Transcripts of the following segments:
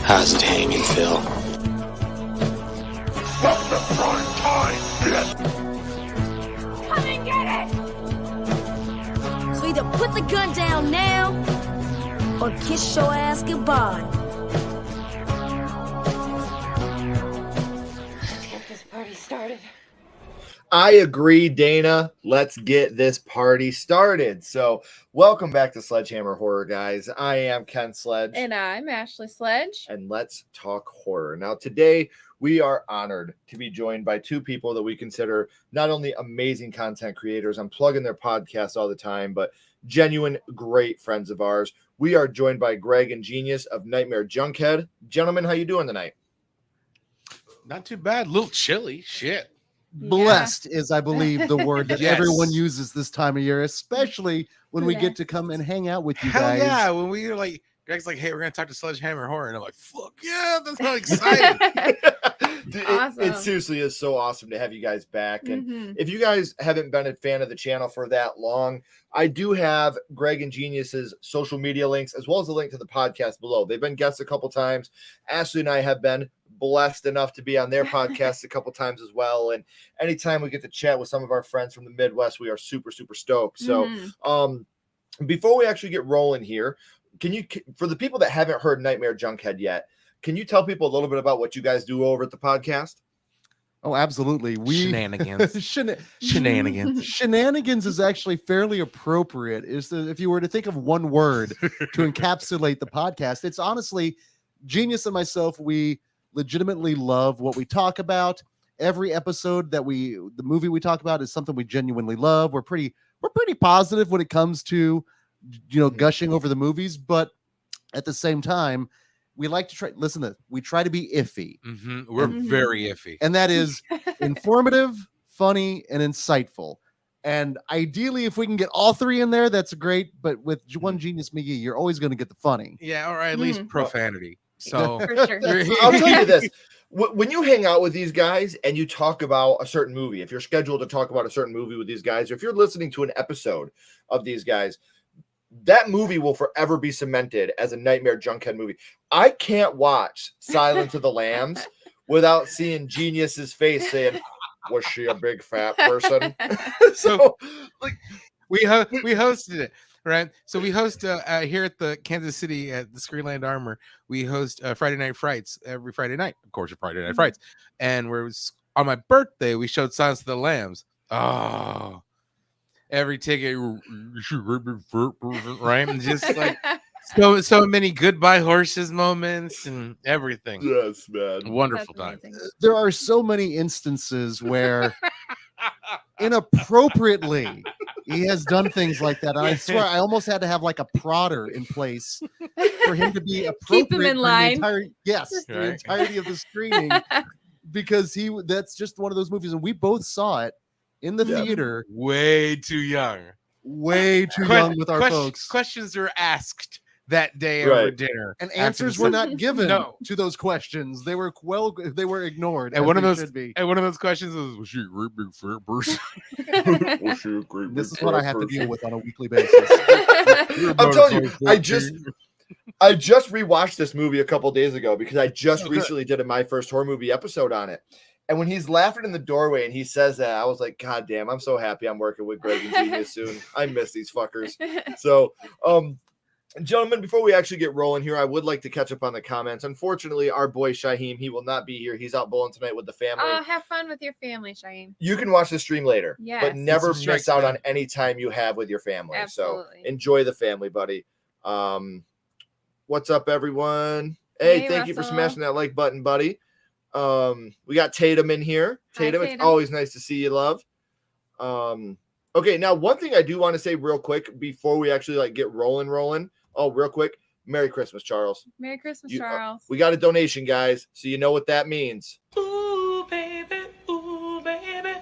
How's it hanging, Phil? From the front time, come and get it! So either put the gun down now, or kiss your ass goodbye. Let's get this party started. I agree, Dana. Let's get this party started. So, welcome back to Sledgehammer Horror, guys. I am Ken Sledge. And I'm Ashley Sledge. And let's talk horror. Now, today, we are honored to be joined by two people that we consider not only amazing content creators, I'm plugging their podcasts all the time, but genuine great friends of ours. We are joined by Greg and Genius of Nightmare Junkhead. Gentlemen, how you doing tonight? Not too bad. A little chilly. Shit. Blessed is, I believe, the word that Yes. everyone uses this time of year, especially when we get to come and hang out with you Hell guys. yeah. When we were like, Greg's like, hey, we're going to talk to Sledgehammer Horror. And I'm like, fuck yeah. That's so exciting. Dude, Awesome. it seriously is so awesome to have you guys back. And if you guys haven't been a fan of the channel for that long, I do have Greg and Genius's social media links, as well as a link to the podcast below. They've been guests a couple times. Ashley and I have been blessed enough to be on their podcast a couple times as well. And anytime we get to chat with some of our friends from the Midwest, we are super, super stoked. So before we actually get rolling here, can you, for the people that haven't heard Nightmare Junkhead yet, can you tell people a little bit about what you guys do over at the podcast? Oh, absolutely. Shenanigans. Shenanigans. Shenanigans is actually fairly appropriate. If you were to think of one word to encapsulate the podcast, it's honestly Genius and myself. We legitimately love what we talk about. Every episode the movie we talk about is something we genuinely love. We're pretty positive when it comes to, gushing over the movies, but at the same time, we like to we try to be iffy. We're very iffy. And that is informative, funny, and insightful. And ideally, if we can get all three in there, that's great. But with one Genius McGee, you're always going to get the funny. Yeah, or at least profanity. So For sure. I'll tell you this. When you hang out with these guys and you talk about a certain movie, if you're scheduled to talk about a certain movie with these guys, or if you're listening to an episode of these guys, that movie will forever be cemented as a Nightmare Junkhead movie. I can't watch Silence of the Lambs without seeing Genius's face saying, was she a big fat person? So, like, we hosted it, right? So we host here at the Kansas City at the Screenland Armor. We host Friday Night Frights every Friday night. Of course, Friday Night Frights. And on my birthday, we showed Silence of the Lambs. Oh, every ticket, right? And just like so many goodbye horses moments and everything. Yes, man. Wonderful time. There are so many instances where inappropriately he has done things like that. And I swear I almost had to have like a prodder in place for him to be appropriate. Keep him in line. The entirety of the screening, because that's just one of those movies. And we both saw it in the theater. Way too young. Way too young with our folks. Questions were asked that day over dinner, and answers were not given to those questions. They were ignored. And one of those questions was she a great big fat person? This is what I have to deal with on a weekly basis. I'm telling you, I just rewatched this movie a couple days ago because I just recently did my first horror movie episode on it. And when he's laughing in the doorway and he says that, I was like, God damn, I'm so happy I'm working with Greg and Genius soon. I miss these fuckers. So, Gentlemen, before we actually get rolling here, I would like to catch up on the comments. Unfortunately, our boy Shaheem, he will not be here. He's out bowling tonight with the family. Oh, have fun with your family, Shane. You can watch the stream later, but Yes. never Get some miss stress out in. on any time you have with your family. Absolutely. So enjoy the family, buddy. What's up, everyone? Hey, thank you for Russell. smashing that like button, buddy. We got Tatum in here. Hi, Tatum, it's Tatum. always nice to see you, love. Okay, now one thing I do want to say real quick before we actually like get rolling. Oh, real quick. Merry Christmas, Charles. Merry Christmas, You- Charles. We got a donation, guys, so you know what that means. Ooh, baby, ooh, baby,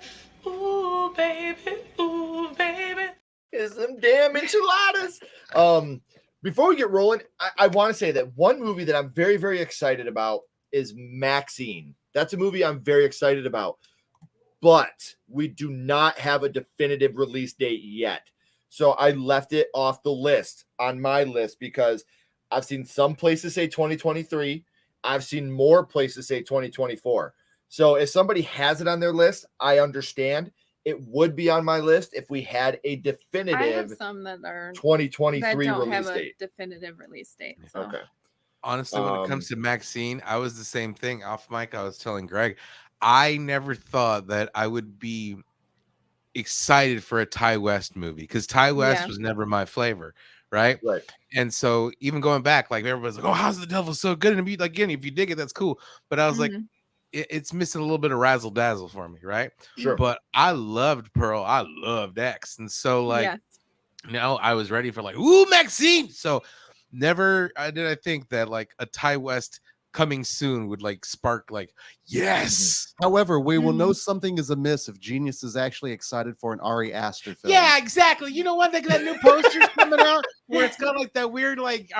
ooh, baby, ooh, baby. Is them damn enchiladas. Before we get rolling, I want to say that one movie that I'm very, very excited about is Maxine. That's a movie I'm very excited about, but we do not have a definitive release date yet. So I left it off the list on my list because I've seen some places say 2023. I've seen more places say 2024. So if somebody has it on their list, I understand. It would be on my list if we had a I have definitive some that are 2023 that don't have release a date. definitive release date. So. Okay. Honestly, when it comes to Maxine, I was the same thing. Off mic, I was telling Greg, I never thought that I would be excited for a Ty West movie because Ty West Yeah. was never my flavor, right? Right. And so even going back, like everybody's like, "Oh, how's the devil so good?" And like, again, if you dig it, that's cool. But I was like, Mhm. it's missing a little bit of razzle dazzle for me, right? Sure. But I loved Pearl, I loved X, and so like, Yes. I was ready for like, ooh, Maxine. So never did I think that like a Ty West coming soon would like spark like, yes. However, we will Mhm. know something is amiss if Genius is actually excited for an Ari Aster film. Yeah, exactly. You know what? That new poster's coming out where it's got like that weird, like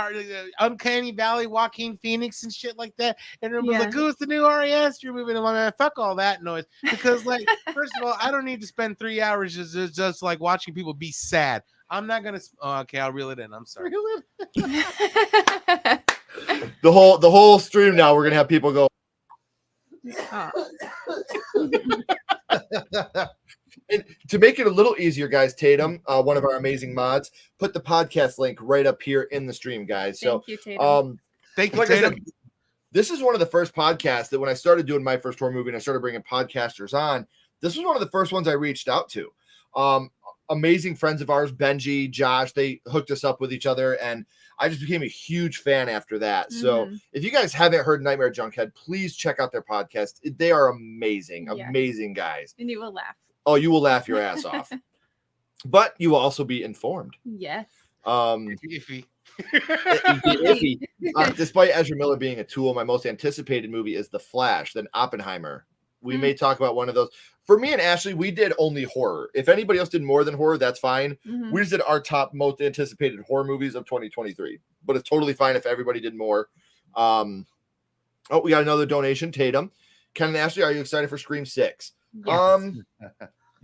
Uncanny Valley, Joaquin Phoenix and shit like that. And everybody's like, Yeah. "Who's the new Ari Aster movie?" And I'm like, "Fuck all that noise." Because, like, first of all, I don't need to spend 3 hours just like watching people be sad. I'm not gonna. Oh, okay, I'll reel it in. I'm sorry. The whole stream now, we're gonna have people go. Oh. And to make it a little easier, guys, Tatum, one of our amazing mods, put the podcast link right up here in the stream, guys. So, Thank you, Tatum. Thank you, like I Tatum. said, this is one of the first podcasts that when I started doing my first horror movie and I started bringing podcasters on, this was one of the first ones I reached out to. Amazing friends of ours, Benji, Josh, they hooked us up with each other, and I just became a huge fan after that. So Mhm. if you guys haven't heard Nightmare Junkhead, please check out their podcast. They are amazing, Yes. amazing guys. And you will laugh. Oh, you will laugh your ass off. But you will also be informed. Yes. Iffy. Iffy. Despite Ezra Miller being a tool, my most anticipated movie is The Flash, then Oppenheimer. We may talk about one of those. For me and Ashley, we did only horror. If anybody else did more than horror, that's fine. Mhm. We just did our top most anticipated horror movies of 2023. But it's totally fine if everybody did more. Oh, we got another donation, Tatum. Ken and Ashley, are you excited for Scream 6? Yes.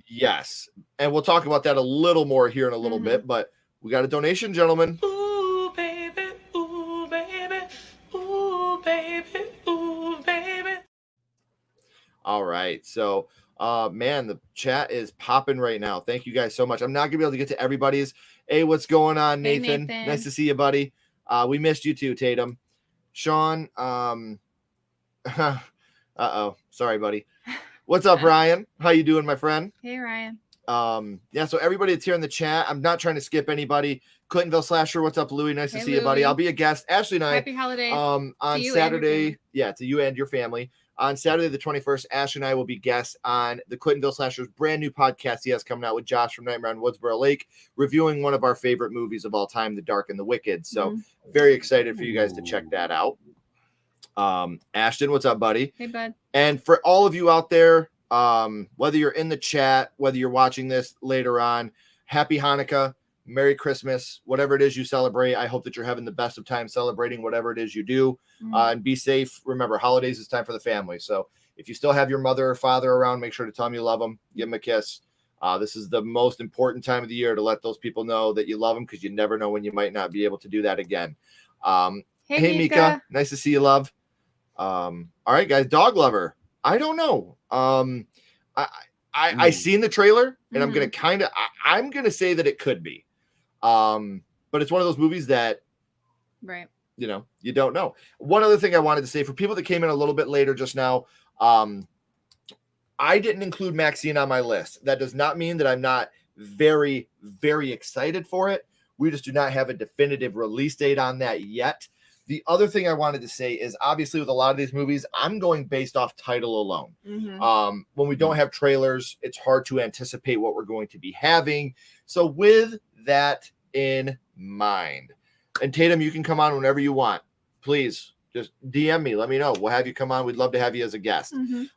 Yes. And we'll talk about that a little more here in a little bit, but we got a donation, gentlemen. Ooh, baby, ooh, baby, ooh, baby, ooh, baby. All right. So, man, the chat is popping right now. Thank you guys so much. I'm not gonna be able to get to everybody's. Hey, what's going on, Hey, Nathan? Nathan. Nice to see you, buddy. We missed you too, Tatum. Sean, uh-oh. Sorry, buddy. What's up, Ryan? How you doing, my friend? Hey, Ryan. Yeah, so everybody that's here in the chat, I'm not trying to skip anybody. Clintonville Slasher, what's up, Louie? Nice to Hey, see you, buddy. Louie. I'll be a guest. Ashley and I, Happy holidays. on To you and your Saturday, family. yeah, to you and your family. On Saturday, the 21st, Ashley and I will be guests on the Clintonville Slasher's brand new podcast he has coming out with Josh from Nightmare on Woodsboro Lake, reviewing one of our favorite movies of all time, The Dark and the Wicked. So very excited for you guys to check that out. Ashton, what's up, buddy? Hey, bud. And for all of you out there, whether you're in the chat, whether you're watching this later on, happy Hanukkah, Merry Christmas, whatever it is you celebrate. I hope that you're having the best of time celebrating whatever it is you do, and be safe. Remember, holidays is time for the family. So if you still have your mother or father around, make sure to tell them you love them, give them a kiss. This is the most important time of the year to let those people know that you love them, because you never know when you might not be able to do that again. Hey, Mika. Nice to see you, love. All right, guys. Dog lover. I don't know. I seen the trailer, and I'm gonna say that it could be. But it's one of those movies that Right. You know, you don't know. One other thing I wanted to say for people that came in a little bit later just now, I didn't include Maxine on my list. That does not mean that I'm not very, very excited for it. We just do not have a definitive release date on that yet. The other thing I wanted to say is obviously with a lot of these movies, I'm going based off title alone. When we don't have trailers, it's hard to anticipate what we're going to be having. So with that in mind, and Tatum, you can come on whenever you want. Please just DM me. Let me know. We'll have you come on. We'd love to have you as a guest.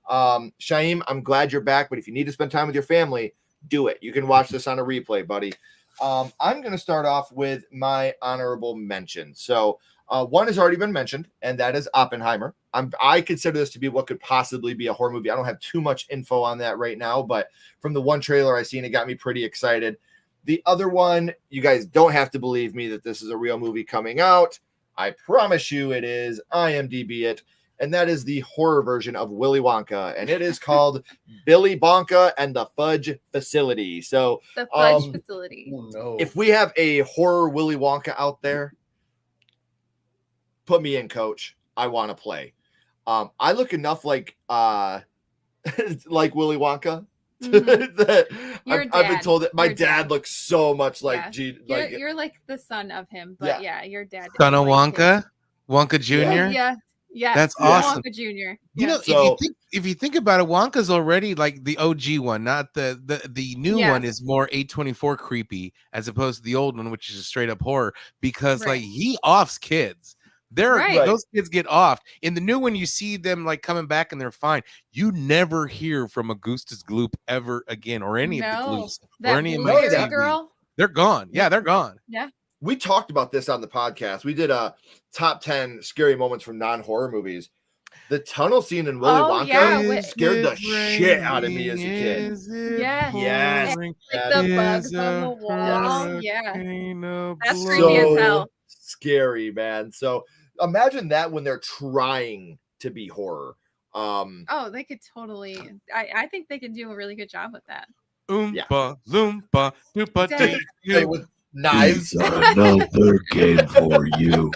Shaim, I'm glad you're back, but if you need to spend time with your family, do it. You can watch this on a replay, buddy. I'm going to start off with my honorable mention. So one has already been mentioned, and that is Oppenheimer. I consider this to be what could possibly be a horror movie. I don't have too much info on that right now, but from the one trailer I seen, it got me pretty excited. The other one, you guys don't have to believe me that this is a real movie coming out. I promise you it is. IMDb it. And that is the horror version of Willy Wonka. And it is called Billy Bonka and the Fudge Facility. So The Fudge Facility. Oh, no. if we have a horror Willy Wonka out there, put me in, coach. I want to play. I look enough like like Willy Wonka. That I've been told that my dad looks so much like you're like the son of him, but your dad. Son of like Wonka, Wonka Jr. Yeah, That's awesome. Wonka Jr. You know, So, if you think about it, Wonka's already like the OG one, not the new one is more A24 creepy as opposed to the old one, which is a straight up horror because like he offs kids. Those kids get off. In the new one, you see them like coming back and they're fine. You never hear from Augustus Gloop ever again, or any of the Gloops, or any of my girl. They're gone. Yeah, they're gone. Yeah. We talked about this on the podcast. We did a top 10 scary moments from non-horror movies. The tunnel scene in Willy Wonka scared the shit out of me as a kid. Yes. Like the bugs on the wall. Yeah. That's So creepy as hell. Scary, man. So imagine that when they're trying to be horror. They could totally. I think they could do a really good job with that. Oompa, loompa, doopa, with knives. Another game for you.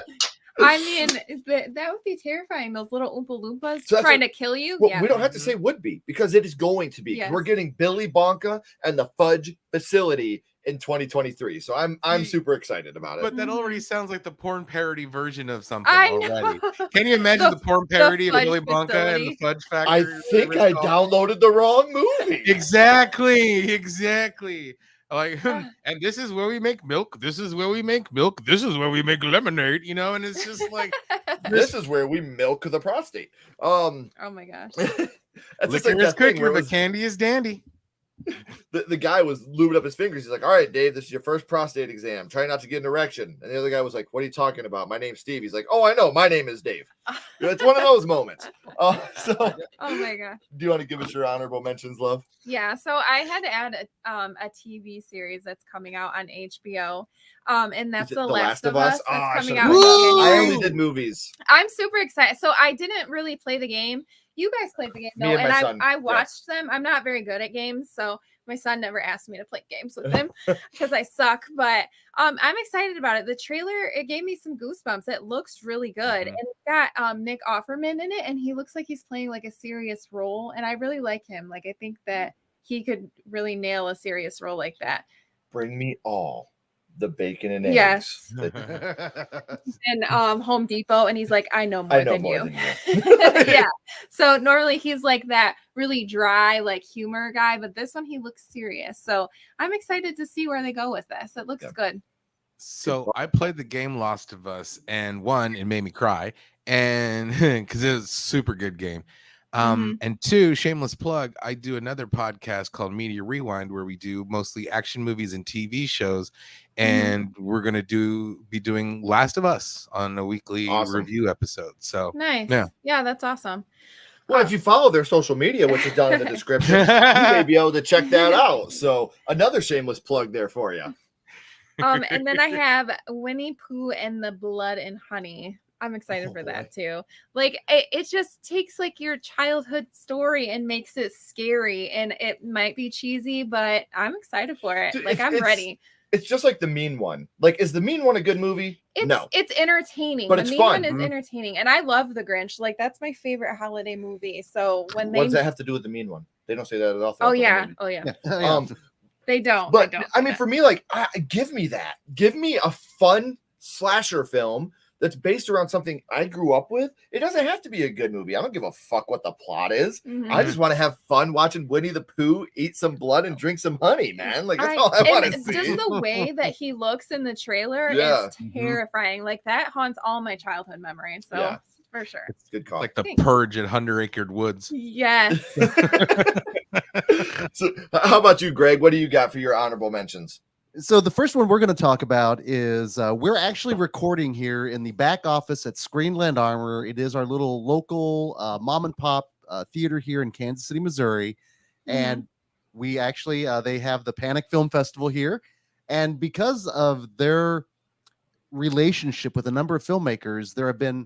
I mean, that would be terrifying. Those little Oompa Loompas So trying to kill you. Well, we don't have to say would be because it is going to be. Yes. We're getting Billy Bonka and the Fudge Facility in 2023. So I'm super excited about it. But that already sounds like the porn parody version of something I already. know. Can you imagine the porn parody of Fudge Willy Wonka Facility. and the Fudge Factory? I think I downloaded the wrong movie. Exactly. Like, and this is where we make milk. This is where we make milk. This is where we make lemonade. You know, and it's just like This is where we milk the prostate. Oh my gosh. liquor is cooker, but candy is dandy. The guy was lubing up his fingers. He's like, "All right, Dave, this is your first prostate exam. Try not to get an erection." And the other guy was like, "What are you talking about? My name's Steve." He's like, "Oh, I know. My name is Dave." It's one of those moments. So, oh my gosh. Do you want to give us your honorable mentions, love? Yeah, so I had to add a TV series that's coming out on HBO, and that's The Last of Us. That's coming out. I only did movies. I'm super excited. So I didn't really play the game. You guys played the game though, and I watched them. I'm not very good at games, so my son never asked me to play games with him because I suck. But I'm excited about it. The trailer, it gave me some goosebumps. It looks really good, and it's got Nick Offerman in it, and he looks like he's playing like a serious role, and I really like him. Like I think that he could really nail a serious role like that. Bring me all the bacon and eggs. Yes. And Home Depot, and he's like, I know more than you. Yeah. So normally he's like that really dry, like humor guy, but this one he looks serious. So I'm excited to see where they go with this. It looks good. So I played the game Last of Us, and one, it made me cry, and because it was a super good game. And two, shameless plug, I do another podcast called Media Rewind where we do mostly action movies and TV shows, and we're gonna be doing Last of Us on a weekly review episode. So nice. Yeah, that's awesome. Well, if you follow their social media, which is down in the description, you may be able to check that out. So another shameless plug there for you. And then I have Winnie Pooh and the Blood and Honey. I'm excited for that too. Like it just takes like your childhood story and makes it scary, and it might be cheesy, but I'm excited for it. Dude, like I'm ready. it's just like The Mean One. Like, is The Mean One a good movie? No. It's entertaining. But The it's Mean fun. One is entertaining. And I love The Grinch. Like, that's my favorite holiday movie. So when What does that have to do with The Mean One? They don't say that at all. Oh yeah. They don't. But they don't I mean, for me, like, give me that. Give me a fun slasher film that's based around something I grew up with. It doesn't have to be a good movie. I don't give a fuck what the plot is. I just want to have fun watching Winnie the Pooh eat some blood and drink some honey, man. Like, that's all I want to see. Just the way that he looks in the trailer is terrifying. Like, that haunts all my childhood memories. So for sure. It's a good call. Like the Purge at 100-Acre Woods. Yes. So, how about you, Greg? What do you got for your honorable mentions? So the first one we're going to talk about is we're actually recording here in the back office at Screenland Armor. It is our little local mom and pop theater here in Kansas City, Missouri. And we actually, they have the Panic Film Festival here. And because of their relationship with a number of filmmakers, there have been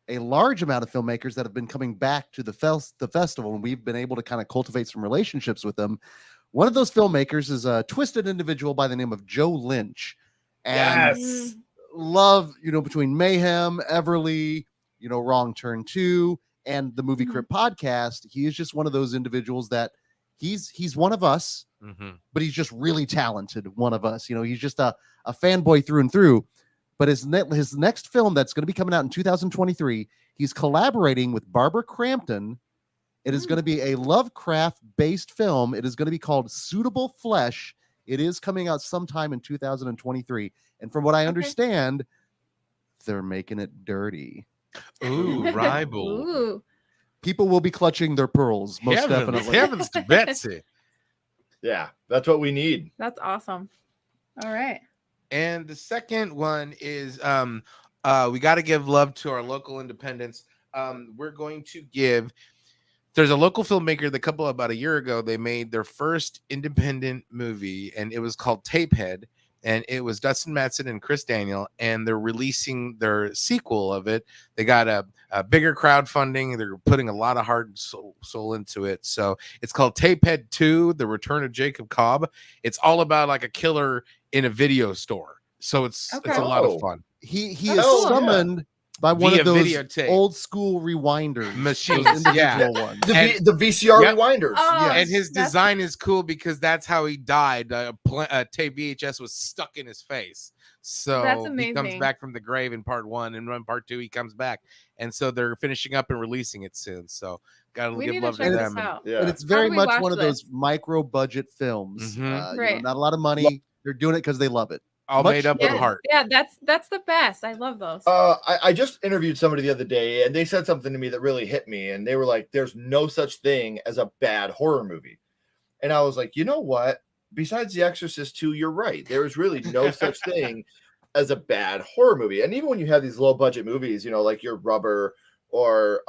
a large amount of filmmakers that have been coming back to the festival. And we've been able to kind of cultivate some relationships with them. One of those filmmakers is a twisted individual by the name of Joe Lynch. And love, between Mayhem, Everly, Wrong Turn 2, and the Movie Crypt podcast, he is just one of those individuals that he's one of us, but he's just really talented. One of us, he's just a fanboy through and through. But his next film that's going to be coming out in 2023, he's collaborating with Barbara Crampton. It is going to be a Lovecraft-based film. It is going to be called Suitable Flesh. It is coming out sometime in 2023. And from what I understand, they're making it dirty. Ooh, rival. Ooh. People will be clutching their pearls, most definitely. Heavens to Betsy. Yeah, that's what we need. That's awesome. All right. And the second one is we got to give love to our local independents. We're going to give... There's a local filmmaker about a year ago, they made their first independent movie, and it was called Tapehead, and it was Dustin Madsen and Chris Daniel, and they're releasing their sequel of it. They got a bigger crowdfunding. They're putting a lot of heart and soul into it. So it's called Tapehead 2, The Return of Jacob Cobb. It's all about like a killer in a video store. So it's a lot of fun. He is summoned by one of those old school rewinder machines, ones. The VCR rewinders. And his design is cool because that's how he died. Tape VHS was stuck in his face. So he comes back from the grave in part 1, and in part 2 he comes back. And so they're finishing up and releasing it soon. So gotta give love to them. And it's very much one of those micro budget films. Not a lot of money. They're doing it because they love it. All made up with heart. Yeah, that's the best. I love those. I just interviewed somebody the other day, and they said something to me that really hit me. And they were like, "There's no such thing as a bad horror movie." And I was like, you know what? Besides The Exorcist 2, you're right. There is really no such thing as a bad horror movie. And even when you have these low budget movies, like your Rubber or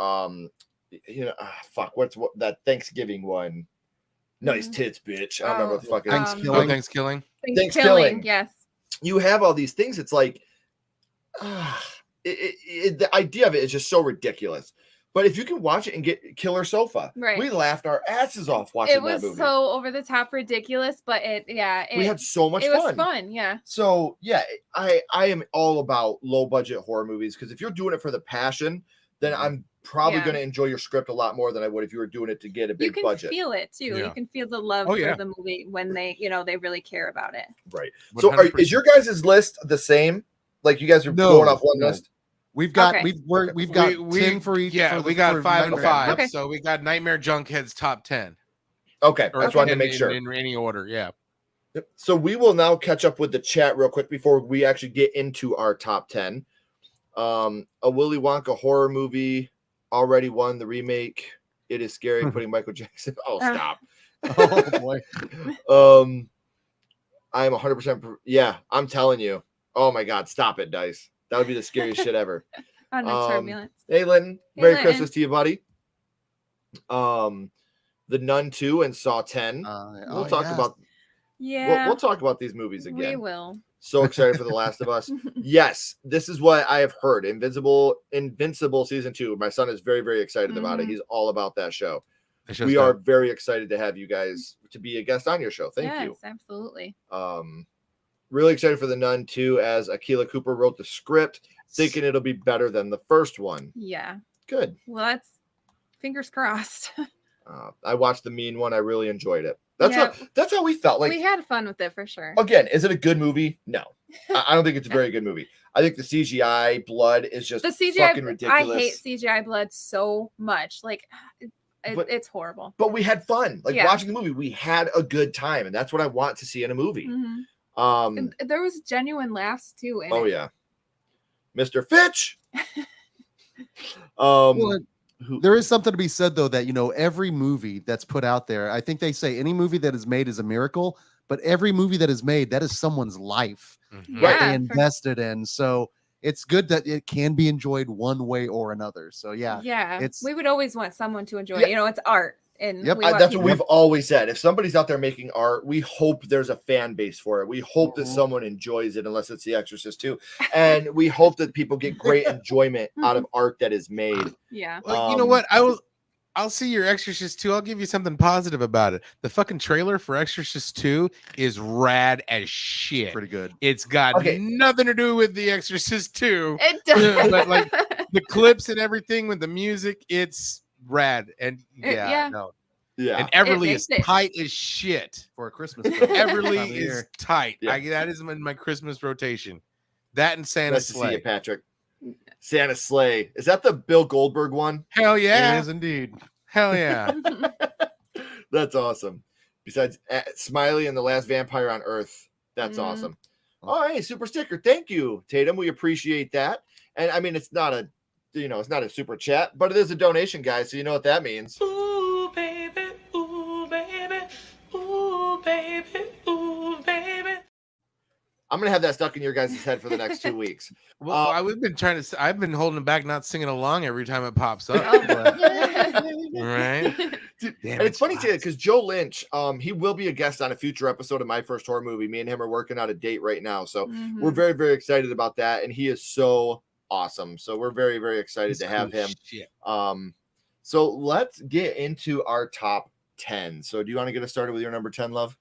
what's that Thanksgiving one? Nice tits, bitch. I don't remember what the fuck it is. Thanksgiving. Thanksgiving. Yes. You have all these things. It's like the idea of it is just so ridiculous. But if you can watch it and get Killer Sofa, we laughed our asses off watching that movie. It was so over the top ridiculous, but we had so much fun. It was fun, yeah. So yeah, I am all about low budget horror movies, because if you're doing it for the passion, then I'm probably going to enjoy your script a lot more than I would if you were doing it to get a big budget. You can feel it too. Yeah. You can feel the love for the movie when they really care about it. Right. So is your guys' list the same? Like you guys are going off one list? We've got we've got 10 for each. Yeah, we got 5 and 5. Okay. So we got Nightmare Junkhead's top 10. Okay, I just wanted to make sure in any order. Yeah. Yep. So we will now catch up with the chat real quick before we actually get into our top 10. A Willy Wonka horror movie already won the remake. It is scary putting Michael Jackson. Oh, stop. Oh boy. I am 100%. Yeah, I'm telling you. Oh my God, stop it, Dice. That would be the scariest shit ever. Turbulence. Hey, Linton. Merry Christmas to you, buddy. The Nun 2 and Saw 10. We'll talk about. Yeah. We'll talk about these movies again. We will. So excited for The Last of Us. Yes, this is what I have heard. Invincible season 2. My son is very, very excited about it. He's all about that show. We are very excited to have you guys to be a guest on your show. Thank you. Yes, absolutely. Really excited for The Nun 2, as Akilah Cooper wrote the script, thinking it'll be better than the first one. Yeah. Good. Well, that's fingers crossed. I watched the Mean one. I really enjoyed it. That's how we felt. Like, we had fun with it for sure. Again, is it a good movie? No. I don't think it's a very good movie. I think the CGI blood is just fucking ridiculous. I hate CGI blood so much. Like, it's horrible. But we had fun. Like, watching the movie, we had a good time, and that's what I want to see in a movie. And there was genuine laughs too. Oh yeah, Mr. Fitch. There is something to be said though, that every movie that's put out there, I think they say any movie that is made is a miracle, but every movie that is made, that is someone's life that they invested in. So it's good that it can be enjoyed one way or another. So we would always want someone to enjoy it. It's art. And that's what we've always said. If somebody's out there making art, we hope there's a fan base for it. We hope that someone enjoys it, unless it's The Exorcist 2. And we hope that people get great enjoyment out of art that is made. Yeah. Well, you know what? I'll see your Exorcist 2. I'll give you something positive about it. The fucking trailer for Exorcist 2 is rad as shit. Pretty good. It's got nothing to do with The Exorcist 2. It does. But like the clips and everything with the music, it's rad. And and Everly is tight as shit for a Christmas film. Everly is tight. That is in my Christmas rotation. That and Santa's Sleigh. To see you, Patrick. Santa's Sleigh. Is that the Bill Goldberg one? Hell yeah. It is indeed. Hell yeah. That's awesome. Besides Smiley and the Last Vampire on Earth. That's awesome. Oh, hey, super sticker. Thank you, Tatum. We appreciate that. And I mean, it's not a super chat, but it is a donation, guys. So you know what that means. Ooh, baby. Ooh, baby. Ooh, baby. Ooh, baby. I'm gonna have that stuck in your guys' head for the next 2 weeks. Well, I've been holding it back, not singing along every time it pops up. Right? Dude, and it's funny too, because Joe Lynch, he will be a guest on a future episode of My First Horror Movie. Me and him are working out a date right now, so we're very, very excited about that. And he is so awesome. So we're very, very excited to have him. Shit. So let's get into our top 10. So do you want to get us started with your number 10, love?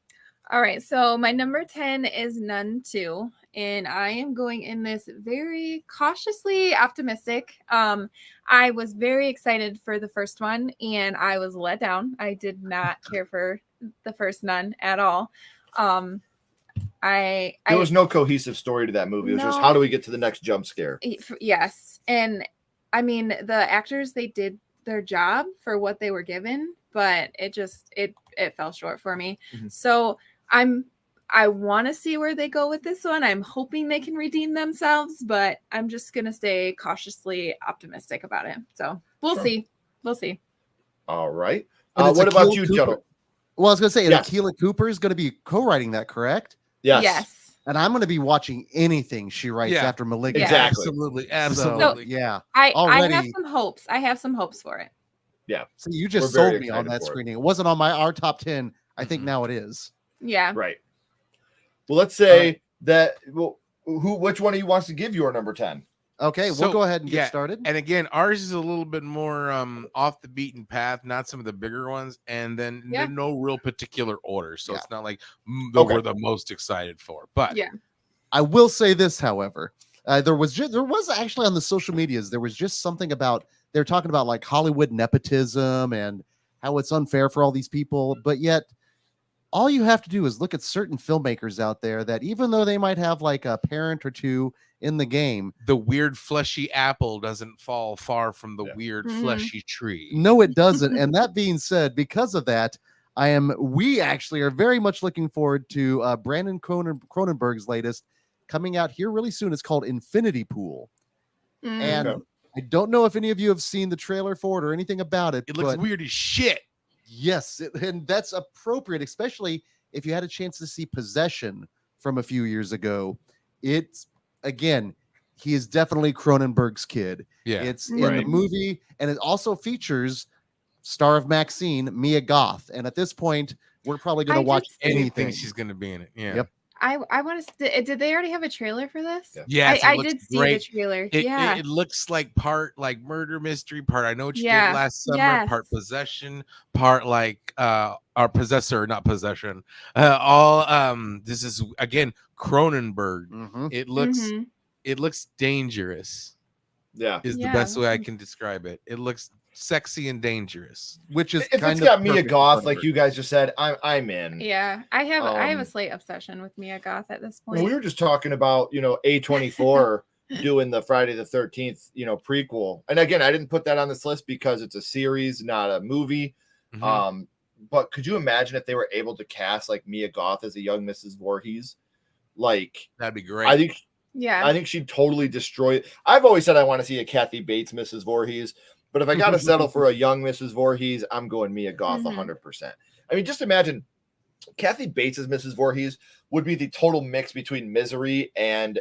All right, so my number 10 is Nun 2, and I am going in this very cautiously optimistic. I was very excited for the first one, and I was let down. I did not care for the first Nun at all. There was no cohesive story to that movie. It was just, how do we get to the next jump scare? Yes, and I mean, the actors, they did their job for what they were given, but it fell short for me. So I want to see where they go with this one. I'm hoping they can redeem themselves, but I'm just going to stay cautiously optimistic about it. So we'll see. We'll see. All right. What about you, Joe? Well, I was going to say, Akilah Cooper is going to be co-writing that, correct? Yes. And I'm going to be watching anything she writes after Malignant. Exactly. Absolutely. So, I have some hopes. I have some hopes for it. Yeah. So you just sold me on that screening. It wasn't on our top 10. I think now it is. Yeah. Right. Well, let's say that. Well, which one of you wants to give your number 10? Okay, we'll go ahead and get started. And again, ours is a little bit more off the beaten path, not some of the bigger ones, and then no real particular order. So it's not like we're the most excited for. But I will say this, however, there was actually on the social medias, there was just something about, they're talking about like Hollywood nepotism and how it's unfair for all these people, but yet all you have to do is look at certain filmmakers out there that even though they might have like a parent or two in the game, the weird fleshy apple doesn't fall far from the weird fleshy tree. No, it doesn't. And that being said, because of that, we actually are very much looking forward to Brandon Cronenberg's latest coming out here really soon. It's called Infinity Pool. And I don't know if any of you have seen the trailer for it or anything about it. It looks weird as shit. Yes, and that's appropriate, especially if you had a chance to see Possession from a few years ago. It's, again, he is definitely Cronenberg's kid. Yeah, it's in the movie, and it also features star of Maxine, Mia Goth. And at this point, we're probably going to watch anything she's going to be in it. Yeah. Yep. I want to. Did they already have a trailer for this? Yeah. Yes, I did see the trailer. It looks like part like murder mystery, part I Know What You Did Yeah. Last Summer, Yes. part possession, part like our possessor, not possession. All this is again Cronenberg. Mhm. It looks dangerous. Yeah. Is the best way I can describe it. It looks sexy and dangerous. Which is If kind it's of got Mia perfect for Goth, like Cronenberg. you guys just said, I'm in. Yeah, I have a Um, slight obsession with Mia Goth at this Well, point. we were just talking about, A24 doing the Friday the 13th, prequel. And again, I didn't put that on this list because it's a series, not a movie. Mhm. But could you imagine if they were able to cast like Mia Goth as a young Mrs. Voorhees? Like, That'd be great. I think she'd totally destroy it. I've always said I want to see a Kathy Bates Mrs. Voorhees, but if I got to settle for a young Mrs. Voorhees, I'm going Mia Goth 100%. I mean, just imagine Kathy Bates as Mrs. Voorhees would be the total mix between Misery and,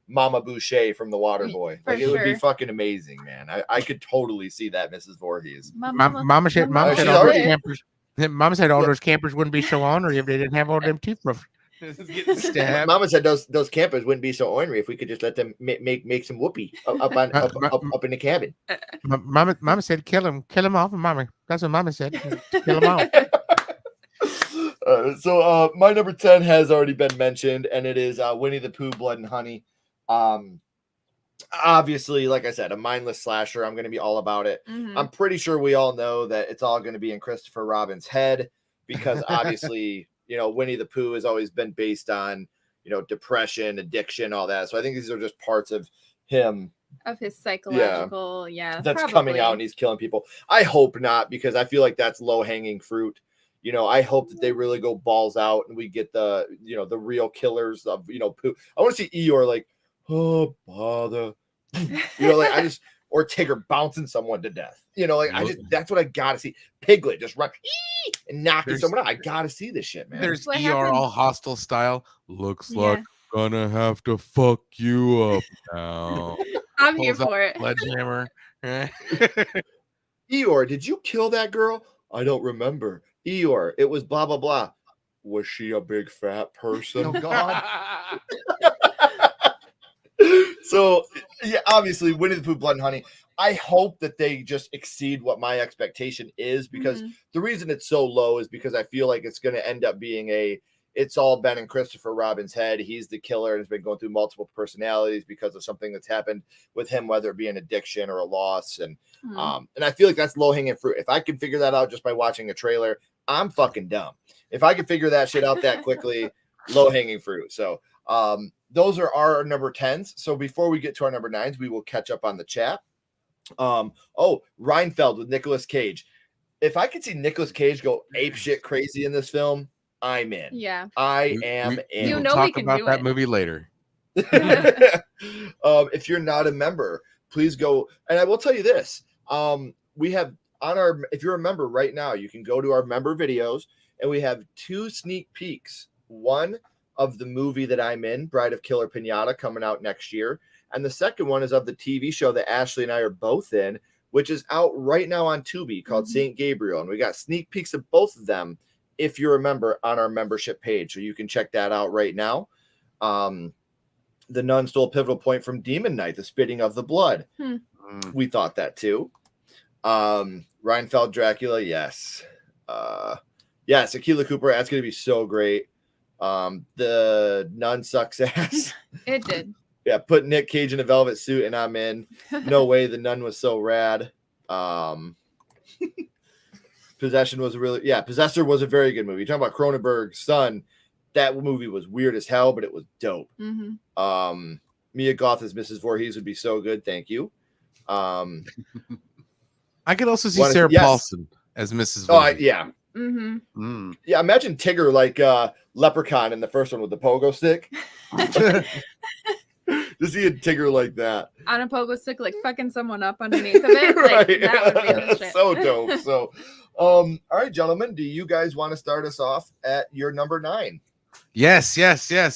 Mama Boucher from The Waterboy. For Like, it would be sure. fucking amazing, man. I could totally see that Mrs. Voorhees. Mama said all she's those already- campers. Mama said all those campers wouldn't be so ornery if they didn't have all them teeth rough. Getting stabbed. Mama said those campers wouldn't be so ornery if we could just let them make some whoopee up in the cabin. Mama said kill him off, Mama. That's what Mama said. Kill him off. So my number 10 has already been mentioned, and it is Winnie the Pooh, Blood and Honey. Obviously, like I said, a mindless slasher. I'm going to be all about it. I'm pretty sure we all know that it's all going to be in Christopher Robin's head because obviously, Winnie the Pooh has always been based on, depression, addiction, all that. So I think these are just parts of him. Of his psychological, That's coming out and he's killing people. I hope not, because I feel like that's low hanging fruit. I hope that they really go balls out and we get the real killers of, Pooh. I want to see Eeyore like, oh, bother. Or Tigger bouncing someone to death. That's what I got to see. Piglet just run and knocking someone out. I got to see this shit, man. There's ER all hostile style. Looks like gonna have to fuck you up now. I'm here for it. Sledgehammer. Eeyore, did you kill that girl? I don't remember. Eeyore, it was blah, blah, blah. Was she a big fat person? Oh, God. So, yeah, obviously, Winnie the Pooh, Blood and Honey. I hope that they just exceed what my expectation is, because the reason it's so low is because I feel like it's going to end up being it's all been in Christopher Robin's head. He's the killer and has been going through multiple personalities because of something that's happened with him, whether it be an addiction or a loss. And I feel like that's low hanging fruit. If I can figure that out just by watching a trailer, I'm fucking dumb. If I can figure that shit out that quickly, low hanging fruit. So, those are our number 10s. So before we get to our number 9s, we will catch up on the chat. Reinfeld with Nicolas Cage. If I could see Nicolas Cage go ape shit crazy in this film, I'm in. Yeah. I am in. We'll talk about that movie later. If you're not a member, please go. And I will tell you this. We have if you're a member right now, you can go to our member videos and we have 2 sneak peeks. One of the movie that I'm in, Bride of Killer Pinata, coming out next year. And the second one is of the TV show that Ashley and I are both in, which is out right now on Tubi, called St. Gabriel. And we got sneak peeks of both of them if you're a member on our membership page. So you can check that out right now. The nun stole a pivotal point from Demon Knight, the spitting of the blood. We thought that too. Reinfeld Dracula, yes. Yes, Akilah Cooper, that's going to be so great. The nun sucks ass. It did. Yeah, put Nick Cage in a velvet suit and I'm in. No way, the nun was so rad. Possession was Possessor was a very good movie. You're talking about Cronenberg's son. That movie was weird as hell, but it was dope. Mia Goth as Mrs. Voorhees would be so good. Thank you. I could also see Sarah Paulson as Mrs. Voorhees. Yeah. Yeah, imagine Tigger like Leprechaun in the first one with the pogo stick. To see a Tigger like that on a pogo stick, like fucking someone up underneath of it, right. That would be the shit. So dope. So, all right, gentlemen, do you guys want to start us off at your number 9? Yes.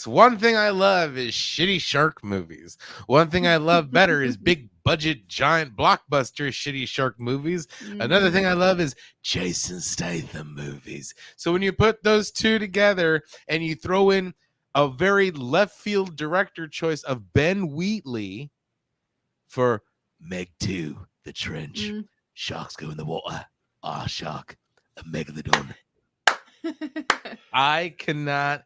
One thing I love is shitty shark movies. One thing I love better is big budget, giant blockbuster shitty shark movies. Another thing I love is Jason Statham movies. So when you put those two together and you throw in a very left field director choice of Ben Wheatley for Meg 2, The Trench. Sharks go in the water. Shark. A Megalodon. I cannot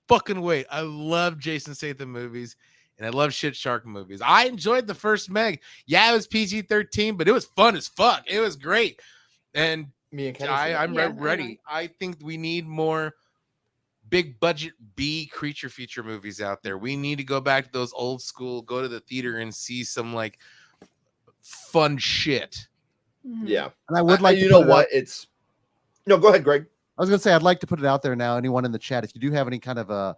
fucking wait. I love Jason Statham movies, and I love shit shark movies. I enjoyed the first Meg. Yeah, it was PG-13, but it was fun as fuck. It was great. And me and Kenny I'm ready. I think we need more big budget B creature feature movies out there. We need to go back to those old school, go to the theater and see some like fun shit. Yeah. And I would like you know what? It's no, go ahead, Greg. I was gonna say I'd like to put it out there now. Anyone in the chat, if you do have any kind of a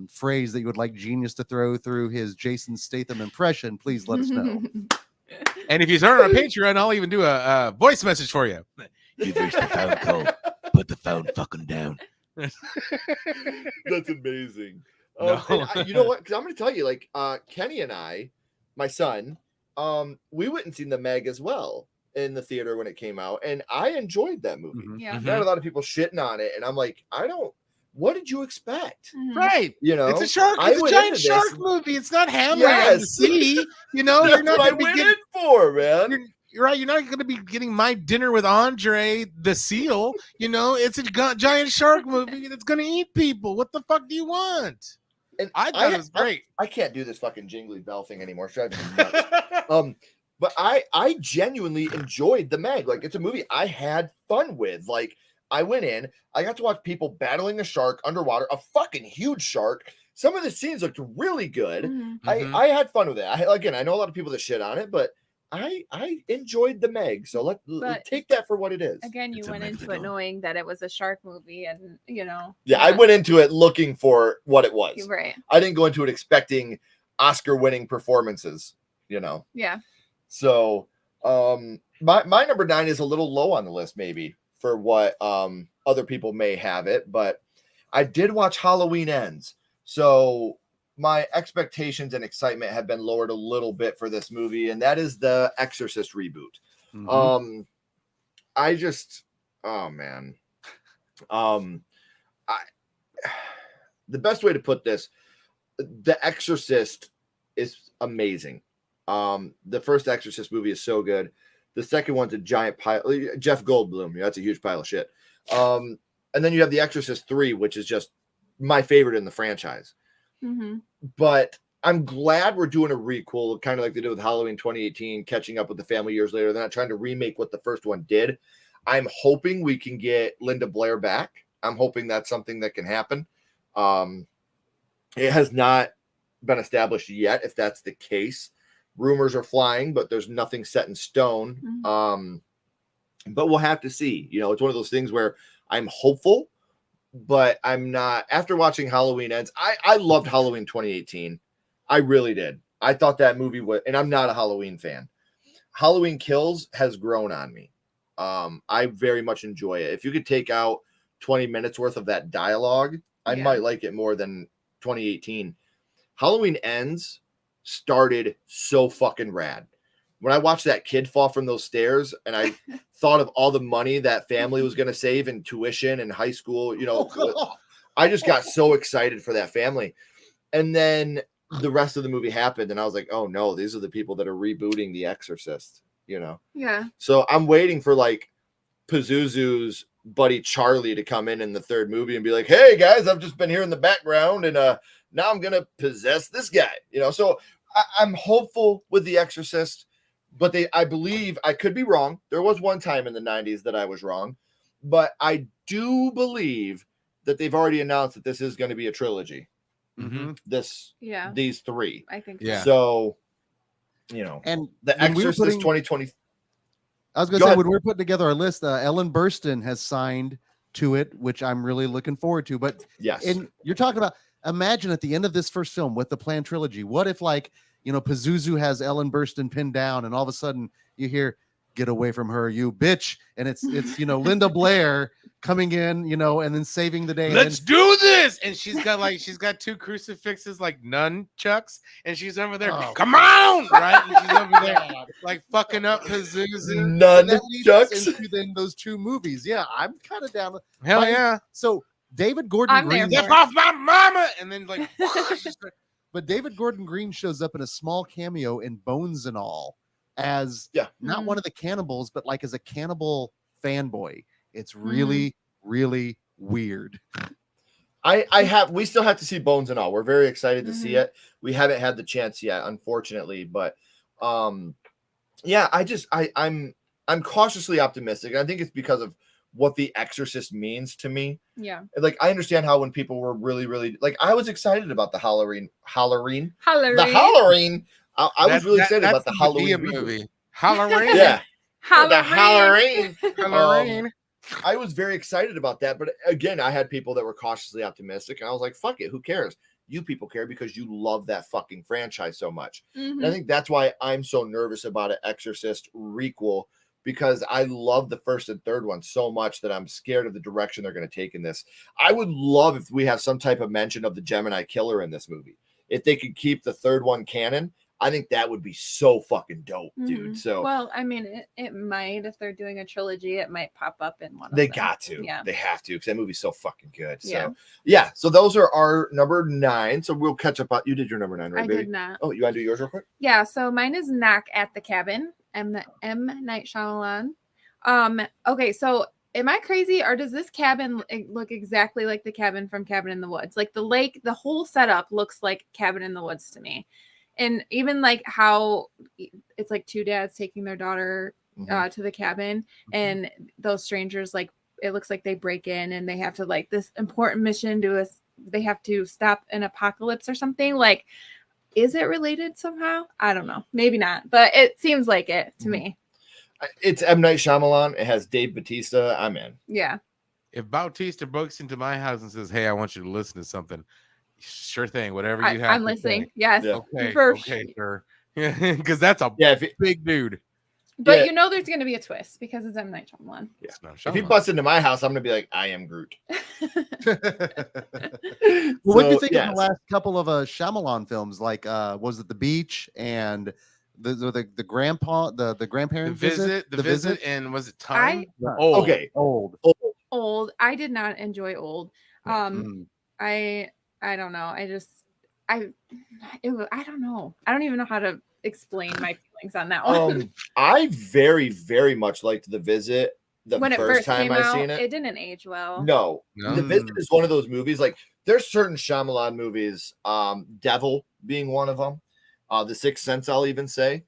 phrase that you would like Genius to throw through his Jason Statham impression, please let us know. And if you start on Patreon, I'll even do a voice message for you. You've reached the phone call. Put the phone fucking down. That's amazing. No. You know what? Because I'm going to tell you, like Kenny and I, my son, we went and seen the Meg as well in the theater when it came out, and I enjoyed that movie. Yeah. I had a lot of people shitting on it, and I'm like, what did you expect? Right. You know, it's a shark. It's a giant shark movie. It's not Hammer on the sea. You know, that's you're not what I going to went be in for, man. You're right. You're not going to be getting My Dinner with Andre the Seal. You know, it's a giant shark movie that's going to eat people. What the fuck do you want? And I thought it was great. I can't do this fucking jingly bell thing anymore. It's driving me nuts. But I genuinely enjoyed the Meg. Like, it's a movie I had fun with. Like, I went in, I got to watch people battling a shark underwater, a fucking huge shark. Some of the scenes looked really good. I had fun with it. I know a lot of people that shit on it, but I enjoyed the Meg. So let's take that for what it is. Again, you went into it knowing that it was a shark movie, and Yeah, I went into it looking for what it was. Right. I didn't go into it expecting Oscar-winning performances. Yeah. So my number 9 is a little low on the list, maybe for what other people may have it, but I did watch Halloween Ends. So my expectations and excitement have been lowered a little bit for this movie, and that is the Exorcist reboot. The best way to put this, The Exorcist is amazing. The first Exorcist movie is so good. The second one's a giant pile. Jeff Goldblum, that's a huge pile of shit. And then you have The Exorcist 3, which is just my favorite in the franchise. But I'm glad we're doing a requel, kind of like they did with Halloween 2018, catching up with the family years later. They're not trying to remake what the first one did. I'm hoping we can get Linda Blair back. I'm hoping that's something that can happen. It has not been established yet if that's the case. Rumors are flying, but there's nothing set in stone. But we'll have to see. It's one of those things where I'm hopeful, but I'm not. After watching Halloween Ends, I loved Halloween 2018. I really did. I thought that movie was, and I'm not a Halloween fan. Halloween Kills has grown on me. I very much enjoy it. If you could take out 20 minutes worth of that dialogue, I might like it more than 2018. Halloween Ends started so fucking rad. When I watched that kid fall from those stairs and I thought of all the money that family was going to save in tuition in high school, I just got so excited for that family. And then the rest of the movie happened and I was like, oh no, these are the people that are rebooting The Exorcist, Yeah. So I'm waiting for like Pazuzu's buddy Charlie to come in the third movie and be like, hey guys, I've just been here in the background and now I'm going to possess this guy, so I'm hopeful with The Exorcist, but I believe, I could be wrong. There was one time in the 90s that I was wrong, but I do believe that they've already announced that this is going to be a trilogy. These 3. I think so. And The Exorcist 2020. I was going to say, when we're putting together our list, Ellen Burstyn has signed to it, which I'm really looking forward to. But yes, and you're talking about, imagine at the end of this first film with the planned trilogy, what if Pazuzu has Ellen Burstyn pinned down and all of a sudden you hear, get away from her, you bitch. And it's Linda Blair coming in, and then saving the day. Let's do this. And she's got 2 crucifixes like nunchucks, and she's over there. Oh. Come on, right? And she's over there like fucking up Pazuzu. Nunchucks. Into then those 2 movies. Yeah, I'm kind of down. Hell yeah. So David Gordon I'm Green. there Get off my mama, and then like. But David Gordon Green shows up in a small cameo in Bones and All as not one of the cannibals, but like as a cannibal fanboy. It's really, really weird. We still have to see Bones and All. We're very excited to see it. We haven't had the chance yet, unfortunately, but I'm cautiously optimistic. And I think it's because of what The Exorcist means to me. Yeah. Like, I understand how when people were really, really like, I was excited about the Halloween. I was really excited about the Halloween movie. Halloween. Yeah. Halloween. Halloween. I was very excited about that, but again, I had people that were cautiously optimistic, and I was like, "Fuck it, who cares? You people care because you love that fucking franchise so much." And I think that's why I'm so nervous about an Exorcist requel, because I love the first and third one so much that I'm scared of the direction they're going to take in this. I would love if we have some type of mention of the Gemini Killer in this movie. If they could keep the third one canon, I think that would be so fucking dope, dude. So, well, I mean, it might, if they're doing a trilogy, it might pop up in one of them. They got to. Yeah. They have to, because that movie's so fucking good. Yeah. So, yeah. So those are our number 9. So we'll catch up on. You did your number 9, right, I baby? did not. Oh, you want to do yours real quick? Yeah. So mine is Knock at the Cabin. M. Night Shyamalan. Okay. So am I crazy, or does this cabin look exactly like the cabin from Cabin in the Woods? Like the lake, the whole setup looks like Cabin in the Woods to me. And even like how it's like 2 dads taking their daughter to the cabin, and those strangers, like, it looks like they break in and they have to, like, this important mission they have to stop an apocalypse or something. Like, is it related somehow? I don't know. Maybe not, but it seems like it to me. It's M. Night Shyamalan. It has Dave Bautista. I'm in. Yeah. If Bautista breaks into my house and says, "Hey, I want you to listen to something," sure thing. Whatever you have. I'm listening. Say. Yes. Yeah. Okay, sure. Because that's a big dude. But you know there's going to be a twist because it's M. Night Shyamalan. Yeah. If he busts into my house, I'm going to be like, "I am Groot." What do you think of the last couple of Shyamalan films? Like, was it The Beach and the grandpa, the grandparent visit? The visit, and was it Time? Old. Old. I did not enjoy Old. I don't know. I don't know. I don't even know how to explain my feelings on that one. I very, very much liked The Visit. When it first time I seen it didn't age well. No. The Visit is one of those movies. Like, there's certain Shyamalan movies, Devil being one of them, The Sixth Sense, I'll even say,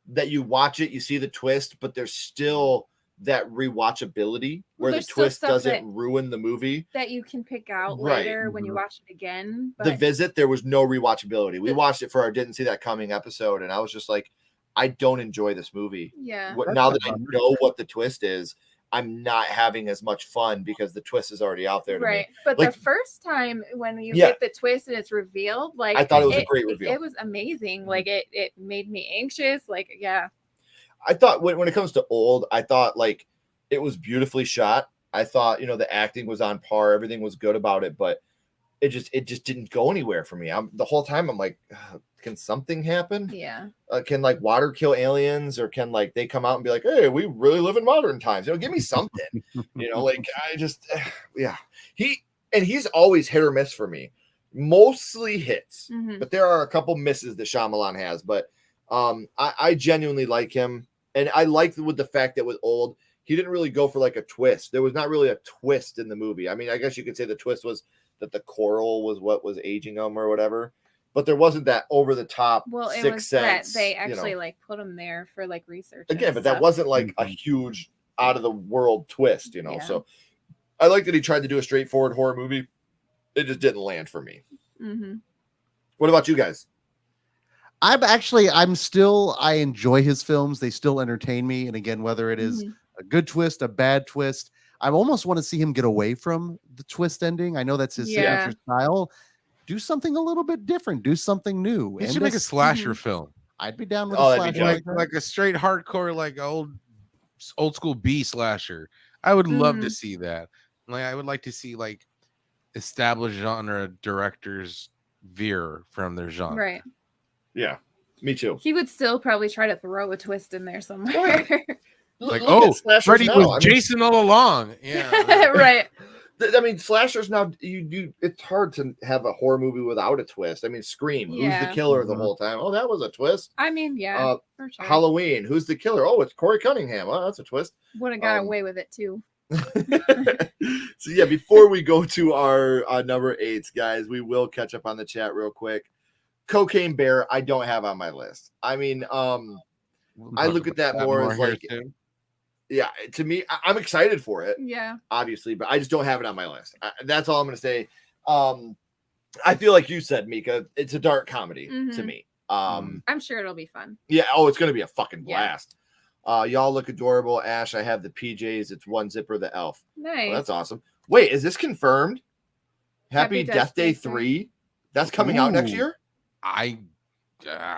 that you watch it, you see the twist, but there's still that rewatchability where the twist doesn't ruin the movie, that you can pick out later when you watch it again. But The Visit, there was no rewatchability. We watched it for our Didn't See That Coming episode, and I was just like, I don't enjoy this movie. Yeah. Now that I know what the twist is, I'm not having as much fun because the twist is already out there. Right. Me. But like, the first time when you get the twist and it's revealed, like, I thought it was a great reveal. It was amazing. Like, it made me anxious. Like, yeah. I thought when it comes to Old, I thought, like, it was beautifully shot. I thought, the acting was on par. Everything was good about it, but it just didn't go anywhere for me. The whole time I'm like, can something happen? Yeah. Can, like, water kill aliens, or can, like, they come out and be like, hey, we really live in modern times? Give me something. Like, I just, yeah. He's always hit or miss for me. Mostly hits, but there are a couple misses that Shyamalan has. But I genuinely like him, and I like with the fact that with Old, he didn't really go for like a twist. There was not really a twist in the movie. I mean, I guess you could say the twist was that the coral was what was aging him or whatever, but there wasn't that over the top. Well, it Sixth was Sense, that they actually like put him there for like research again, but that wasn't like a huge out of the world twist, Yeah. So I like that he tried to do a straightforward horror movie. It just didn't land for me. What about you guys? I enjoy his films. They still entertain me. And again, whether it is a good twist, a bad twist, I almost want to see him get away from the twist ending. I know that's his signature style. Do something a little bit different. Do something new. He should make a slasher film. I'd be down with a slasher. Like a straight hardcore, like old school B slasher. I would love to see that. Like, I would like to see, like, established genre directors veer from their genre. Right. Yeah, me too. He would still probably try to throw a twist in there somewhere. Like, Freddy was Jason all along. Yeah. Right. I mean, slashers now, it's hard to have a horror movie without a twist. I mean, Scream, who's the killer the whole time? Oh, that was a twist. I mean, yeah, for sure. Halloween, who's the killer? Oh, it's Corey Cunningham. Oh, that's a twist. Would have got away with it too. So yeah, before we go to our number 8s, guys, we will catch up on the chat real quick. Cocaine Bear, I don't have on my list. I mean, I look at that more as like, yeah, to me, I'm excited for it. Yeah, obviously, but I just don't have it on my list. That's all I'm going to say. I feel like you said, Mika, it's a dark comedy to me. I'm sure it'll be fun. Yeah. Oh, it's going to be a fucking blast. Y'all look adorable. Ash, I have the PJs. It's one zipper, the elf. Nice. Well, that's awesome. Wait, is this confirmed? Happy Death Day 3? That's coming out next year? I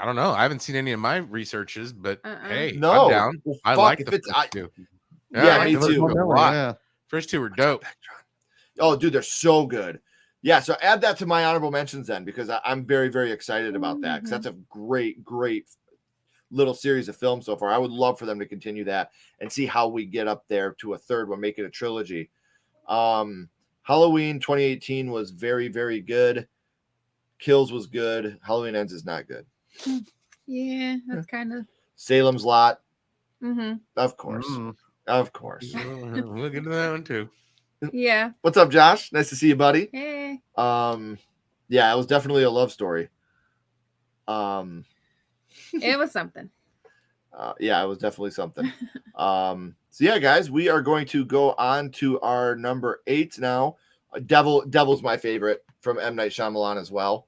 don't know. I haven't seen any of my researches, but hey, no. I'm down. Well, I like the first two. Yeah, me too. Yeah. First two were dope. Oh, dude, they're so good. Yeah, so add that to my honorable mentions then, because I'm very, very excited about that, because that's a great, great little series of films so far. I would love for them to continue that and see how we get up there to a third one, make it a trilogy. Halloween 2018 was very, very good. Kills was good. Halloween Ends is not good. Yeah, that's kind of Salem's Lot. Of course. Of course. Look into that one too. Yeah. What's up, Josh? Nice to see you, buddy. Hey. Yeah, it was definitely a love story. It was something. Yeah, it was definitely something. So yeah, guys, we are going to go on to our number 8 now. Devil's my favorite from M. Night Shyamalan as well.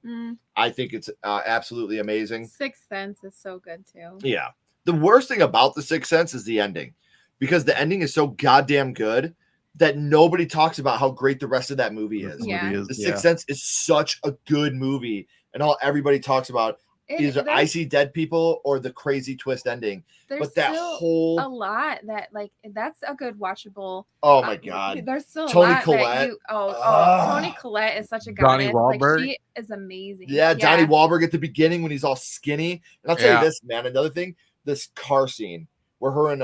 I think it's absolutely amazing. Sixth Sense is so good too. Yeah. The worst thing about The Sixth Sense is the ending, because the ending is so goddamn good that nobody talks about how great the rest of that movie is. Yeah. The Sixth Sense is such a good movie, and all everybody talks about either I see dead people or the crazy twist ending. But that whole a lot that that's a good watchable. Oh my god! There's still Toni a lot Collette. Toni Collette is such a goddess. Donnie Wahlberg. She is amazing. Yeah, Donnie Wahlberg at the beginning when he's all skinny. And I'll tell you this, man. Another thing, this car scene where her and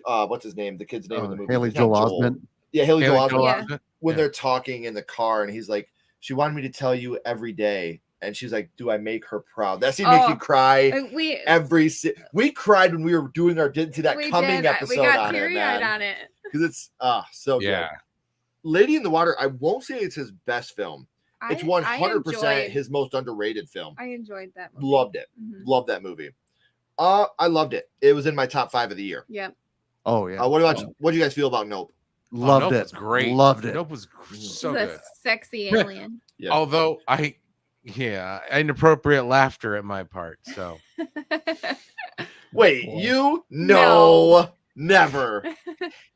what's his name? The kid's name in the movie. Haley Joel Osment. Yeah, Haley Joel Osment. Yeah. When they're talking in the car, and he's like, "She wanted me to tell you every day." And she's like, "Do I make her proud?" That scene makes you cry. We cried when we were doing our Didn't See That Coming episode. We got teary-eyed on it because it's so good. Lady in the Water. I won't say it's his best film. It's 100% his most underrated film. I enjoyed that movie. Loved it. Loved that movie. I loved it. It was in my top 5 of the year. Yep. Oh yeah. What do you guys feel about Nope? Loved Nope it. was great. Loved it. Nope was so the good. Sexy alien. Yeah. Although inappropriate laughter at my part. So wait, No, never.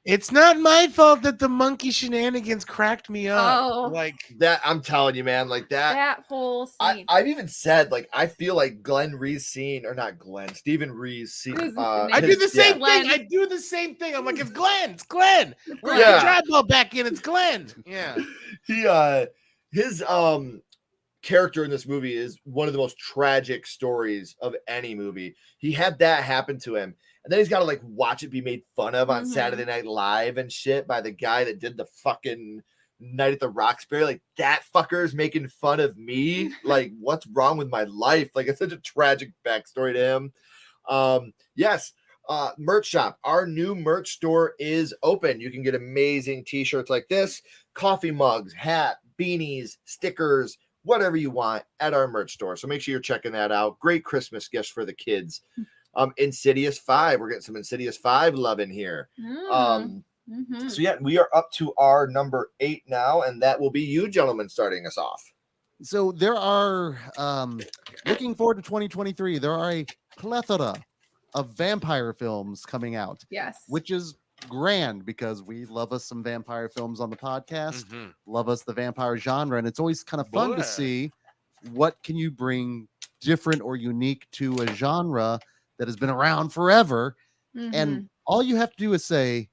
It's not my fault that the monkey shenanigans cracked me up. Oh, like that. I'm telling you, man. Like that. That whole scene. I've even said I feel like Glenn Ree's scene, or not Glenn, Stephen Ree's scene. I do the same thing. I do the same thing. I'm like, it's Glenn. It's Glenn. We're the drywall back in. It's Glenn. Yeah. His character in this movie is one of the most tragic stories of any movie. He had that happen to him, and then he's got to watch it be made fun of on Saturday Night Live and shit by the guy that did the fucking Night at the Roxbury. That fucker is making fun of me. What's wrong with my life? It's such a tragic backstory to him. Yes. Merch shop. Our new merch store is open. You can get amazing t-shirts like this, coffee mugs, hat, beanies, stickers, whatever you want at our merch store. So make sure you're checking that out. Great Christmas gifts for the kids. Insidious 5. We're getting some Insidious 5 love in here. So yeah, we are up to our number 8 now, and that will be you gentlemen starting us off. So there are looking forward to 2023. There are a plethora of vampire films coming out. Yes. Which is grand because we love us some vampire films on the podcast, love us the vampire genre, and it's always kind of fun to see what can you bring different or unique to a genre that has been around forever. And all you have to do is say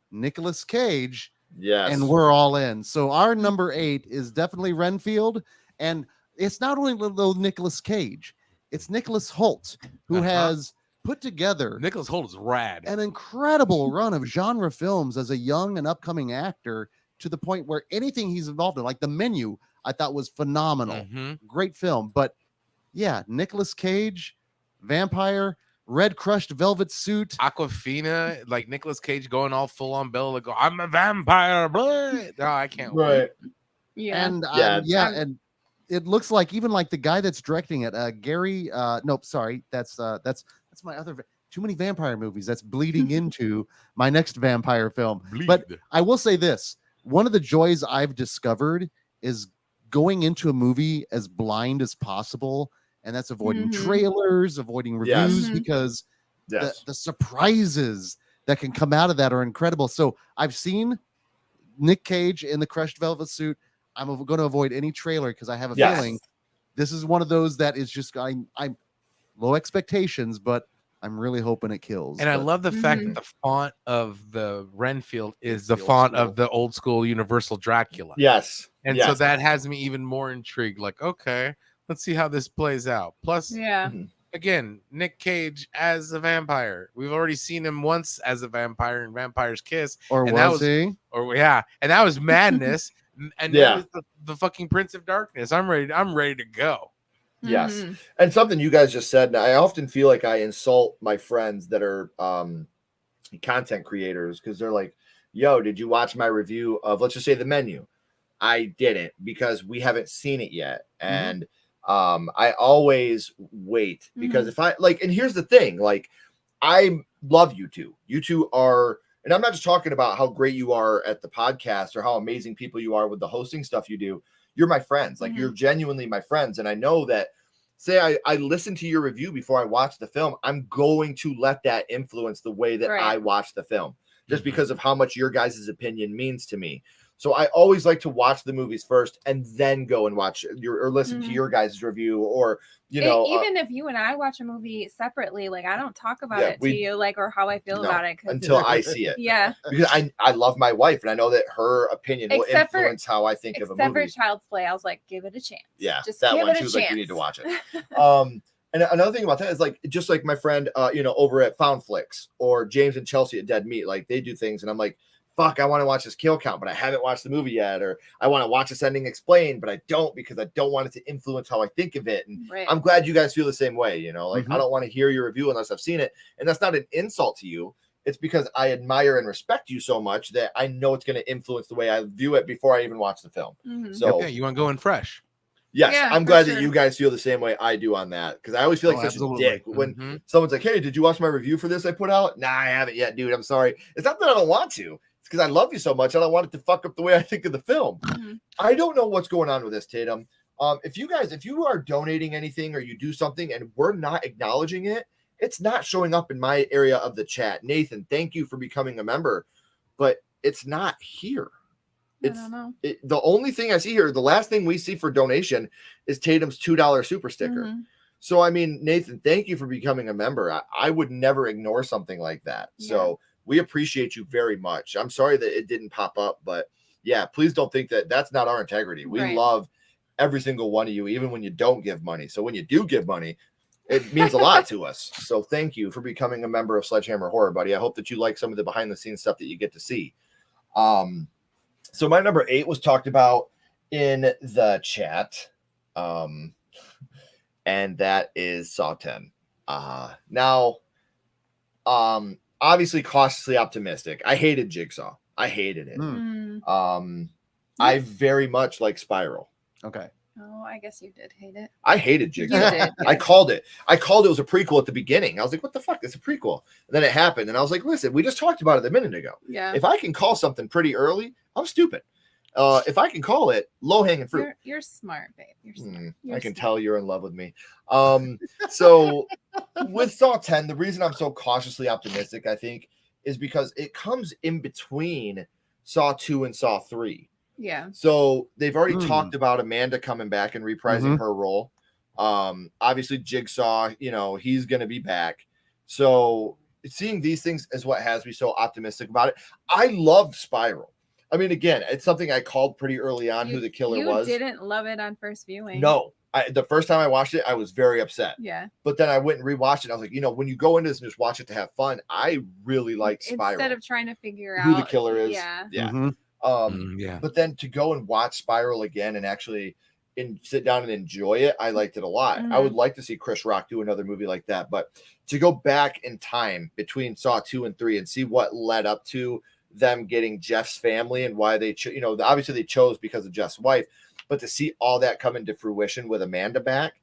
Nicolas Cage, and we're all in. So our number 8 is definitely Renfield, and it's not only little Nicolas Cage, it's Nicholas Hoult, who has put together Nicholas Hoult is rad. An incredible run of genre films as a young and upcoming actor to the point where anything he's involved in, like The Menu, I thought was phenomenal. Mm-hmm. Great film. But yeah, Nicolas Cage, vampire, red crushed velvet suit. Aquafina, like Nicolas Cage going all full on Bella, go, I'm a vampire. Blah. No, I can't wait. Yeah. And Yeah. and it looks like even like the guy that's directing it, Gary. Nope, sorry, that's my other. Too many vampire movies. That's bleeding into my next vampire film. But I will say this: one of the joys I've discovered is going into a movie as blind as possible, and that's avoiding trailers, avoiding reviews, because the surprises that can come out of that are incredible. So I've seen Nick Cage in the crushed velvet suit. I'm going to avoid any trailer because I have a feeling this is one of those that is just I'm low expectations, but I'm really hoping it kills. And I love the fact that the font of the Renfield is the font of the old school Universal Dracula. Yes. And so that has me even more intrigued. Like, okay, let's see how this plays out. Plus, again, Nick Cage as a vampire. We've already seen him once as a vampire in Vampire's Kiss. Or and was he? Or and that was madness. And that was the fucking Prince of Darkness. I'm ready to go. Yes. And something you guys just said, and I often feel like I insult my friends that are content creators because they're like, yo, did you watch my review of, let's just say, The Menu? I didn't because we haven't seen it yet. And I always wait because if I like, and here's the thing, like, I love you two. You two are, and I'm not just talking about how great you are at the podcast or how amazing people you are with the hosting stuff you do. You're my friends. Like, you're genuinely my friends. And I know that, say I listen to your review before I watch the film, I'm going to let that influence the way that I watch the film, just because of how much your guys' opinion means to me. So I always like to watch the movies first and then go and watch or listen to your guys' review, or, you know, even if you and I watch a movie separately, like, I don't talk about it to you, like, or how I feel about it until I see it. Because I love my wife and I know that her opinion will influence how I think of a movie. Except for Child's Play, I was like, give it a chance. Yeah, just that give one. it She a was chance. like, you need to watch it. And another thing about that is, like, just like my friend, you know, over at Found Flicks, or James and Chelsea at Dead Meat, like, they do things, and I'm like, fuck, I want to watch this kill count, but I haven't watched the movie yet, or I want to watch this ending explained, but I don't because I don't want it to influence how I think of it. And I'm glad you guys feel the same way, you know, like, I don't want to hear your review unless I've seen it. And that's not an insult to you. It's because I admire and respect you so much that I know it's going to influence the way I view it before I even watch the film. So you want to go in fresh. Yes, I'm glad that you guys feel the same way I do on that, because I always feel like such a dick when someone's like, hey, did you watch my review for this I put out? Nah, I haven't yet, dude. I'm sorry. It's not that I don't want to. It's because I love you so much. I don't want it to fuck up the way I think of the film. I don't know what's going on with this, Tatum. If you are donating anything or you do something and we're not acknowledging it, it's not showing up in my area of the chat. Nathan, thank you for becoming a member, but it's not here. I don't know. The only thing I see here, the last thing we see for donation is Tatum's $2 super sticker. So, I mean, Nathan, thank you for becoming a member. I would never ignore something like that. So we appreciate you very much. I'm sorry that it didn't pop up, but yeah, please don't think that that's not our integrity. We love every single one of you, even when you don't give money. So when you do give money, it means a lot to us. So thank you for becoming a member of Sledgehammer Horror, buddy. I hope that you like some of the behind the scenes stuff that you get to see. So my number 8 was talked about in the chat. And that is Saw 10. Now, obviously cautiously optimistic. I hated Jigsaw. I hated it. I very much like Spiral. Okay. Oh, I guess you did hate it. I hated Jigsaw. You did, I called it. It was a prequel at the beginning. I was like, what the fuck? It's a prequel. And then it happened. And I was like, listen, we just talked about it a minute ago. Yeah. If I can call something pretty early, I'm stupid. If I can call it low-hanging fruit. You're smart, babe. You're smart. I can tell you're in love with me. So with Saw 10, the reason I'm so cautiously optimistic, I think, is because it comes in between Saw 2 and Saw 3. Yeah. So they've already talked about Amanda coming back and reprising her role. Obviously Jigsaw, you know, he's going to be back. So seeing these things is what has me so optimistic about it. I loved Spiral. I mean, again, it's something I called pretty early on who the killer was. You didn't love it on first viewing. No. The first time I watched it, I was very upset. Yeah. But then I went and rewatched it. And I was like, you know, when you go into this and just watch it to have fun, I really like Spiral. Instead of trying to figure out who the killer is. Yeah. Yeah. Yeah. But then to go and watch Spiral again and actually sit down and enjoy it, I liked it a lot. I would like to see Chris Rock do another movie like that, but to go back in time between Saw 2 and 3 and see what led up to them getting Jeff's family and why they obviously they chose because of Jeff's wife, but to see all that come into fruition with Amanda back,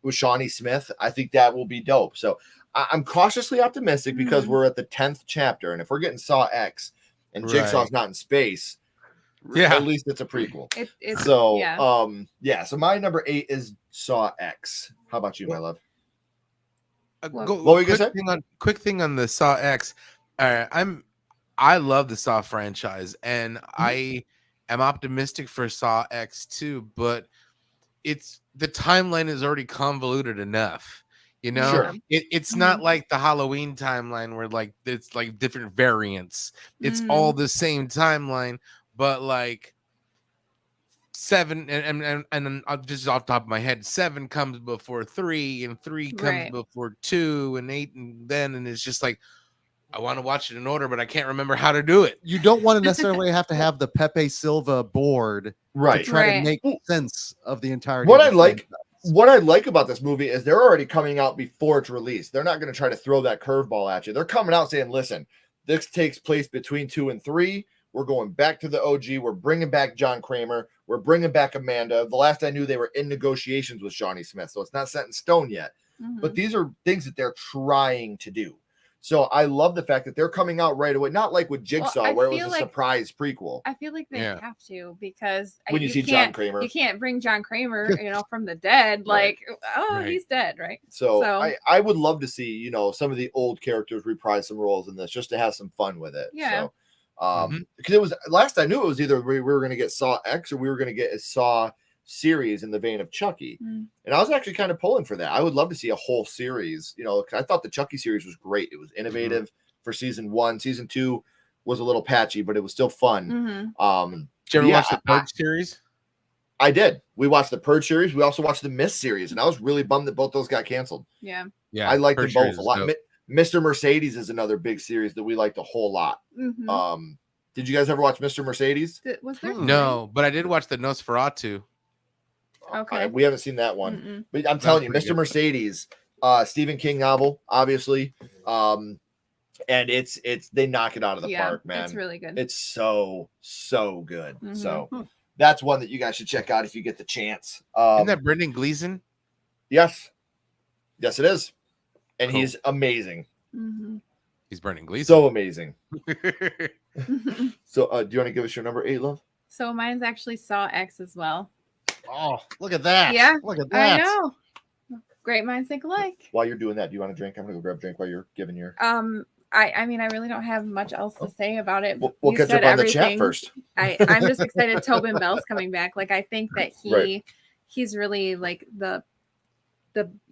with Shawnee Smith, I think that will be dope. So I'm cautiously optimistic because we're at the 10th chapter, and if we're getting Saw X and Jigsaw's not in space, at least it's a prequel. So my number 8 is Saw X. How about you, my love? What were you gonna say? Quick thing on the Saw X. I love the Saw franchise, and I am optimistic for Saw X too, but the timeline is already convoluted enough. It's not like the Halloween timeline where like it's like different variants. It's all the same timeline, but like 7 and just off the top of my head, 7 comes before 3 and 3 comes before 2 and 8 and it's just like I want to watch it in order, but I can't remember how to do it. You don't want to necessarily have to have the Pepe Silva board to try to make sense of the entirety. What I like about this movie is they're already coming out before it's released. They're not going to try to throw that curveball at you. They're coming out saying, listen, this takes place between 2 and 3. We're going back to the OG. We're bringing back John Kramer. We're bringing back Amanda. The last I knew, they were in negotiations with Shawnee Smith, so it's not set in stone yet. But these are things that they're trying to do. So I love the fact that they're coming out right away, not like with Jigsaw, where it was a surprise prequel. I feel like they have to, because when you see John Kramer, you can't bring John Kramer, from the dead. Like, he's dead, right? So I would love to see, some of the old characters reprise some roles in this, just to have some fun with it. Yeah. So, because it was last I knew, it was either we were going to get Saw X or we were going to get a Saw series in the vein of Chucky, and I was actually kind of pulling for that. I would love to see a whole series. I thought the Chucky series was great. It was innovative for season 1. Season 2 was a little patchy, but it was still fun. Did you ever watch the Purge series? I did. We watched the Purge series. We also watched the Mist series, and I was really bummed that both those got canceled. Yeah, I liked them both a lot. Mr. Mercedes is another big series that we liked a whole lot. Did you guys ever watch Mr. Mercedes? Was there? No, but I did watch the Nosferatu. Okay, we haven't seen that one, but I'm telling you, Mr. Mercedes, Stephen King novel, obviously, and it's they knock it out of the park, man. It's really good. It's so good. So that's one that you guys should check out if you get the chance. Isn't that Brendan Gleeson? Yes, it is, and he's amazing. He's Brendan Gleeson. So amazing. So, do you want to give us your number 8, love? So mine's actually Saw X as well. Oh, look at that. Yeah. Look at that. I know. Great minds think alike. While you're doing that, do you want a drink? I'm going to go grab a drink while you're giving your... I mean, I really don't have much else to say about it. We'll catch up on the chat first. I'm just excited Tobin Bell's coming back. Like, I think that he's really like the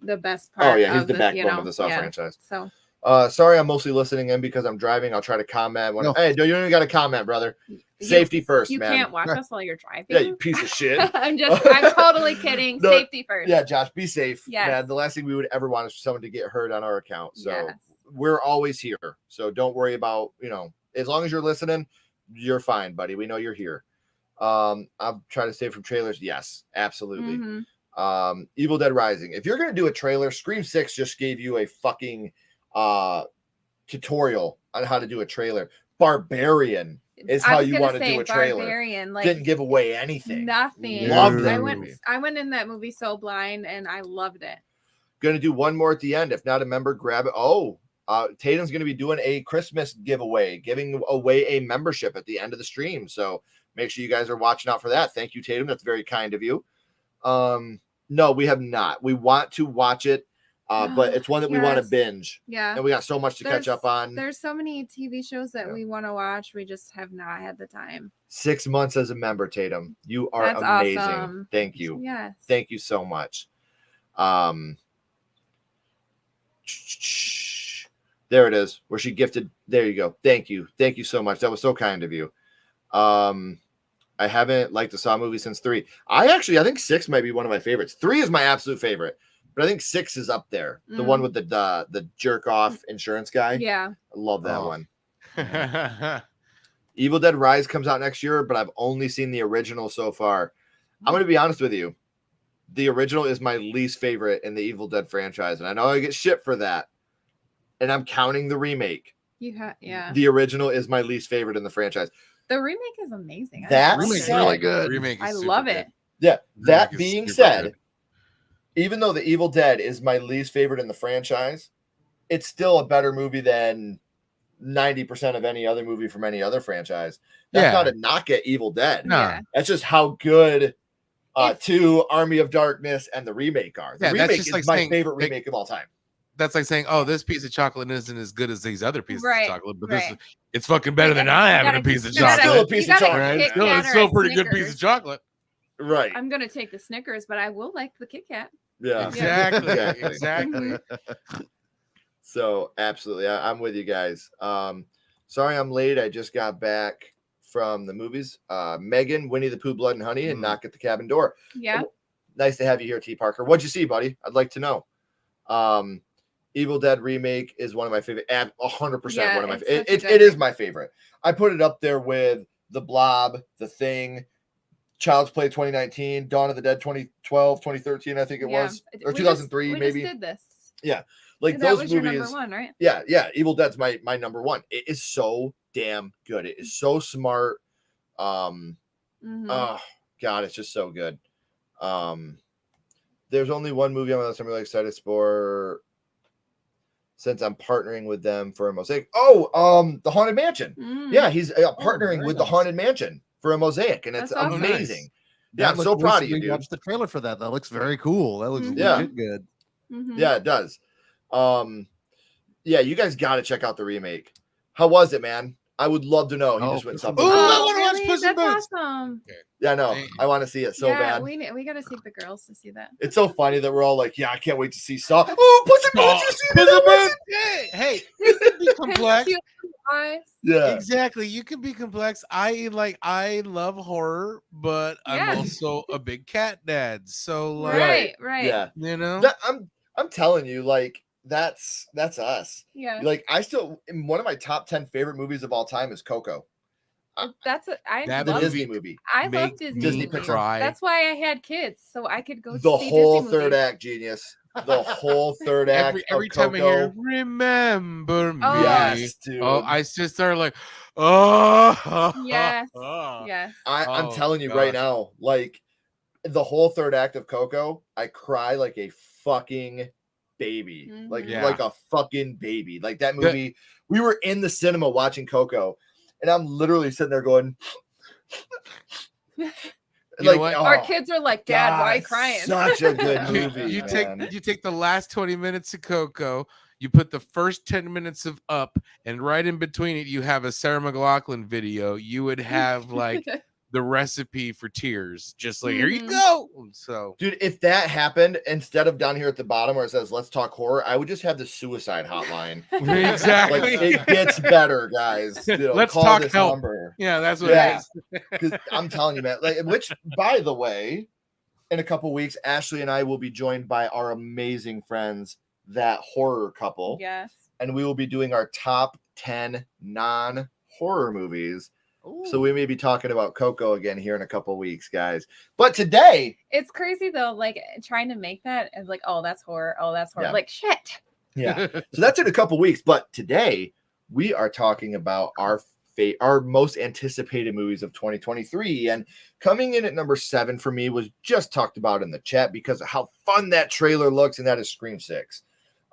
best part. Oh, yeah. He's the backbone of the Saw franchise. So... sorry, I'm mostly listening in because I'm driving. I'll try to comment. Hey, you don't even got to comment, brother. Safety first, you man. You can't watch us while you're driving. Yeah, you piece of shit. I'm totally kidding. No, safety first. Yeah, Josh, be safe. Yes. Man, the last thing we would ever want is for someone to get hurt on our account. So we're always here. So don't worry about, as long as you're listening, you're fine, buddy. We know you're here. I'm trying to stay from trailers. Yes, absolutely. Evil Dead Rising. If you're going to do a trailer, Scream 6 just gave you a fucking tutorial on how to do a trailer. Barbarian is how you want to do a trailer. Barbarian, didn't give away anything. Nothing. Loved that movie. I went in that movie so blind and I loved it. Gonna do one more at the end. If not a member, grab it. Tatum's gonna be doing a Christmas giveaway, giving away a membership at the end of the stream. So make sure you guys are watching out for that. Thank you, Tatum. That's very kind of you. No, we have not. We want to watch it. But it's one that we want to binge. Yeah. And we got so much to catch up on. There's so many TV shows that we want to watch. We just have not had the time. 6 months as a member, Tatum. You are amazing. Awesome. Thank you. Yes. Thank you so much. There it is. Where she gifted. There you go. Thank you. Thank you so much. That was so kind of you. I haven't liked the Saw movie since 3. I think 6 might be one of my favorites. 3 is my absolute favorite. But I think 6 is up there. The one with the jerk off insurance guy. Yeah. I love that one. Evil Dead Rise comes out next year, but I've only seen the original so far. I'm going to be honest with you. The original is my least favorite in the Evil Dead franchise, and I know I get shit for that. And I'm counting the remake. Yeah. The original is my least favorite in the franchise. The remake is amazing. That remake's said, really good. Remake is I super love good. it. Yeah. That Remake is being super said, good. even though the Evil Dead is my least favorite in the franchise, it's still a better movie than 90% of any other movie from any other franchise. That's not a knock at Evil Dead. No. Yeah. That's just how good 2, Army of Darkness, and the remake are. The Yeah, that's remake just is like my saying, favorite like, remake of all time. That's like saying, oh, this piece of chocolate isn't as good as these other pieces of chocolate, but right. it's fucking better than I having a piece of chocolate. Still a piece of chocolate. Right? Kit Still, Kat it's or still a a pretty good piece Snickers. of chocolate. Right. I'm gonna take the Snickers, but I will like the Kit Kat. Yeah. Exactly. Exactly. So absolutely, I'm with you guys. Sorry I'm late. I just got back from the movies. Megan, Winnie the Pooh, Blood and Honey, and Knock at the Cabin Door. Yeah. Nice to have you here, T. Parker. What'd you see, buddy? I'd like to know. Evil Dead remake is one of my favorite. 100% one of my. It is my favorite. I put it up there with The Blob, The Thing, Child's Play 2019, Dawn of the Dead 2012, 2013, I think it was, or 2003 maybe. We just did this. Yeah, like that those was movies. Your number one, right? Yeah. Evil Dead's my number one. It is so damn good. It is so smart. Oh God, it's just so good. There's only one movie on this I'm really excited for, since I'm partnering with them for a mosaic. The Haunted Mansion. Yeah, he's partnering with the Haunted Mansion for a mosaic, and it's awesome. amazing. Nice. Yeah, I'm so proud of you, dude. Watched the trailer for that. That looks very cool. That looks Yeah. legit good. Yeah, it does. Yeah, you guys got to check out the remake. How was it, man? I would love to know. He just went something. Ooh, I want to really? watch Puss in That's Boots. awesome. Yeah, no, I want to see it so bad. We got to take the girls to see that. It's so funny that we're all like, yeah, I can't wait to see Saw. Oh, Puss in Boots, you see Puss in that? Boots. Hey, you can be complex. Cute eyes. Yeah, Exactly. You can be complex. I love horror, but I'm also a big cat dad. So like, right. Yeah, you know, I'm telling you, like that's us. Yeah. Like one of my top 10 favorite movies of all time is Coco. That Disney movie. I love Disney Picture. Cry. That's why I had kids, so I could go The see whole Disney third movies. act, genius. The whole third act. Every of time I Coco. hear "Remember Me," Yes, dude. I just start like, oh, Yes. oh. Yes. I'm telling you gosh. right now, like the whole third act of Coco, I cry like a fucking baby, like a fucking baby. Like that movie, we were in the cinema watching Coco, and I'm literally sitting there going, like, our kids are like, Dad, why are you crying? Such a good movie. You take the last 20 minutes of Coco, you put the first 10 minutes of Up, and right in between it, you have a Sarah McLachlan video. You would have like the recipe for tears. Just like, here you go. So, dude, if that happened, instead of down here at the bottom where it says "Let's talk horror," I would just have the suicide hotline. Exactly. Like, it gets better, guys. You know, Let's call talk this help. number. Yeah, that's what it is. Because I'm telling you, man. Like, which, by the way, in a couple weeks, Ashley and I will be joined by our amazing friends, That Horror Couple. Yes. And we will be doing our top 10 non-horror movies. So we may be talking about Coco again here in a couple weeks, guys. But today, it's crazy though, like trying to make that and like, oh, that's horror. Oh, that's horror. Yeah. Like shit. Yeah. So that's in a couple weeks. But today we are talking about our most anticipated movies of 2023. And coming in at number 7 for me was just talked about in the chat because of how fun that trailer looks, and that is Scream 6.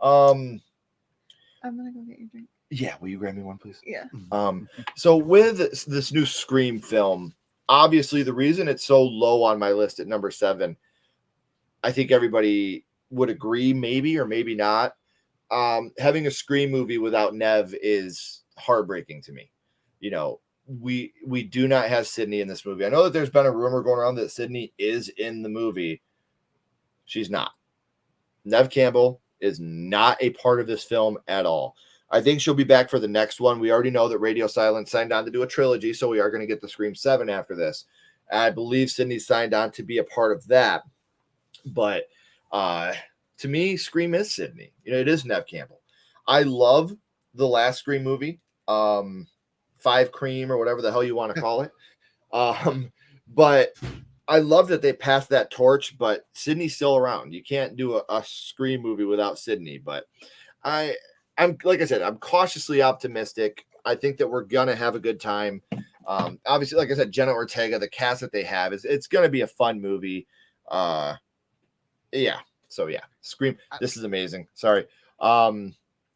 I'm gonna go get your drink. Yeah, will you grab me one, please? Yeah. So with this new Scream film, obviously the reason it's so low on my list at number 7, I think everybody would agree, maybe or maybe not. Having a Scream movie without Nev is heartbreaking to me. You know, we do not have Sydney in this movie. I know that there's been a rumor going around that Sydney is in the movie. She's not. Nev Campbell is not a part of this film at all. I think she'll be back for the next one. We already know that Radio Silence signed on to do a trilogy, so we are going to get the Scream 7 after this. I believe Sydney signed on to be a part of that. But to me, Scream is Sydney. You know, it is Nev Campbell. I love the last Scream movie. 5 cream or whatever the hell you want to call it. But I love that they passed that torch, but Sydney's still around. You can't do a Scream movie without Sydney, but I'm like I said, I'm cautiously optimistic. I think that we're gonna have a good time. Obviously, like I said, Jenna Ortega, the cast that they have it's gonna be a fun movie. Yeah. So yeah, Scream. This is amazing. Sorry.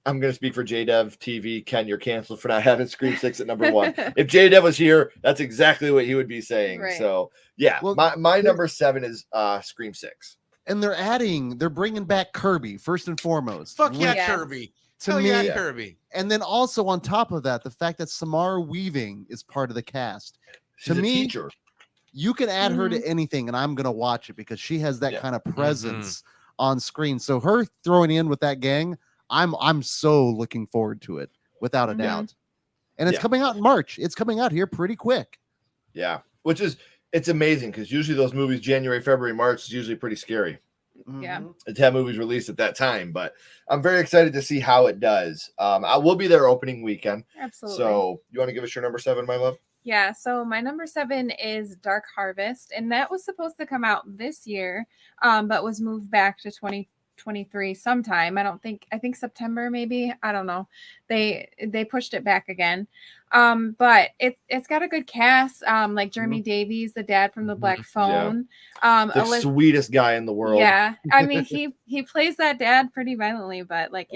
I'm going to speak for JDev TV. Ken, you're canceled for not having Scream 6 at number 1. If JDev was here, that's exactly what he would be saying. Right. So, yeah, well, my number 7 is Scream 6. And they're bringing back Kirby, first and foremost. Fuck yeah, Kirby. To me, yeah, Kirby. And then also on top of that, the fact that Samara Weaving is part of the cast. She's to a me, teacher. You can add her to anything, and I'm going to watch it because she has that kind of presence on screen. So her throwing in with that gang, I'm so looking forward to it, without a doubt. And it's coming out in March. It's coming out here pretty quick. Yeah, it's amazing because usually those movies, January, February, March, is usually pretty scary. Yeah, to have movies released at that time, but I'm very excited to see how it does. I will be there opening weekend. Absolutely. So you want to give us your number 7, my love? Yeah, so my number 7 is Dark Harvest, and that was supposed to come out this year, but was moved back to 2023 sometime. I think September maybe. I don't know. They pushed it back again. But it's got a good cast. Like Jeremy Davies, the dad from The Black Phone. The sweetest guy in the world. Yeah, I mean he plays that dad pretty violently, but like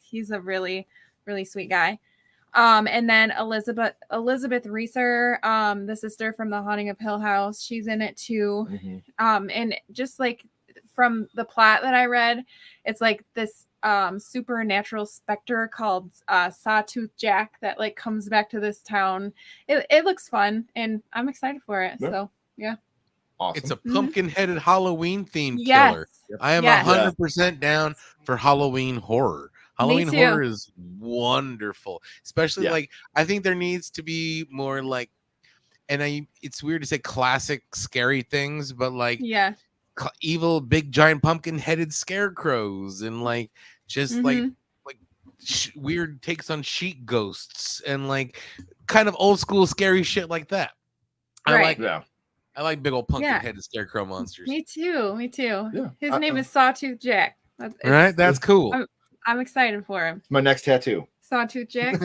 he's a really, really sweet guy. And then Elizabeth Reeser, the sister from The Haunting of Hill House, she's in it too. And just like from the plot that I read, it's like this supernatural specter called Sawtooth Jack that like comes back to this town. It looks fun, and I'm excited for it. So yeah. Awesome. It's a pumpkin-headed Halloween themed killer. I am 100% down for Halloween horror. Halloween horror is wonderful, especially like I think there needs to be more like, and it's weird to say classic scary things, but like evil big giant pumpkin headed scarecrows and like just like weird takes on sheet ghosts and like kind of old school scary shit like that. I like big old pumpkin headed scarecrow monsters. Me too. Yeah. His name is Sawtooth Jack. Right, that's cool. I'm excited for him. It's my next tattoo. Sawtooth Jack.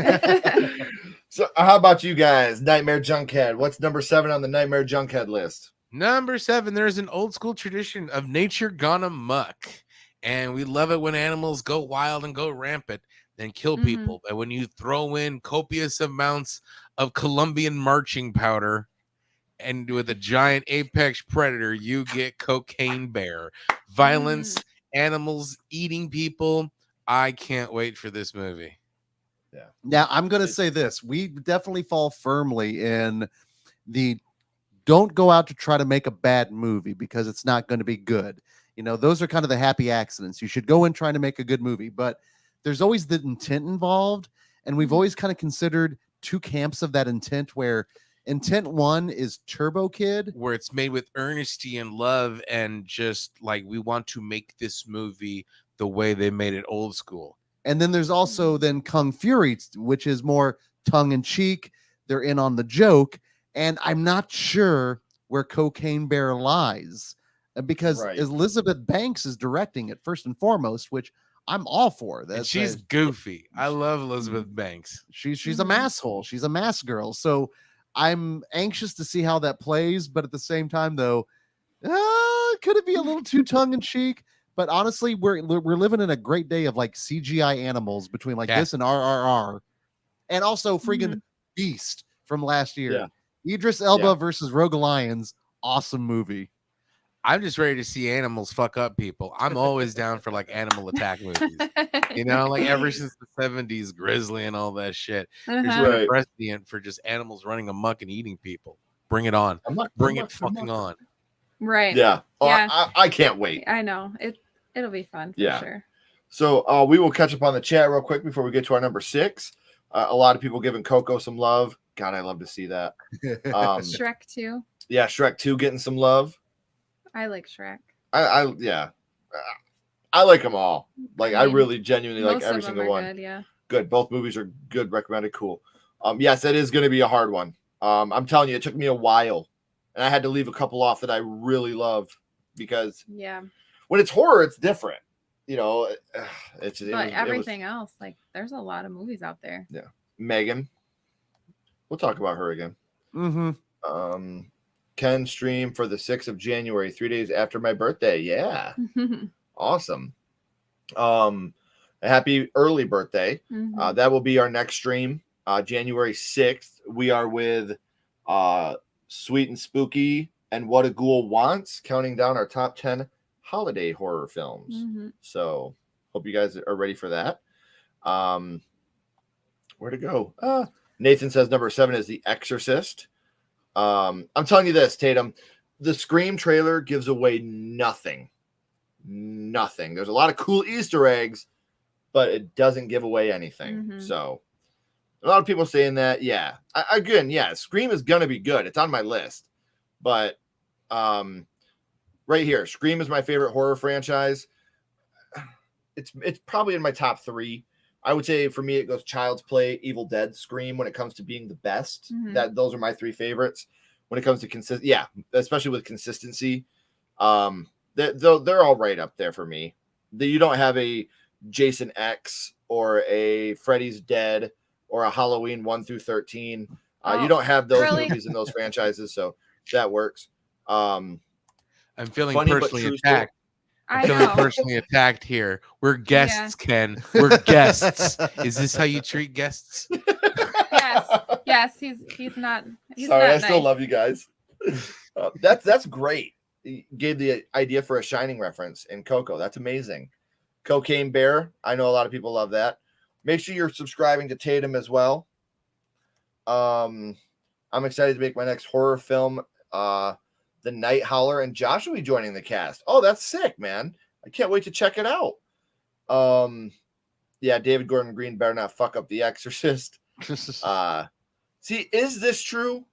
So how about you guys? Nightmare Junkhead. What's number 7 on the Nightmare Junkhead list? Number 7, there's an old school tradition of nature gone amok. And we love it when animals go wild and go rampant, then kill people. And when you throw in copious amounts of Colombian marching powder and with a giant apex predator, you get Cocaine Bear. Violence, animals eating people. I can't wait for this movie. Yeah. Now, I'm going to say this. We definitely fall firmly in the don't go out to try to make a bad movie because it's not going to be good. You know, those are kind of the happy accidents. You should go in trying to make a good movie, but there's always the intent involved. And we've always kind of considered 2 camps of that intent, where intent 1 is Turbo Kid, where it's made with earnesty and love and just like we want to make this movie the way they made it old school. And then there's also then Kung Fury, which is more tongue in cheek. They're in on the joke. And I'm not sure where Cocaine Bear lies because Elizabeth Banks is directing it first and foremost, which I'm all for. And she's goofy. I love Elizabeth Banks. She's a masshole. She's a mass girl. So I'm anxious to see how that plays. But at the same time, though, could it be a little too tongue in cheek? But honestly, we're living in a great day of like CGI animals between like this and RRR, and also friggin' Beast from last year. Idris Elba versus Rogue Lions, awesome movie. I'm just ready to see animals fuck up people. I'm always down for like animal attack movies. You know, like ever since the 70s, Grizzly and all that shit. There's been a precedent for just animals running amok and eating people. Bring it on. Bring it fucking on. Right. Yeah. I can't wait. I know. It'll be fun for sure. So we will catch up on the chat real quick before we get to our number 6. A lot of people giving Coco some love. God, I love to see that. Shrek 2. Yeah, Shrek 2 getting some love. I like Shrek. I like them all. Like I really genuinely like every single one. Good, Good. Both movies are good. Recommended. Cool. Yes, it is going to be a hard one. I'm telling you, it took me a while, and I had to leave a couple off that I really love because when it's horror, it's different. You know, everything else, like there's a lot of movies out there. Yeah, Megan. We'll talk about her again. Ken stream for the 6th of January, 3 days after my birthday. Yeah, awesome. A happy early birthday. That will be our next stream, January 6th. We are with Sweet and Spooky and What a Ghoul Wants, counting down our top 10 holiday horror films. So hope you guys are ready for that. Where to go? Nathan says number 7 is The Exorcist. I'm telling you this, Tatum, the Scream trailer gives away nothing. There's a lot of cool Easter eggs, but it doesn't give away anything. So a lot of people saying that, Scream is gonna be good. It's on my list, but right here, Scream is my favorite horror franchise. It's probably in my top 3. I would say for me, it goes Child's Play, Evil Dead, Scream when it comes to being the best. Those are my 3 favorites when it comes to especially with consistency. They're all right up there for me. You don't have a Jason X or a Freddy's Dead or a Halloween 1 through 13. You don't have those movies in those franchises, so that works. I'm feeling personally attacked. I'm feeling personally attacked here. We're guests, Ken. We're guests. Is this how you treat guests? Yes. He's not. Sorry, I still love you guys. That's great. He gave the idea for a Shining reference in Coco. That's amazing. Cocaine Bear. I know a lot of people love that. Make sure you're subscribing to Tatum as well. I'm excited to make my next horror film. The Night Howler, and Josh will be joining the cast. Oh, that's sick, man. I can't wait to check it out. David Gordon Green better not fuck up The Exorcist. See, is this true?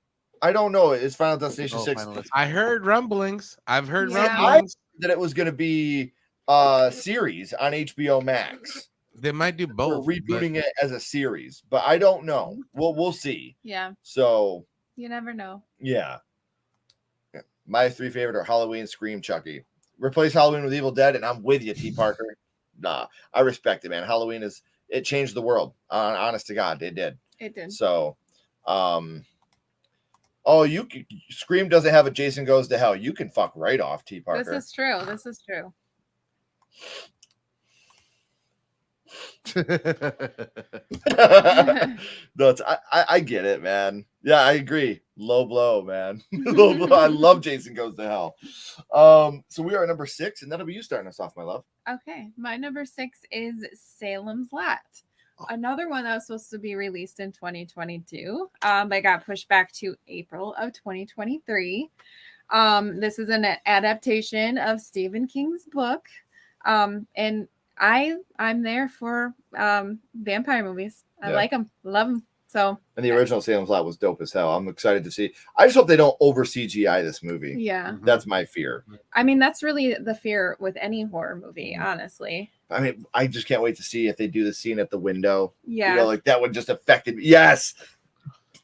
I don't know. Is Final Destination 6? I heard rumblings. I've heard rumblings that it was going to be a series on HBO Max. They might do both. We're rebooting it as a series, but I don't know. We'll see. Yeah. So you never know. Yeah. My 3 favorite are Halloween, Scream, Chucky. Replace Halloween with Evil Dead, and I'm with you, T. Parker. Nah, I respect it, man. Halloween it changed the world. Honest to God, it did. It did. So, Scream doesn't have a Jason Goes to Hell. You can fuck right off, T. Parker. This is true. No, I get it, man. Yeah, I agree. Low blow, man. Low blow. I love Jason Goes to Hell. So we are at number 6, and that'll be you starting us off, my love. Okay, my number 6 is Salem's Lot. Another one that was supposed to be released in 2022, but got pushed back to April of 2023. This is an adaptation of Stephen King's book, and I'm there for vampire movies. I like them, love them. So, and the original Salem's Lot was dope as hell. I'm excited to see. I just hope they don't over CGI this movie. Yeah, that's my fear. I mean, that's really the fear with any horror movie, honestly. I mean, I just can't wait to see if they do the scene at the window. Yeah, like that would just affected me. Yes.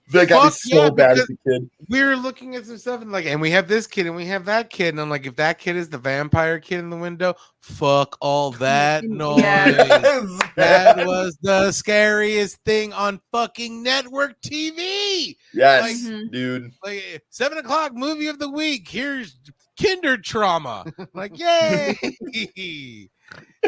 That got me so bad as a kid. We were looking at some stuff and we have this kid and we have that kid. And I'm like, if that kid is the vampire kid in the window, fuck all that noise. That was the scariest thing on fucking network TV. Yes, dude. 7 o'clock movie of the week. Here's Kinder Trauma. Like, yay.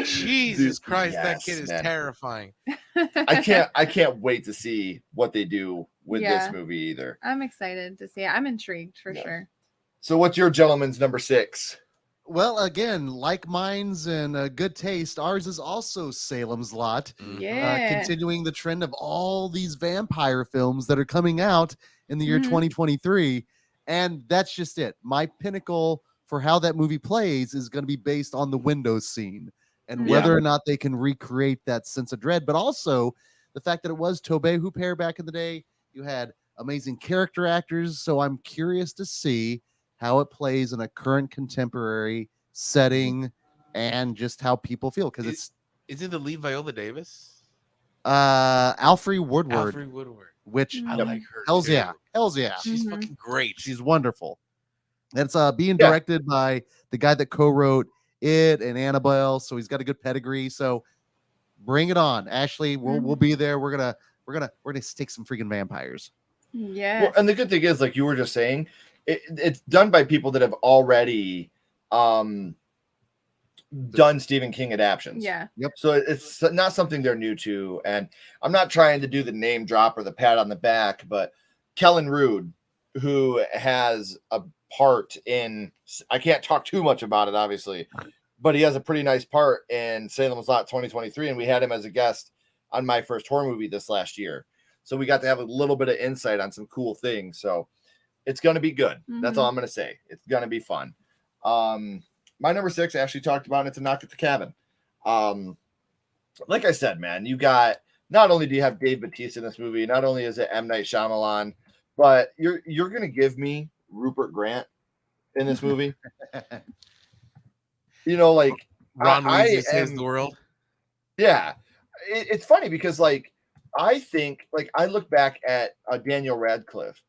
Jesus Christ, that kid is terrifying. I can't wait to see what they do with this movie either. I'm excited to see it. I'm intrigued for sure. So what's your gentleman's number 6? Well, again, like mine's and good taste, ours is also Salem's Lot. Yeah. Continuing the trend of all these vampire films that are coming out in the year 2023. And that's just it. My pinnacle for how that movie plays is going to be based on the window scene and whether or not they can recreate that sense of dread, but also the fact that it was Tobey Hooper back in the day. You had amazing character actors, so I'm curious to see how it plays in a current contemporary setting and just how people feel. Because is it the lead Viola Davis? Alfred Woodward. Alfred Woodward. which I like her. hells too. yeah, hells yeah, She's fucking great. she's wonderful. It's being directed by the guy that co-wrote It and Annabelle, so he's got a good pedigree. So bring it on, Ashley. We'll be there. We're gonna stick some freaking vampires. Yeah. Well, and the good thing is, like you were just saying, it's done by people that have already done Stephen King adaptions. Yeah. Yep. So it's not something they're new to. And I'm not trying to do the name drop or the pat on the back, but Kellen Rude, who has a part in, I can't talk too much about it, obviously, but he has a pretty nice part in Salem's Lot 2023. And we had him as a guest on My First Horror Movie this last year. So we got to have a little bit of insight on some cool things. So it's going to be good. That's all I'm going to say. It's going to be fun. My number 6, Ashley talked about, it's A Knock at the Cabin. Like I said, man, you got, not only do you have Dave Bautista in this movie, not only is it M. Night Shyamalan, but you're going to give me Rupert Grant in this movie. You know, like Ron Weasley saves the world. Yeah. It's funny because, like, I think, like, I look back at Daniel Radcliffe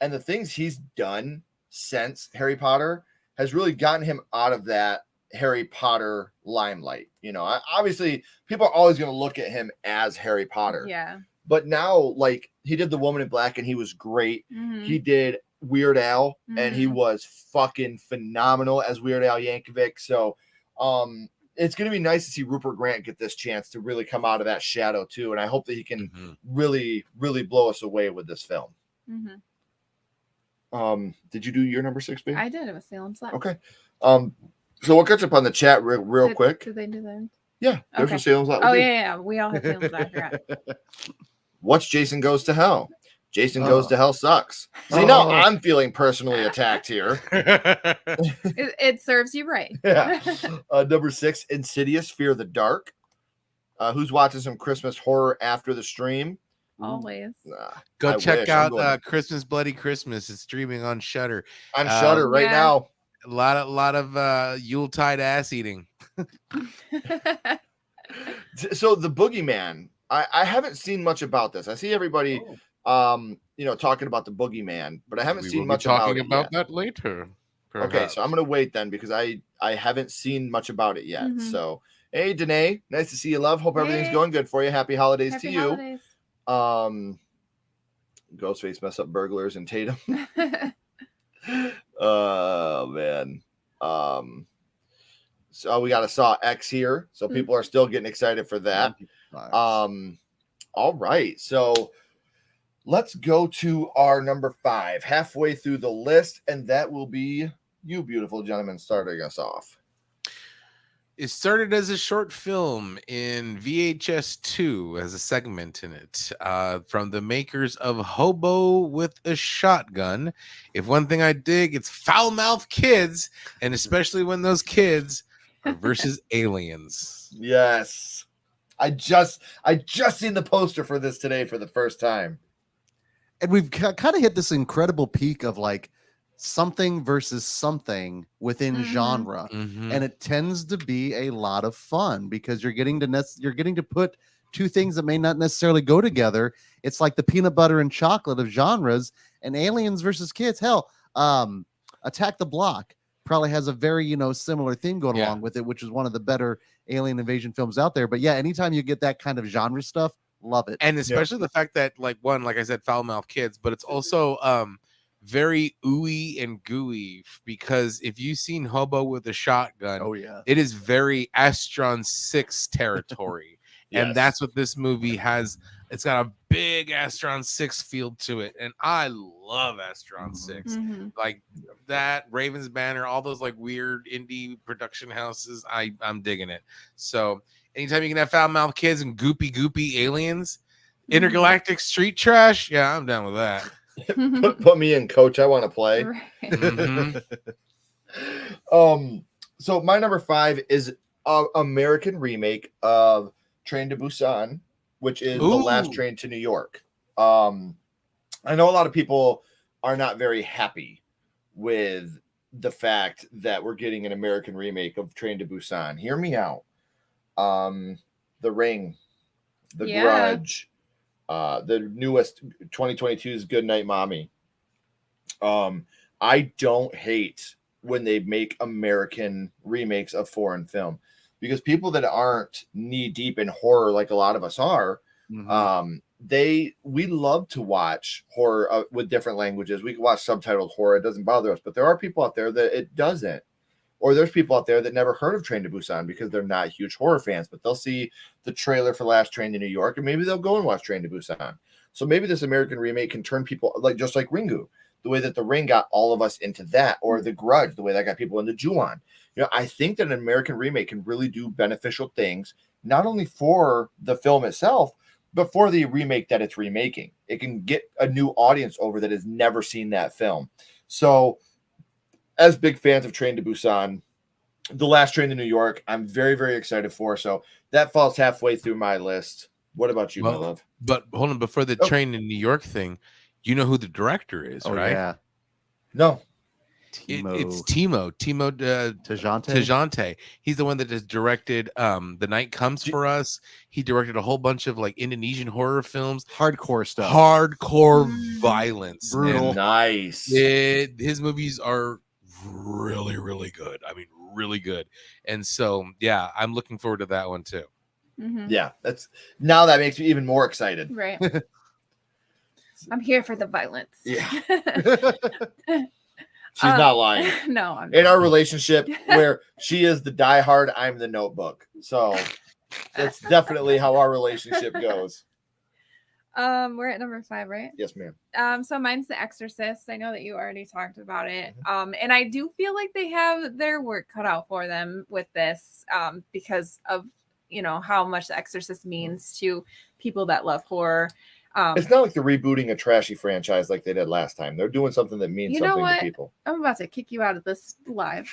and the things he's done since Harry Potter has really gotten him out of that Harry Potter limelight. You know, obviously people are always going to look at him as Harry Potter. Yeah. But now, like, he did The Woman in Black and he was great. He did Weird Al and he was fucking phenomenal as Weird Al Yankovic. So, it's going to be nice to see Rupert Grant get this chance to really come out of that shadow too. And I hope that he can really, really blow us away with this film. Did you do your number 6, babe? I did. It was Salem's Lot. Okay. So we'll catch up on the chat real quick. Did they do that? Yeah. There's what Salem's Lot. Oh, yeah. We all had Salem's Lot. What's Jason Goes to Hell? Jason Goes to Hell sucks. See, now I'm feeling personally attacked here. It serves you right. Yeah. Number 6, Insidious, Fear the Dark. Who's watching some Christmas horror after the stream? Always. Go check out Christmas Bloody Christmas. It's streaming on Shudder. On Shudder right now. A lot of Yuletide ass eating. So the Boogeyman, I haven't seen much about this. I see everybody talking about the Boogeyman, but I haven't seen much about it. Talking about that later. Perhaps. Okay, so I'm gonna wait then because I haven't seen much about it yet. So hey, Danae, nice to see you, love. Hope everything's going good for you. Happy holidays to you. Ghostface mess up burglars and Tatum. Oh man. So we got a Saw X here, so people are still getting excited for that. All right, so let's go to our number 5, halfway through the list, and that will be you, beautiful gentlemen, starting us off. It started as a short film in VHS 2 as a segment in it from the makers of Hobo with a Shotgun. If one thing I dig, it's foul-mouthed kids, and especially when those kids are versus aliens. Yes. I just seen the poster for this today for the first time. And we've kind of hit this incredible peak of like something versus something within genre, and it tends to be a lot of fun because you're getting to put two things that may not necessarily go together. It's like the peanut butter and chocolate of genres, and aliens versus kids. Hell, Attack the Block probably has a very similar theme going along with it, which is one of the better alien invasion films out there. But yeah, anytime you get that kind of genre stuff, love it. And especially the fact that like I said, foul-mouthed kids, but it's also very ooey and gooey, because if you've seen Hobo with a Shotgun, it is very Astron 6 territory. And that's what this movie has. It's got a big Astron 6 feel to it, and I love Astron 6. Like that, Raven's Banner, all those like weird indie production houses, I'm digging it. So anytime you can have foul-mouthed kids and goopy aliens, intergalactic street trash, yeah, I'm down with that. Put me in, coach. I want to play. So my number 5 is an American remake of Train to Busan, which is The Last Train to New York. I know a lot of people are not very happy with the fact that we're getting an American remake of Train to Busan. Hear me out. The Ring, The Grudge, The newest 2022's Good Night Mommy. I don't hate when they make American remakes of foreign film, because people that aren't knee deep in horror like a lot of us are, we love to watch horror with different languages. We can watch subtitled horror; it doesn't bother us. But there are people out there that it doesn't, or there's people out there that never heard of Train to Busan because they're not huge horror fans. But they'll see the trailer for Last Train to New York, and maybe they'll go and watch Train to Busan. So maybe this American remake can turn people just like Ringu, the way that The Ring got all of us into that, or The Grudge, the way that got people into Ju-on. I think that an American remake can really do beneficial things, not only for the film itself, but for the remake that it's remaking. It can get a new audience over that has never seen that film. So, as big fans of Train to Busan, The Last Train to New York, I'm very, very excited for. So that falls halfway through my list. What about you, my love? But hold on, before the Train to New York thing, you know who the director is, right? Yeah. No. It's Timo Tejante. He's the one that has directed The Night Comes for Us. He directed a whole bunch of like Indonesian horror films, hardcore stuff, hardcore violence, brutal. Nice. His movies are really, really good. I mean, really good. And so, yeah, I'm looking forward to that one too. Yeah, that makes me even more excited. Right. I'm here for the violence. Yeah. She's not lying. No, I'm in our relationship where she is the diehard, I'm the Notebook. So that's definitely how our relationship goes. We're at number 5, right? Yes, ma'am. So mine's The Exorcist. I know that you already talked about it. And I do feel like they have their work cut out for them with this, because of how much The Exorcist means to people that love horror. It's not like they're rebooting a trashy franchise like they did last time. They're doing something that means something to people. I'm about to kick you out of this live.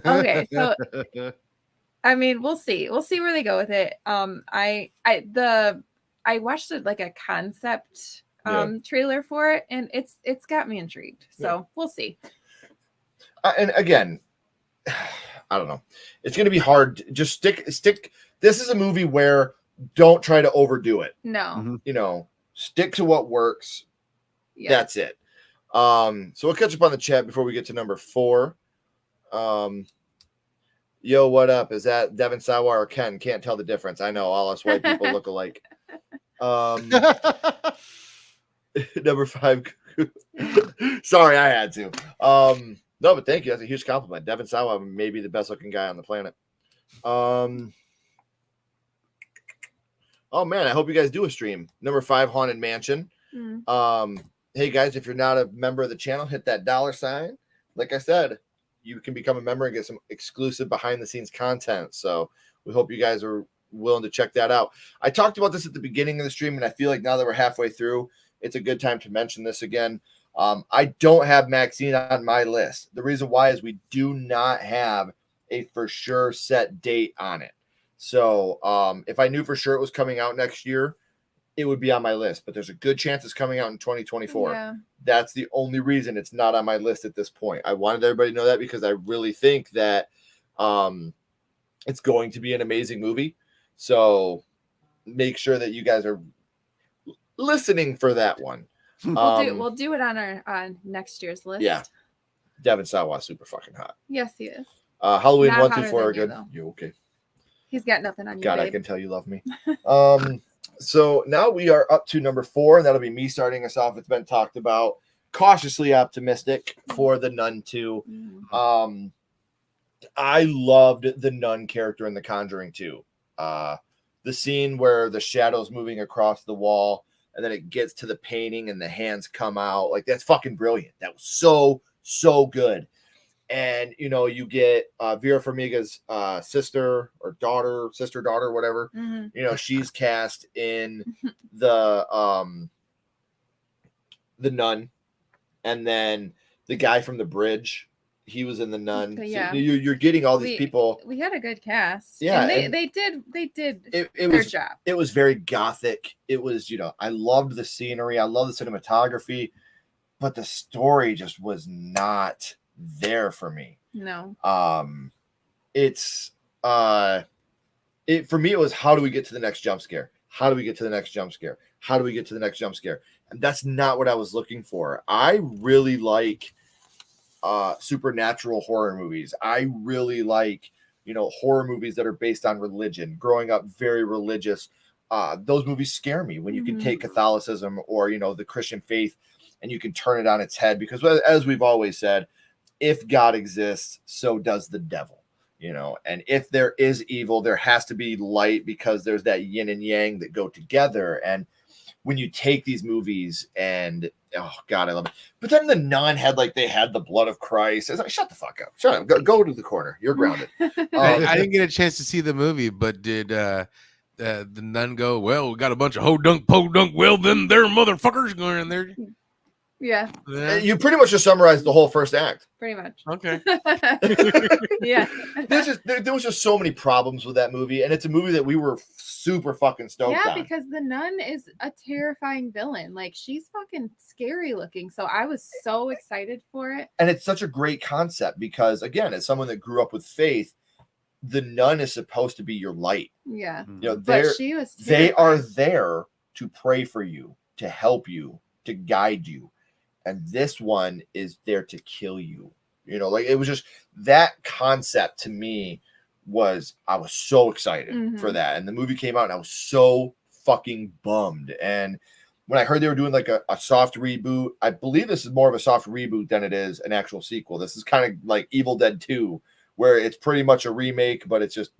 Okay, so I mean, we'll see. We'll see where they go with it. I watched it like a concept trailer for it, and it's got me intrigued. So we'll see. And again, I don't know. It's going to be hard. Just stick. This is a movie where don't try to overdo it. No. Stick to what works. Yeah. That's it. So we'll catch up on the chat before we get to number 4. Yo, what up? Is that Devin Sawa or Ken? Can't tell the difference. I know all us white people look alike. Number 5. Sorry, I had to. No, but thank you. That's a huge compliment. Devin Sawa may be the best looking guy on the planet. Oh man, I hope you guys do a stream. Number 5, Haunted Mansion. Hey guys, if you're not a member of the channel, hit that $. Like I said, you can become a member and get some exclusive behind the scenes content. So we hope you guys are willing to check that out. I talked about this at the beginning of the stream, and I feel like now that we're halfway through, it's a good time to mention this again. I don't have Maxine on my list. The reason why is we do not have a for sure set date on it. So if I knew for sure it was coming out next year, it would be on my list. But there's a good chance it's coming out in 2024. Yeah. That's the only reason it's not on my list at this point. I wanted everybody to know that because I really think that it's going to be an amazing movie. So make sure that you guys are listening for that one. We'll do it on our next year's list. Yeah. Devin Sawa, super fucking hot. Yes, he is. Halloween 1 through 4 are good. You okay? He's got nothing on you. God, babe. I can tell you love me. So now we are up to number 4, and that'll be me starting us off. It's been talked about. Cautiously optimistic for The Nun 2. I loved the Nun character in The Conjuring 2. The scene where the shadow's moving across the wall, and then it gets to the painting and the hands come out. Like, that's fucking brilliant. That was so good. And, you get Vera Farmiga's sister, daughter, whatever. She's cast in the Nun. And then the guy from The Bridge, he was in The Nun. Yeah. So you're getting all these people. We had a good cast. Yeah. And they did their job. It was very gothic. It was, I loved the scenery. I love the cinematography. But the story just was not there for me. No. It's I for me, it was how do we get to the next jump scare? How do we get to the next jump scare? How do we get to the next jump scare? And that's not what I was looking for. I really like supernatural horror movies. I really like, horror movies that are based on religion. Growing up very religious, those movies scare me when you can take Catholicism or, the Christian faith and you can turn it on its head, because as we've always said, if God exists, so does the devil. And if there is evil, there has to be light, because there's that yin and yang that go together. And when you take these movies and, oh God, I love it. But then The Nun they had the blood of Christ. It's like, shut the fuck up. Shut up. Go to the corner. You're grounded. I didn't get a chance to see the movie, but did the nun go, well, we got a bunch of ho-dunk, po-dunk, well, then there motherfuckers going in there. Yeah. You pretty much just summarized the whole first act. Pretty much. Okay. Yeah. There was just so many problems with that movie, and it's a movie that we were super fucking stoked on. Yeah, because the nun is a terrifying villain. Like, she's fucking scary looking. So I was so excited for it. And it's such a great concept because, again, as someone that grew up with faith, the nun is supposed to be your light. Yeah. But she was terrifying. They are there to pray for you, to help you, to guide you. And this one is there to kill you. It was just that concept to me I was so excited for that. And the movie came out and I was so fucking bummed. And when I heard they were doing a soft reboot, I believe this is more of a soft reboot than it is an actual sequel. This is kind of like Evil Dead 2, where it's pretty much a remake, but it's just,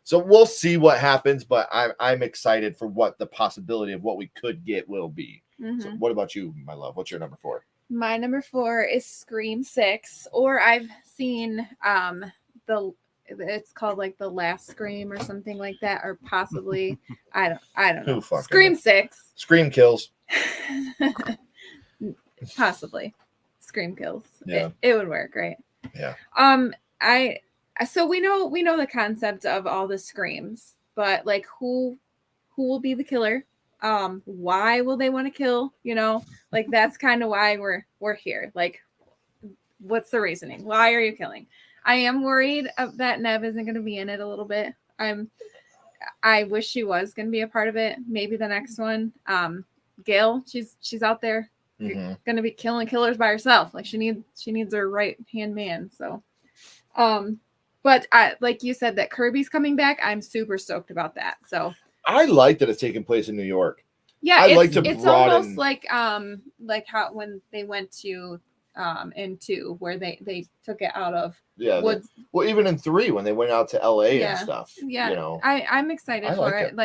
so we'll see what happens, but I'm excited for what the possibility of what we could get will be. So what about you, my love? What's your number 4? My number 4 is Scream 6, or I've seen it's called The Last Scream or something like that, or possibly I don't know. Scream 6. Scream kills. Possibly. Scream kills. Yeah. It would work, right? Yeah. So we know the concept of all the screams, but who will be the killer? Why will they want to kill? That's kind of why we're here. What's the reasoning? Why are you killing? I am worried that Nev isn't going to be in it a little bit. I wish she was going to be a part of it. Maybe the next one. Gail, she's out there going to be killing killers by herself. She needs her right hand man. So, but like you said, that Kirby's coming back. I'm super stoked about that. So. I like that it's taking place in New York. Yeah, it's almost like how when they went to in 2, where they took it out of Woods. Well, even in 3 when they went out to LA and stuff. Yeah, I'm excited for it.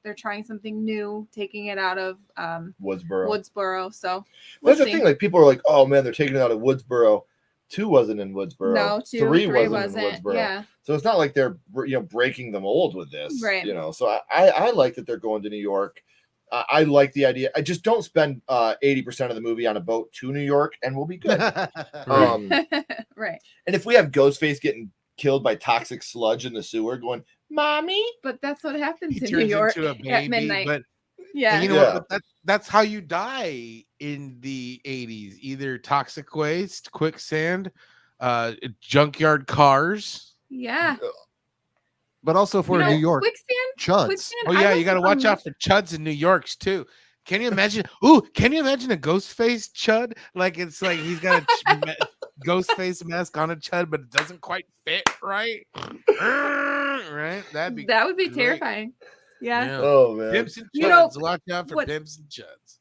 They're trying something new, taking it out of Woodsboro. So that's the thing. People are like, oh man, they're taking it out of Woodsboro. 2 wasn't in Woodsboro. No, 3 wasn't in Woodsboro. Yeah. So it's not like they're breaking the mold with this. Right. So I like that they're going to New York. I like the idea. I just don't spend 80% of the movie on a boat to New York, and we'll be good. Right. And if we have Ghostface getting killed by toxic sludge in the sewer, going, "Mommy," but that's what happens in New York at midnight. But what? That's how you die in the 80s. Either toxic waste, quicksand, junkyard cars. Yeah. But also for New York, chuds. Oh yeah, you got to watch out for chuds in New York too. Can you imagine? Can you imagine a Ghostface chud? It's like he's got a Ghostface mask on a chud, but it doesn't quite fit right. Right? That would be terrifying. Yeah. Oh man. Pimps and chuds. Watch out for pimps and chuds.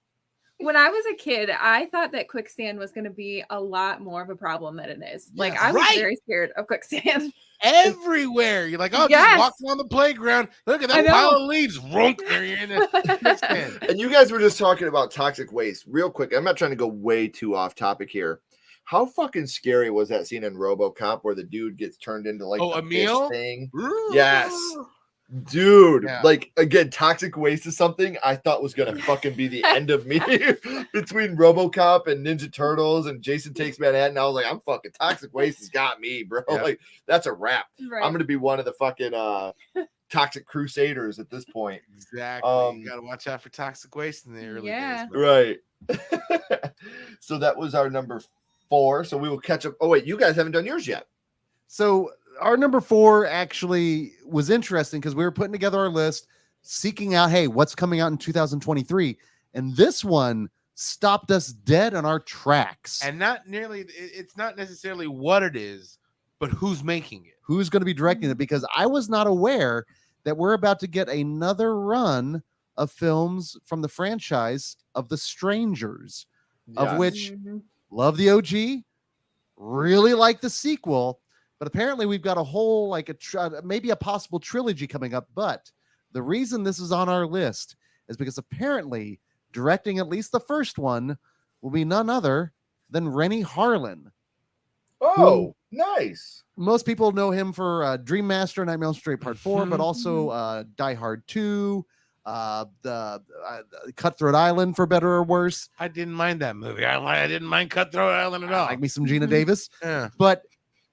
When I was a kid, I thought that quicksand was going to be a lot more of a problem than it is. I was very scared of quicksand. Everywhere. You're like, just walking on the playground. Look at that pile of leaves. Runk, there you're in it. And you guys were just talking about toxic waste. Real quick, I'm not trying to go way too off topic here. How fucking scary was that scene in RoboCop where the dude gets turned into a meal thing? Yes. Dude, again, toxic waste is something I thought was gonna fucking be the end of me. Between RoboCop and Ninja Turtles and Jason Takes Manhattan, I was like, I'm fucking toxic waste has got me, bro. Yeah. That's a wrap. Right. I'm gonna be one of the fucking toxic crusaders at this point. Exactly. You gotta watch out for toxic waste in the early days. Right. So that was our number 4. So we will catch up. Oh wait, you guys haven't done yours yet. So our number 4 actually was interesting because we were putting together our list, seeking out, hey, what's coming out in 2023, and this one stopped us dead on our tracks. And it's not necessarily what it is, but who's making it, who's going to be directing it, because I was not aware that we're about to get another run of films from the franchise of The Strangers, of which love the OG, really like the sequel, but apparently we've got a whole maybe a possible trilogy coming up. But the reason this is on our list is because apparently directing at least the first one will be none other than Rennie Harlan. Oh, nice. Most people know him for Dream Master, Nightmare on Elm Street Part 4, but also Die Hard 2, the Cutthroat Island, for better or worse. I didn't mind that movie. I didn't mind Cutthroat Island at all. I like me some Gina Davis. Yeah. But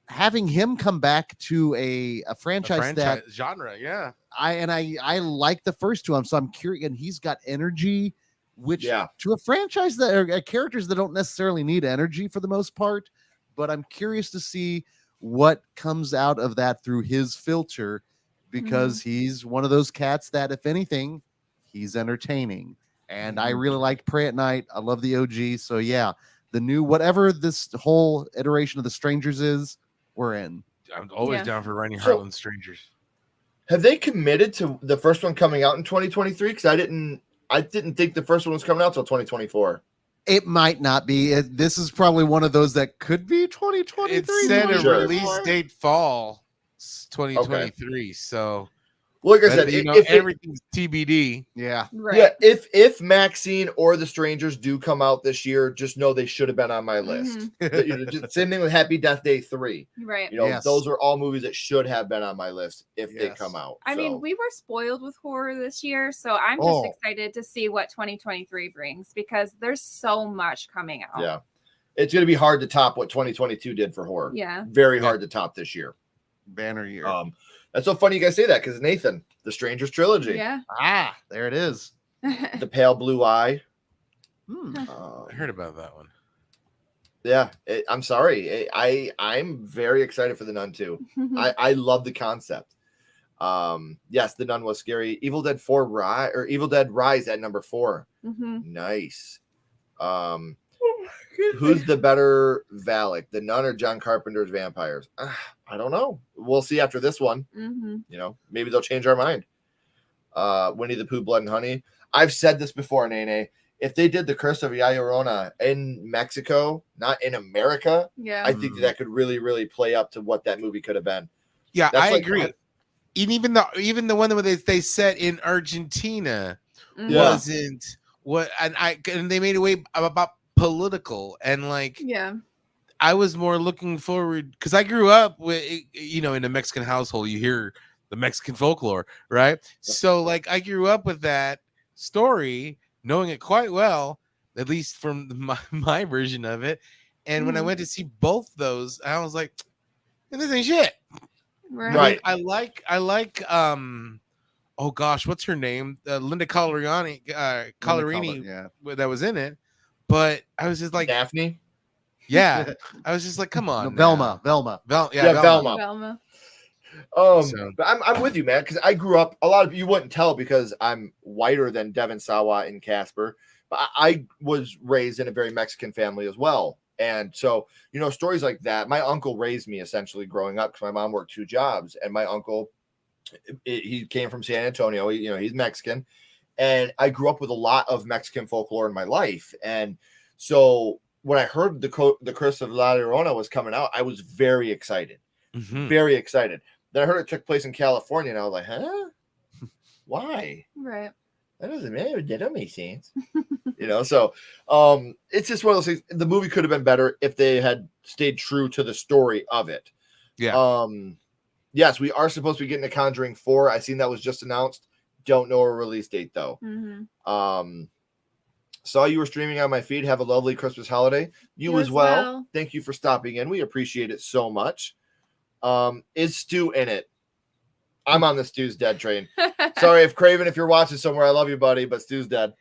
having him come back to a franchise that genre, yeah. I like the first two. So I'm curious, and he's got energy, which to a franchise that are characters that don't necessarily need energy for the most part. But I'm curious to see what comes out of that through his filter, because he's one of those cats that, if anything, he's entertaining. And I really liked Pray at Night. I love the OG. So yeah, the new, whatever this whole iteration of The Strangers is, we're in. I'm always down for Rennie Harlan Strangers. Have they committed to the first one coming out in 2023? Because I didn't think the first one was coming out till 2024. It might not be. This is probably one of those that could be 2023. It said a release date fall 2023. Okay. So, well, like I said, everything's TBD. Yeah, right. Yeah. If Maxine or The Strangers do come out this year, just know they should have been on my list. Same thing with Happy Death Day 3. Right. Those are all movies that should have been on my list if they come out. I mean, we were spoiled with horror this year, so I'm just excited to see what 2023 brings, because there's so much coming out. Yeah. It's going to be hard to top what 2022 did for horror. Yeah. Very hard to top this year. Banner year. That's so funny you guys say that, because Nathan, The Strangers trilogy. Yeah. There it is. The Pale Blue Eye. I heard about that one. Yeah, I'm sorry. I'm very excited for The Nun too. I love the concept. Yes, The Nun was scary. Evil Dead 4 Evil Dead Rise at number 4. Nice. Who's the better Valak, The Nun or John Carpenter's Vampires? I don't know. We'll see after this one. Maybe they'll change our mind. Winnie the Pooh, Blood and Honey. I've said this before, Nene. If they did The Curse of La Llorona in Mexico, not in America, I think that could really, really play up to what that movie could have been. Yeah, I agree. And even the one where they set in Argentina wasn't what, and they made it way about political, and I was more looking forward, because I grew up with, in a Mexican household, you hear the Mexican folklore, right? So I grew up with that story, knowing it quite well, at least from my version of it. And when I went to see both those, I was like, this ain't shit. Right. I like oh gosh, what's her name? Linda Collerini, that was in it. But I was just like, Daphne. Yeah, I was just like, come on, Velma. Velma. But I'm with you, man, because I grew up. A lot of you wouldn't tell because I'm whiter than Devin Sawa and Casper, but I was raised in a very Mexican family as well, and so stories like that. My uncle raised me essentially growing up, because my mom worked 2 jobs, and my uncle, he came from San Antonio. He's Mexican. And I grew up with a lot of Mexican folklore in my life. And so when I heard the Curse of La Llorona was coming out, I was very excited. Very excited. Then I heard it took place in California, and I was like, huh? Why? Right. That doesn't matter. That don't make sense. So it's just one of those things. The movie could have been better if they had stayed true to the story of it. Yeah. Yes, we are supposed to be getting a Conjuring 4. I seen that was just announced. Don't know a release date though. Saw you were streaming on my feed. Have a lovely Christmas holiday. You as well. Thank you for stopping in. We appreciate it so much. Is Stu in it? I'm on the Stu's dead train. Sorry if Craven, if you're watching somewhere, I love you, buddy, but Stu's dead.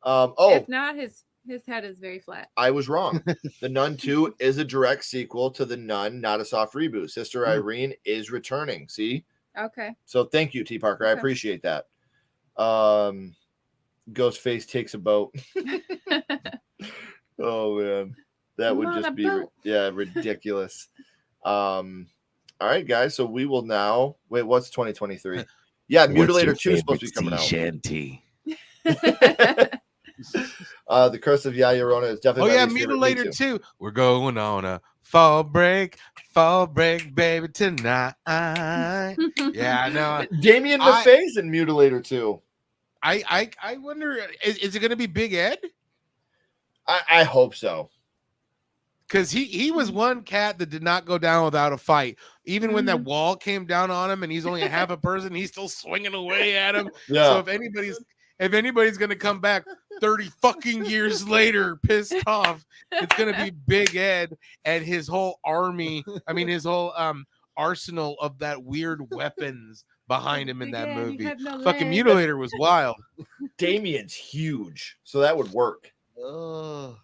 If not, his His head is very flat. I was wrong. The Nun 2 is a direct sequel to The Nun, not a soft reboot. Sister Irene is returning. See? Okay. So thank you, T. Parker. I appreciate that. Ghostface takes a boat. Oh man, that would just be ridiculous. All right, guys. So we will now wait. What's 2023? Yeah, Mutilator 2 is supposed to be coming out. Shanty. The Curse of Ya Llorona is definitely. Oh yeah, Mutilator 2. We're going on a fall break, baby, tonight. Yeah, I know. Damien LaFay's in Mutilator 2. I wonder, is it going to be Big Ed? I hope so. Because he was one cat that did not go down without a fight. Even when that wall came down on him and he's only a half a person, he's still swinging away at him. Yeah. So if anybody's going to come back 30 fucking years later pissed off, it's going to be Big Ed and his whole army. I mean, his whole arsenal of that weird weapons behind him in that movie. Fucking Mutilator was wild. Damien's huge, so that would work. Oh,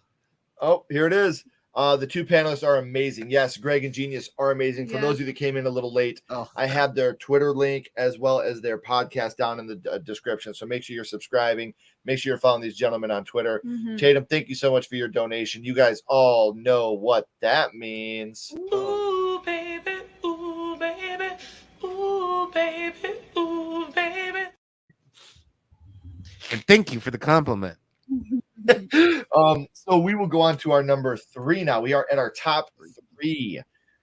here it is. The two panelists are amazing. Yes, Greg and Genius are amazing. For those of you that came in a little late, I have their Twitter link as well as their podcast down in the description. So make sure you're subscribing. Make sure you're following these gentlemen on Twitter. Tatum, thank you so much for your donation. You guys all know what that means. Ooh, baby. Ooh, baby. Ooh, baby. Ooh, baby. And thank you for the compliment. So we will go on to our number 3 now. We are at our top 3.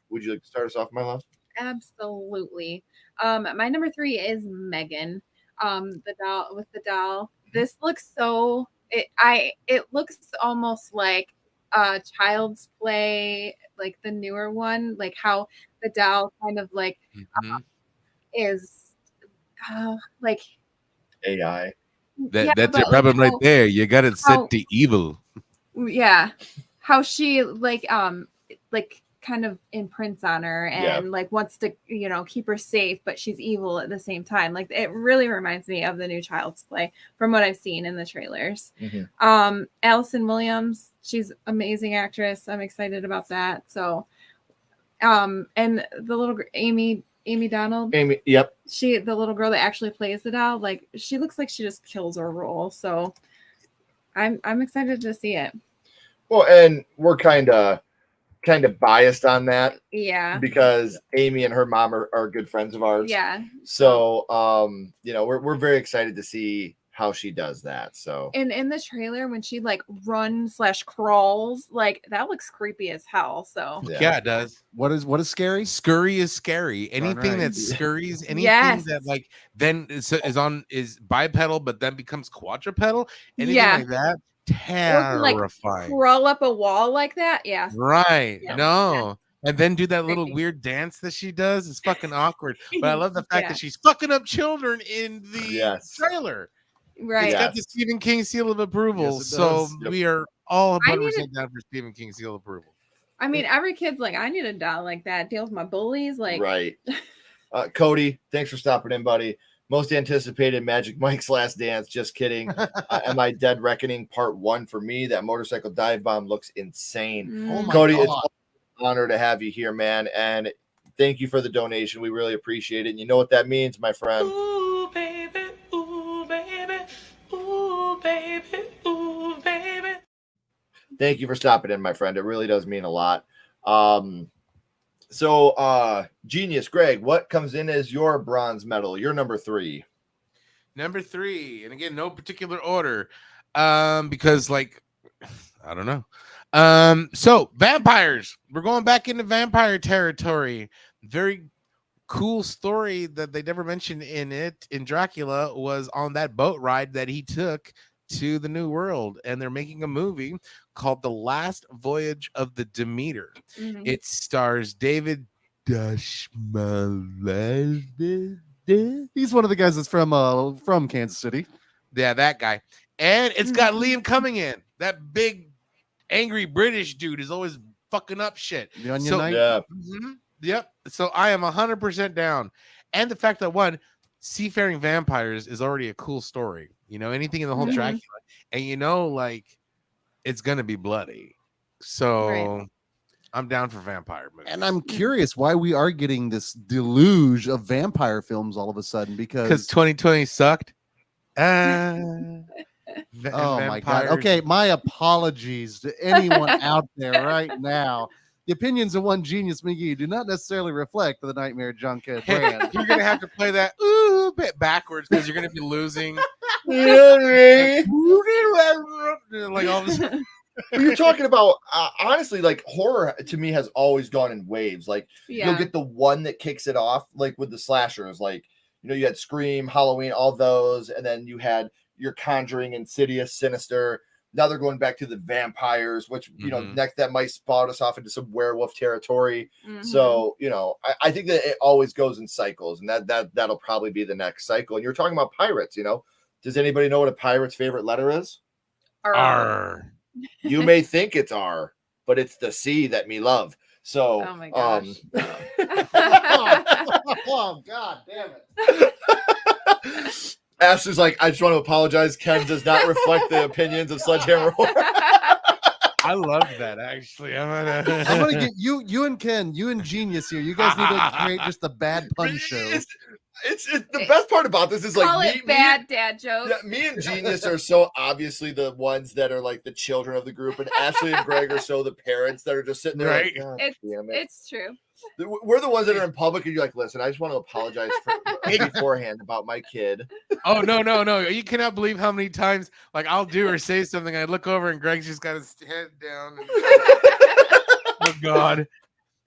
Would you like to start us off, my love? Absolutely. My number 3 is Megan. The doll with the doll. This looks so it looks almost like Child's Play, like the newer one, like how the doll kind of like is like AI. That's your problem right there. You got it set to evil. Yeah, how she like kind of imprints on her and like wants to keep her safe, but she's evil at the same time. Like it really reminds me of the new Child's Play from what I've seen in the trailers. Allison Williams, she's amazing actress. I'm excited about that. So, and the little Amy Donald. Yep. The little girl that actually plays the doll, like she looks like she just kills her role. So I'm excited to see it. Well, and we're kind of biased on that. Yeah. Because Amy and her mom are good friends of ours. Yeah. So we're very excited to see how she does that. So and in the trailer when she like runs/crawls, like that looks creepy as hell. So yeah, it does. What is scary? Scurry is scary. Anything that scurries, anything that like then is bipedal but then becomes quadrupedal, anything like that, terrifying. Like, crawl up a wall like that. Yeah. Right. Yeah. No. And then do that little weird dance that she does. It's fucking awkward. But I love the fact that she's fucking up children in the trailer. Right. It's got the Stephen King seal of approval. Yes, so we are all 100% down for Stephen King seal of approval. I mean, every kid's like, I need a doll like that. Deal with my bullies. Like, right. Cody, thanks for stopping in, buddy. Most anticipated Magic Mike's Last Dance. Just kidding. Am I Dead Reckoning Part 1 for me? That motorcycle dive bomb looks insane. Oh my Cody, God. it's an honor to have you here, man. And thank you for the donation. We really appreciate it. And you know what that means, my friend. Ooh, baby. Ooh, baby. Ooh, baby. Ooh, baby. Thank you for stopping in, my friend. It really does mean a lot. So, Genius, Greg, what comes in as your bronze medal? Your number 3. Number 3, and again, no particular order, because like I don't know. So vampires. We're going back into vampire territory. Very cool story that they never mentioned in Dracula was on that boat ride that he took to the New World, and they're making a movie called The Last Voyage of the Demeter. It stars David Dashmalin. He's one of the guys that's from Kansas City. Yeah, that guy. And it's got Liam coming in. That big angry British dude is always fucking up shit. The Onion Knight. Yep. So I am 100% down. And the fact that seafaring vampires is already a cool story. Anything in the whole Dracula. And like it's gonna be bloody. So Right. I'm down for vampire movies. And I'm curious why we are getting this deluge of vampire films all of a sudden because 2020 sucked. Oh my God. Okay, my apologies to anyone out there right now. The opinions of one genius McGee do not necessarily reflect the Nightmare Junkhead brand. You're gonna have to play that bit backwards because you're gonna be losing. Really? Like all this. You're talking about honestly, like horror to me has always gone in waves. Like Yeah. you'll get the one that kicks it off, like with the slashers, like you had Scream, Halloween, all those, and then you had your Conjuring, Insidious, Sinister. Now they're going back to the vampires, which next that might spot us off into some werewolf territory. So I think that it always goes in cycles, and that'll probably be the next cycle. And you're talking about pirates, Does anybody know what a pirate's favorite letter is? R. You may think it's R, but it's the C that me love. So, oh my gosh. Oh God damn it. Ashley's like, I just want to apologize. Ken does not reflect the opinions of Sledgehammer. I love that actually. I'm gonna get you and Ken, you and Genius here. You guys need to create just a bad pun show. It's the best part about this is Call like it bad dad jokes. Yeah, me and Genius are so obviously the ones that are like the children of the group, and Ashley and Greg are so the parents that are just sitting there. Right. Like, damn it. It's true. We're the ones that are in public, and you're like, listen, I just want to apologize beforehand about my kid. Oh no! You cannot believe how many times like I'll do or say something, I look over and Greg's just got his head down. And... oh God.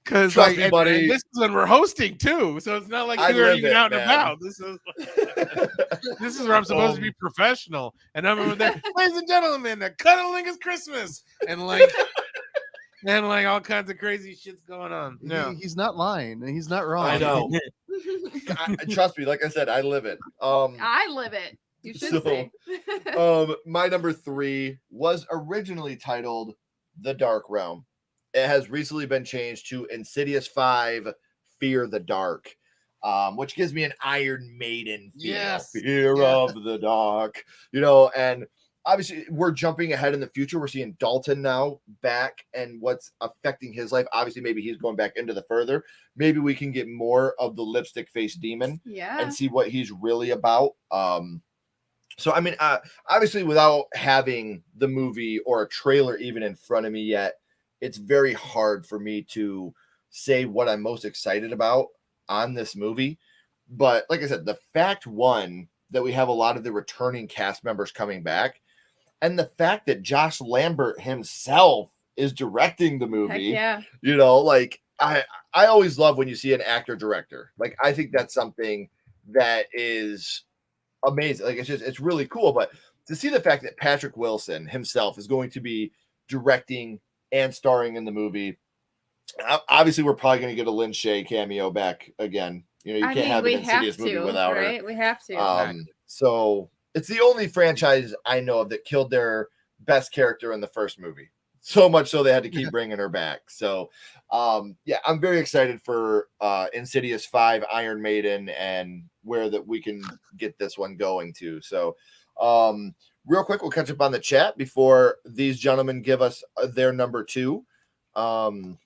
Because like, and this is when we're hosting too, so it's not like we're even out and about. This is where I'm supposed to be professional, and I'm over there, ladies and gentlemen, the cuddling is Christmas, and like all kinds of crazy shit's going on. No, he's not lying. He's not wrong. I know. Trust me, like I said, I live it. I live it. You should say. My number 3 was originally titled The Dark Realm. It has recently been changed to Insidious 5, Fear the Dark, which gives me an Iron Maiden feel. Yes. Fear of the Dark. And obviously we're jumping ahead in the future. We're seeing Dalton now back and what's affecting his life. Obviously, maybe he's going back into the further. Maybe we can get more of the lipstick face demon and see what he's really about. So, I mean, obviously without having the movie or a trailer even in front of me yet, it's very hard for me to say what I'm most excited about on this movie. But like I said, the fact one, that we have a lot of the returning cast members coming back, and the fact that Josh Lambert himself is directing the movie. Heck yeah. Like I always love when you see an actor director. Like I think that's something that is amazing. Like it's really cool. But to see the fact that Patrick Wilson himself is going to be directing and starring in the movie, obviously we're probably going to get a Lin Shaye cameo back again. You can't have an Insidious movie without her. Right? We have to. So it's the only franchise I know of that killed their best character in the first movie. So much so they had to keep bringing her back. So, I'm very excited for Insidious 5, Iron Maiden, and where that we can get this one going to. So, real quick, we'll catch up on the chat before these gentlemen give us their number 2. The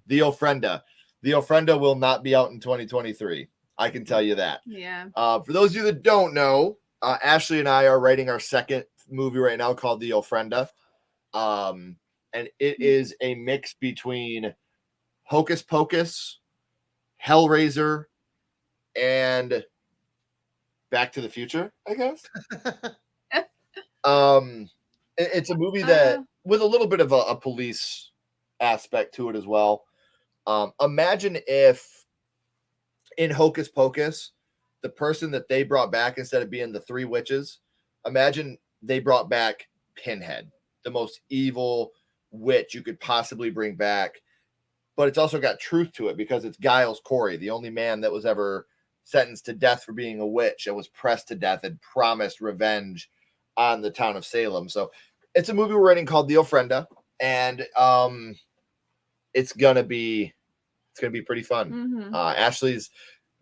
Ofrenda. The Ofrenda will not be out in 2023. I can tell you that. Yeah. For those of you that don't know, Ashley and I are writing our second movie right now called The Ofrenda. And it is a mix between Hocus Pocus, Hellraiser, and Back to the Future, I guess. It's a movie that with a little bit of a police aspect to it as well. Imagine if in Hocus Pocus, the person that they brought back instead of being the 3 witches, imagine they brought back Pinhead, the most evil witch you could possibly bring back. But it's also got truth to it because it's Giles Corey, the only man that was ever sentenced to death for being a witch and was pressed to death and promised revenge on the town of Salem. So it's a movie we're writing called The Ofrenda, and it's gonna be pretty fun. Mm-hmm. Ashley's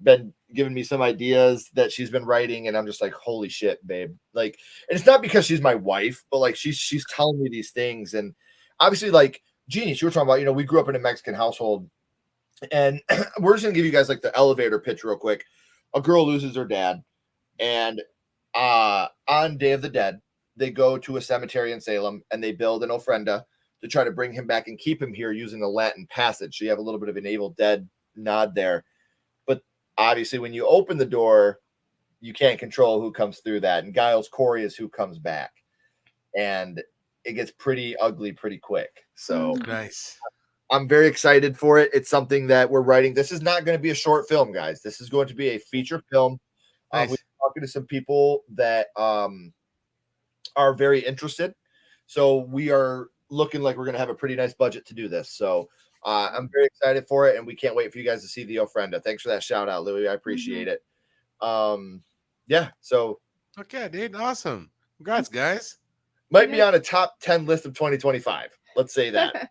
been giving me some ideas that she's been writing, and I'm just like, holy shit, babe. Like, and it's not because she's my wife, but like she's telling me these things. And obviously, like Genius, you were talking about, we grew up in a Mexican household, and we're just gonna give you guys like the elevator pitch real quick. A girl loses her dad, and on Day of the Dead, they go to a cemetery in Salem and they build an ofrenda to try to bring him back and keep him here using the Latin passage. So you have a little bit of an Evil Dead nod there. But obviously, when you open the door, you can't control who comes through that. And Giles Corey is who comes back. And it gets pretty ugly pretty quick. So nice. I'm very excited for it. It's something that we're writing. This is not going to be a short film, guys. This is going to be a feature film. Nice. We're talking to some people that are very interested. So we are looking like we're going to have a pretty nice budget to do this. So I'm very excited for it, and we can't wait for you guys to see the ofrenda. Thanks for that shout out, Louis. I appreciate it. Yeah. So okay, dude. Awesome. Congrats, guys. Might be on a top 10 list of 2025. Let's say that.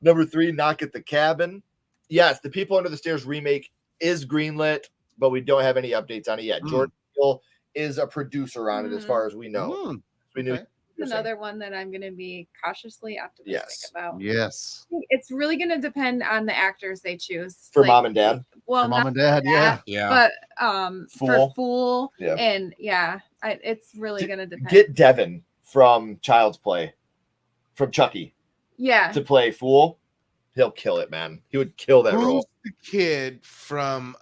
Number 3, Knock at the Cabin. Yes, the People Under the Stairs remake is greenlit, but we don't have any updates on it yet. Jordan Peele is a producer on it, as far as we know. We knew another one that I'm going to be cautiously optimistic about. Yes. It's really going to depend on the actors they choose. For Mom and Dad. Well, for Mom and Dad, that, yeah. But Fool. for Fool, Yeah. and it's really going to depend. Get Devin from Child's Play, from Chucky, to play Fool. He'll kill it, man. He would kill that Who's role. the kid from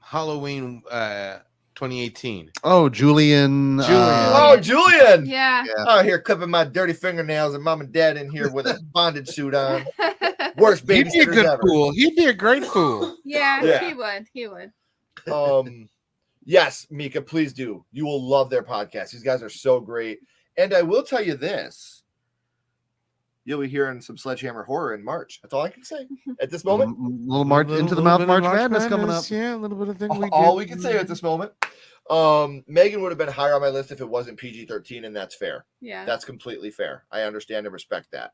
Halloween 2018? Oh, Julian. Julian. Yeah. Oh, here clipping my dirty fingernails, and Mom and Dad in here with a bondage suit on. Worst He'd be a babysitters good ever. fool. He'd be a great fool. Yeah, he would. Yes, Mika, please do. You will love their podcast. These guys are so great. And I will tell you this. You'll be hearing some Sledgehammer horror in March. That's all I can say at this moment. Little March into the mouth, March Madness coming up. Yeah, a little bit of thing. All we can say at this moment. Megan would have been higher on my list if it wasn't PG-13, and that's fair. Yeah, that's completely fair. I understand and respect that.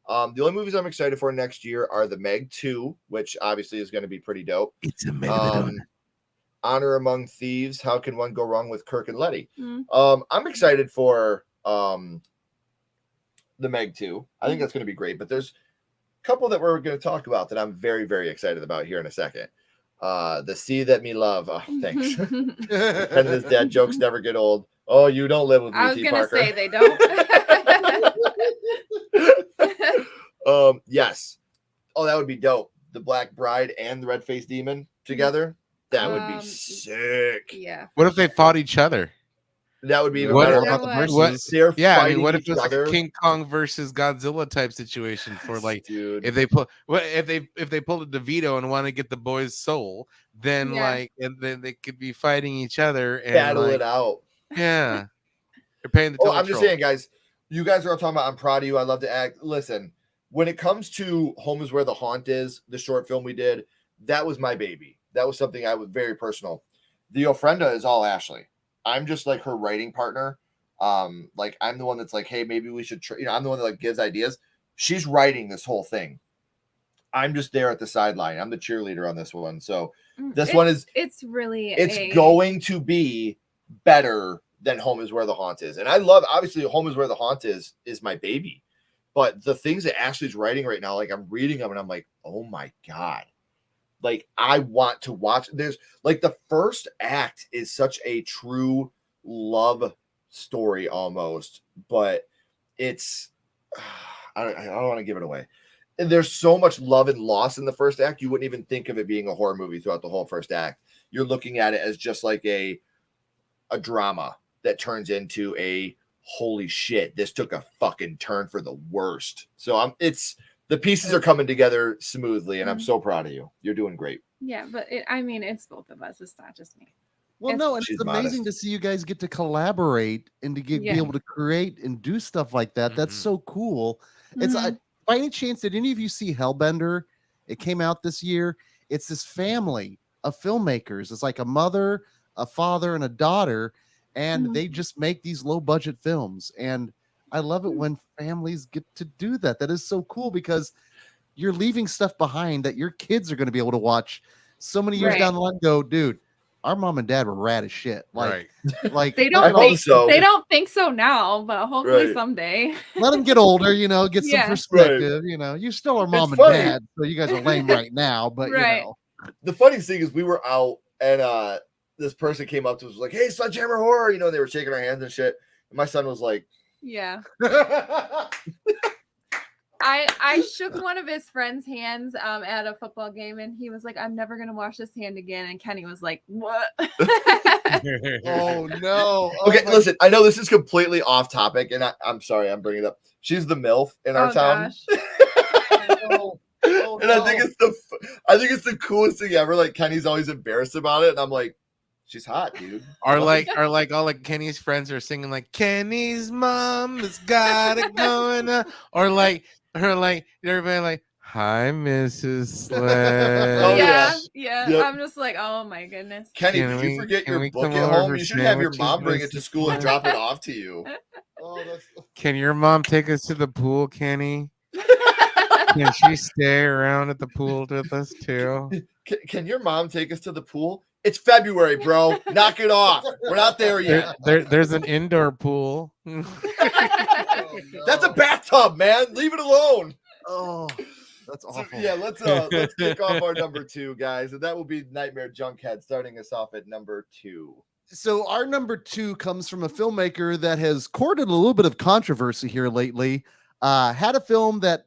The only movies I'm excited for next year are the Meg 2, which obviously is going to be pretty dope. It's a megalodon. Honor Among Thieves. How can one go wrong with Kirk and Letty? I'm excited for the Meg 2. I think that's going to be great. But there's a couple that we're going to talk about that I'm very, very excited about here in a second. The Sea That Me Love. Oh, thanks. And his dad jokes never get old. Oh, you don't live with me, I was T. going to Parker. say they don't. Yes. Oh, that would be dope. The Black Bride and the Red-Faced Demon together. That would be sick. Yeah. What if they fought each other? That would be even What- better. what- They're Yeah, I fighting mean, what if each it was like other. a King Kong versus Godzilla type situation for like Dude. if they pull if they pulled a DeVito and want to get the boy's soul, then and then they could be fighting each other and battle like, it out. Yeah, they're paying the. I'm just saying, guys. You guys are all talking about. I'm proud of you. I love to act. Listen, when it comes to Home Is Where the Haunt Is, the short film we did, that was my baby. That was something I was very personal. The Ofrenda is all Ashley. I'm just like her writing partner. Like I'm the one that's like, hey, maybe we should try. I'm the one that like gives ideas. She's writing this whole thing. I'm just there at the sideline. I'm the cheerleader on this one. So this one is. It's really. It's going to be better than Home Is Where the Haunt Is, and I love. Obviously, Home Is Where the Haunt is my baby. But the things that Ashley's writing right now, like I'm reading them and I'm like, oh my God. Like I want to watch. There's like the first act is such a true love story almost, but it's I don't want to give it away. And there's so much love and loss in the first act. You wouldn't even think of it being a horror movie throughout the whole first act. You're looking at it as just like a drama that turns into a holy shit, this took a fucking turn for the worst. So it's the pieces are coming together smoothly, and I'm so proud of you. You're doing great. Yeah, but it's both of us. It's not just me. Well, no, and it's amazing to see you guys get to collaborate and to be able to create and do stuff like that. That's so cool. It's by any chance, did any of you see Hellbender? It came out this year. It's this family of filmmakers. It's like a mother, a father, and a daughter, and they just make these low budget films. And I love it when families get to do that. That is so cool because you're leaving stuff behind that your kids are going to be able to watch so many years down the line. Go, dude, our mom and dad were rad as shit. Like, they I don't hope think so. they don't think so now, but hopefully Right. someday. let them get older, you know, get some Yeah. perspective. You know, you still are mom It's and funny. dad, so you guys are lame right now. But Right. you know, The funniest thing is we were out and this person came up to us was like, "Hey, Sledgehammer horror," you know, they were shaking our hands and shit. And my son was like, Yeah. I shook one of his friend's hands at a football game, and he was like, "I'm never gonna wash this hand again." And Kenny was like, "What?" oh no. Okay, listen, I know this is completely off topic, and I'm sorry I'm bringing it up. She's the MILF in our town. Oh, and I think it's the coolest thing ever. Like Kenny's always embarrassed about it, and I'm like, she's hot, dude. Or like all like Kenny's friends are singing like Kenny's mom has got it going on. Or like her like everybody like, hi Mrs. Sled. Oh, yeah. Yep. I'm just like, oh my goodness. Kenny, Can did we- you forget can your we book come at over home? for You should have your sandwiches, mom bring it to Mrs. school and drop it off to you. Oh, that's Can your mom take us to the pool, Kenny? Can she stay around at the pool with us too? Can your mom take us to the pool? It's February, bro. Knock it off. We're not there yet. There's an indoor pool. That's a bathtub, man. Leave it alone. oh, that's So, awful. yeah, let's kick off our number 2, guys, and that will be Nightmare Junkhead, starting us off at number 2. So our number 2 comes from a filmmaker that has courted a little bit of controversy here lately. Had a film that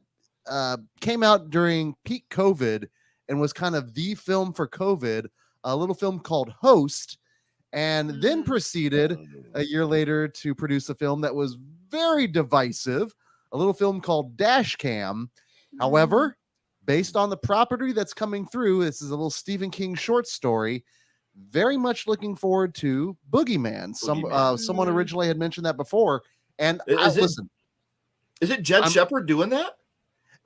came out during peak COVID and was kind of the film for COVID, a little film called Host, and then proceeded a year later to produce a film that was very divisive, a little film called Dashcam. However, based on the property that's coming through, this is a little Stephen King short story. Very much looking forward to Boogeyman. Someone originally had mentioned that before, and listen. Is it Jed Shepard doing that?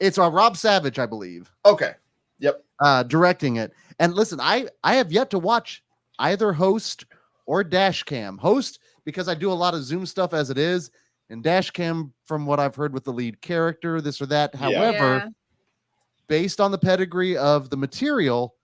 It's Rob Savage, I believe. Okay. Yep. Directing it. And listen, I have yet to watch either Host or Dashcam. Host, because I do a lot of Zoom stuff as it is, and Dashcam, from what I've heard with the lead character, this or that. However, based on the pedigree of the material,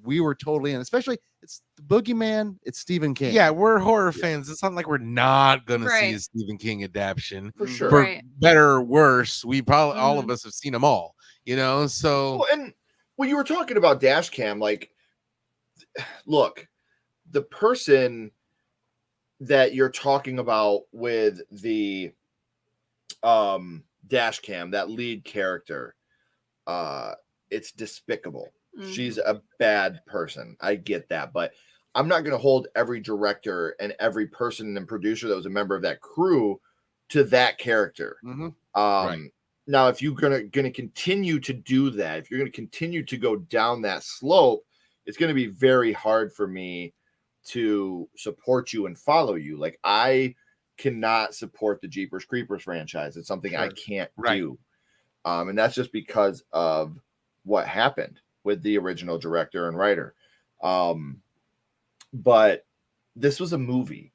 we were totally in. Especially, it's the Boogeyman, it's Stephen King. Yeah, we're horror fans. It's not like we're not gonna see Right. a Stephen King adaptation. For sure. For Right. better or worse, we probably all of us have seen them all. You know, so Well, and when you were talking about Dashcam, like, look, the person that you're talking about with the Dashcam, that lead character, it's despicable. She's a bad person. I get that, but I'm not going to hold every director and every person and producer that was a member of that crew to that character. Right. Now, if you're gonna continue to do that, if you're gonna continue to go down that slope, it's gonna be very hard for me to support you and follow you. Like, I cannot support the Jeepers Creepers franchise. It's something I can't do, and that's just because of what happened with the original director and writer. But this was a movie.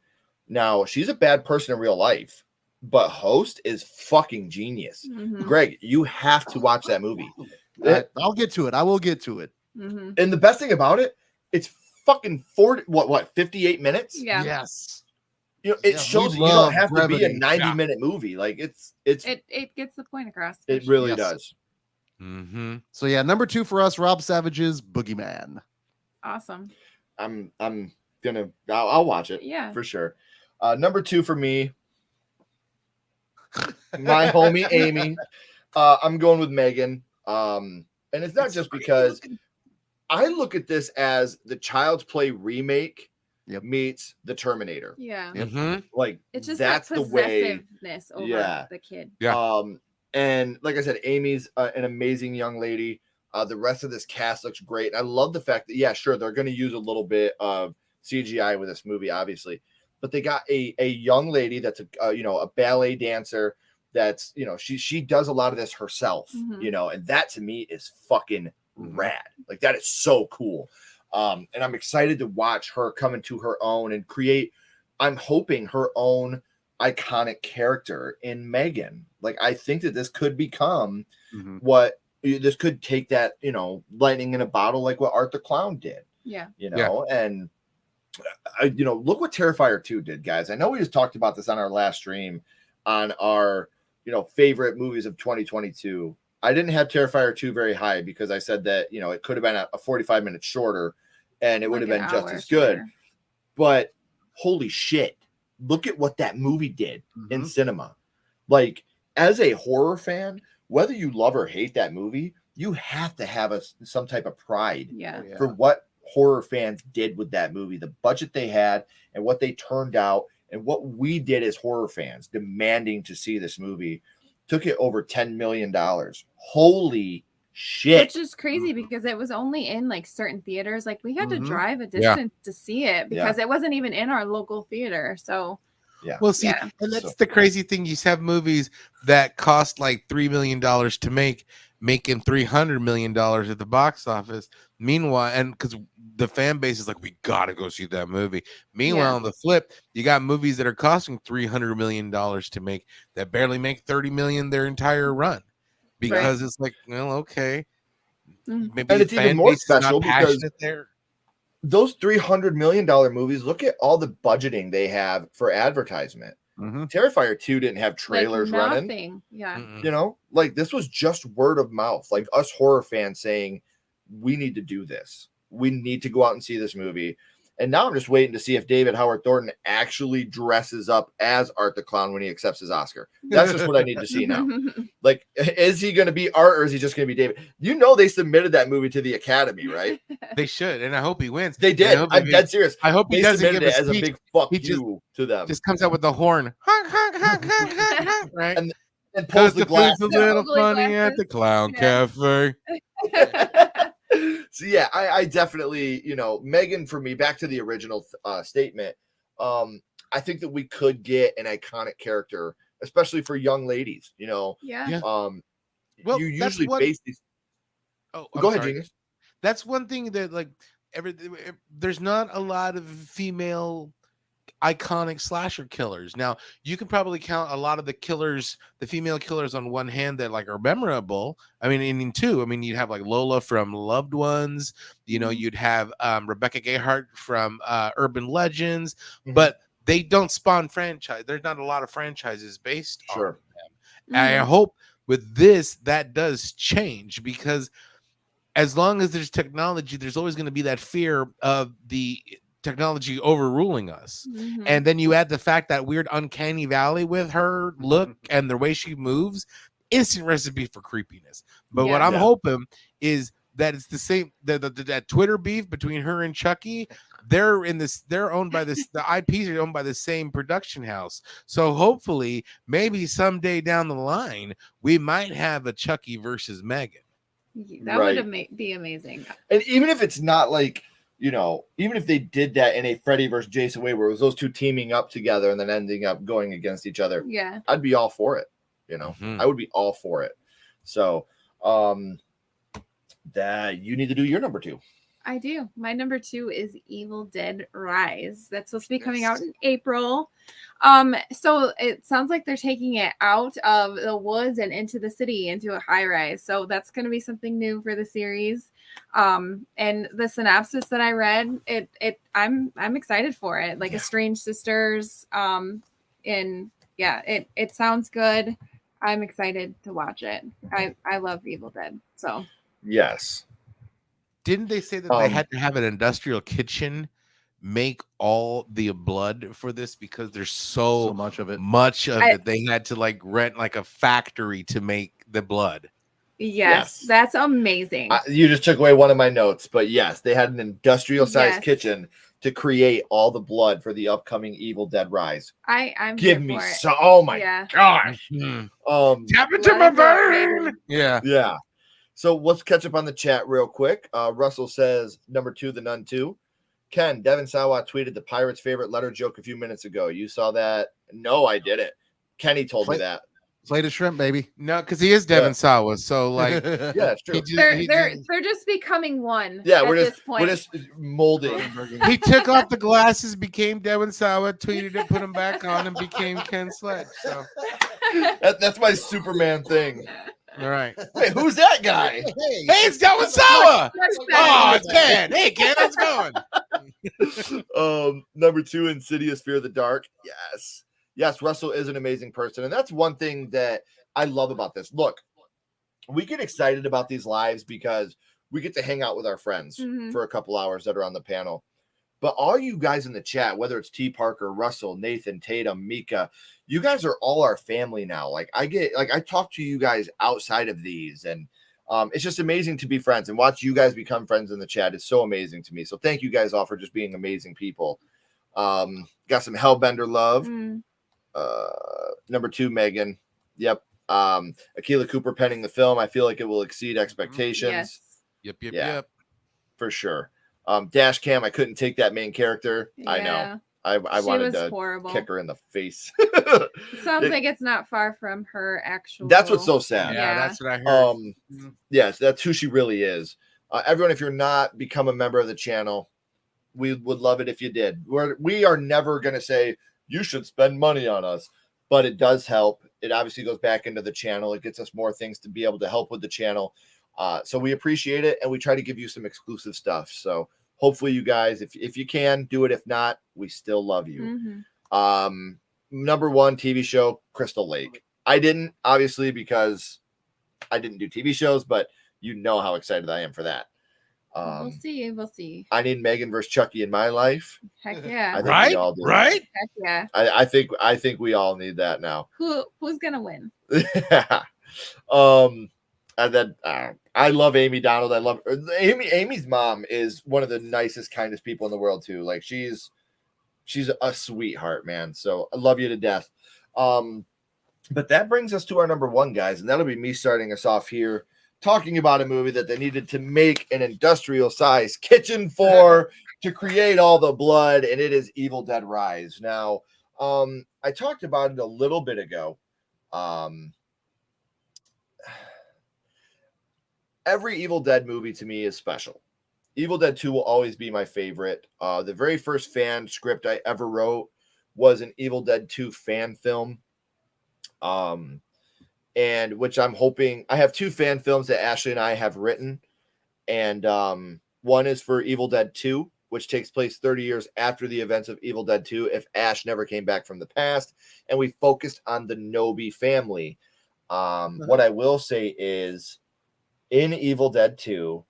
Now, she's a bad person in real life, but Host is fucking genius. Greg, you have to watch that movie. I'll get to it. I will get to it. And the best thing about it, it's fucking 58 minutes? Yeah. Yes. You know, it shows that you don't have to be a 90-minute movie. Like, it gets the point across. It really does. So yeah, number 2 for us, Rob Savage's Boogeyman. Awesome. I'll watch it. Yeah. For sure. Number 2 for me, my homie Amy. I'm going with Megan. And it's not just because I look at this as the Child's Play remake meets the Terminator. Yeah. Like, It's just that's that the way. possessiveness over the kid. Yeah. And like I said, Amy's an amazing young lady. The rest of this cast looks great. I love the fact that, sure, they're going to use a little bit of CGI with this movie, obviously, but they got a young lady that's a ballet dancer. That's, she does a lot of this herself, and that to me is fucking rad. Like, that is so cool. And I'm excited to watch her come into her own and create, I'm hoping, her own iconic character in Megan. Like, I think that this could become what this could take that, lightning in a bottle, like what Art the Clown did. Yeah. And look what Terrifier 2 did, guys. I know we just talked about this on our last stream on our, favorite movies of 2022. I didn't have Terrifier 2 very high because I said that, it could have been a 45 minutes shorter and it would have been just as good. But holy shit, look at what that movie did in cinema. Like, as a horror fan, whether you love or hate that movie, you have to have some type of pride for what horror fans did with that movie, the budget they had and what they turned out, and what we did as horror fans demanding to see this movie. Took it over $10 million. Holy shit. Which is crazy because it was only in like certain theaters. Like we had to drive a distance to see it because it wasn't even in our local theater. So well, see, and that's the crazy thing. You have movies that cost like $3 million to make, making $300 million at the box office. Meanwhile, and because the fan base is like, we gotta go see that movie. Meanwhile, on the flip, you got movies that are costing $300 million to make that barely make $30 million their entire run, because it's like, well, okay, maybe and it's even more special because those $300 million movies, look at all the budgeting they have for advertisement. Terrifier 2 didn't have trailers running. Like this was just word of mouth, like us horror fans saying, we need to do this. We need to go out and see this movie. And now I'm just waiting to see if David Howard Thornton actually dresses up as Art the Clown when he accepts his Oscar. That's just what I need to see now. Like, is he going to be Art or is he just going to be David? They submitted that movie to the Academy, right? They should, and I hope he wins. They did. I'm dead serious. I hope he doesn't give it as a big fuck you to them. Just comes out with the horn, right? And pulls the glass. A little funny at the Clown Cafe. So yeah, I definitely, Megan, for me, back to the original statement. I think that we could get an iconic character, especially for young ladies. Well, you usually base these. Oh, go ahead, Genius. That's one thing that there's not a lot of female iconic slasher killers. Now you can probably count a lot of the killers, the female killers, on one hand that like are memorable. I mean, in two, you'd have like Lola from Loved Ones, you'd have Rebecca Gayheart from Urban Legends, but they don't spawn franchise. There's not a lot of franchises based on them. I hope with this that does change, because as long as there's technology, there's always going to be that fear of the technology overruling us. And then you add the fact that weird uncanny valley with her look and the way she moves, instant recipe for creepiness. But what I'm hoping is that it's the same, that Twitter beef between her and Chucky, they're owned by this, the IPs are owned by the same production house. So hopefully maybe someday down the line we might have a Chucky versus Megan. That would be amazing. And even if it's not like, even if they did that in a Freddy versus Jason way, where it was those two teaming up together and then ending up going against each other, I'd be all for it. I would be all for it. So, that you need to do your number 2. I do. My number 2 is Evil Dead Rise. That's supposed to be coming out in April. So it sounds like they're taking it out of the woods and into the city, into a high rise. So that's going to be something new for the series. And the synopsis that I read, I'm excited for it. Like Estranged Sisters. And it sounds good. I'm excited to watch it. I love Evil Dead. So yes. Didn't they say that they had to have an industrial kitchen make all the blood for this because there's so much of it they had to like rent like a factory to make the blood? Yes. That's amazing. You just took away one of my notes, but yes, they had an industrial sized kitchen to create all the blood for the upcoming Evil Dead Rise. I'm give me so. Oh my gosh! Tap into my vein. Yeah. So let's catch up on the chat real quick. Russell says number 2, The Nun 2. Ken, Devin Sawa tweeted the Pirates' favorite letter joke a few minutes ago. You saw that? No, I didn't. Kenny told me that. Slate of shrimp, baby. No, because he is Devin Sawa. So like, yeah, it's true. They're just becoming one. Yeah, we're just molding. He took off the glasses, became Devin Sawa, tweeted it, put him back on, and became Ken Sledge. So that's my Superman thing. All right. Wait, who's that guy? Hey, Hey, it's Going Sawa. Much Oh, better. it's Ken. Hey, Ken, how's it going? Number 2, Insidious: Fear the Dark. Yes, Russell is an amazing person, and that's one thing that I love about this. Look, we get excited about these lives because we get to hang out with our friends for a couple hours that are on the panel. But all you guys in the chat, whether it's T. Parker, Russell, Nathan, Tatum, Mika, you guys are all our family now. Like I talk to you guys outside of these, and it's just amazing to be friends and watch you guys become friends in the chat. It's so amazing to me. So thank you guys all for just being amazing people. Got some Hellbender love. Number 2, Megan. Yep. Akilah Cooper penning the film. I feel like it will exceed expectations. Yes. Yep. For sure. Dash Cam, I couldn't take that main character. I know. I wanted to horrible. kick her in the face. It sounds like it's not far from her actual. That's what's so sad. Yeah, that's what I heard. Yes, that's who she really is. Everyone, if you're not become a member of the channel, we would love it if you did. We are never going to say you should spend money on us, but it does help. It obviously goes back into the channel. It gets us more things to be able to help with the channel. So we appreciate it, and we try to give you some exclusive stuff. So hopefully you guys, if you can, do it. If not, we still love you. Number 1 TV show, Crystal Lake. I didn't, obviously, because I didn't do TV shows, but you know how excited I am for that. We'll see. I need Megan versus Chucky in my life. Heck yeah. I think Right? we all do. Right? Heck yeah. I think we all need that now. Who's gonna win? And then I love Amy Donald. I love Amy's mom is one of the nicest, kindest people in the world too. Like she's a sweetheart, man. So I love you to death. But that brings us to our number 1, guys, and that'll be me starting us off here, talking about a movie that they needed to make an industrial size kitchen for to create all the blood, and it is Evil Dead Rise. Now, I talked about it a little bit ago. Every Evil Dead movie to me is special. Evil Dead 2 will always be my favorite. The very first fan script I ever wrote was an Evil Dead 2 fan film. And which I'm hoping, I have 2 fan films that Ashley and I have written. And one is for Evil Dead 2, which takes place 30 years after the events of Evil Dead 2, if Ash never came back from the past. And we focused on the Nobi family. What I will say is, in Evil Dead 2,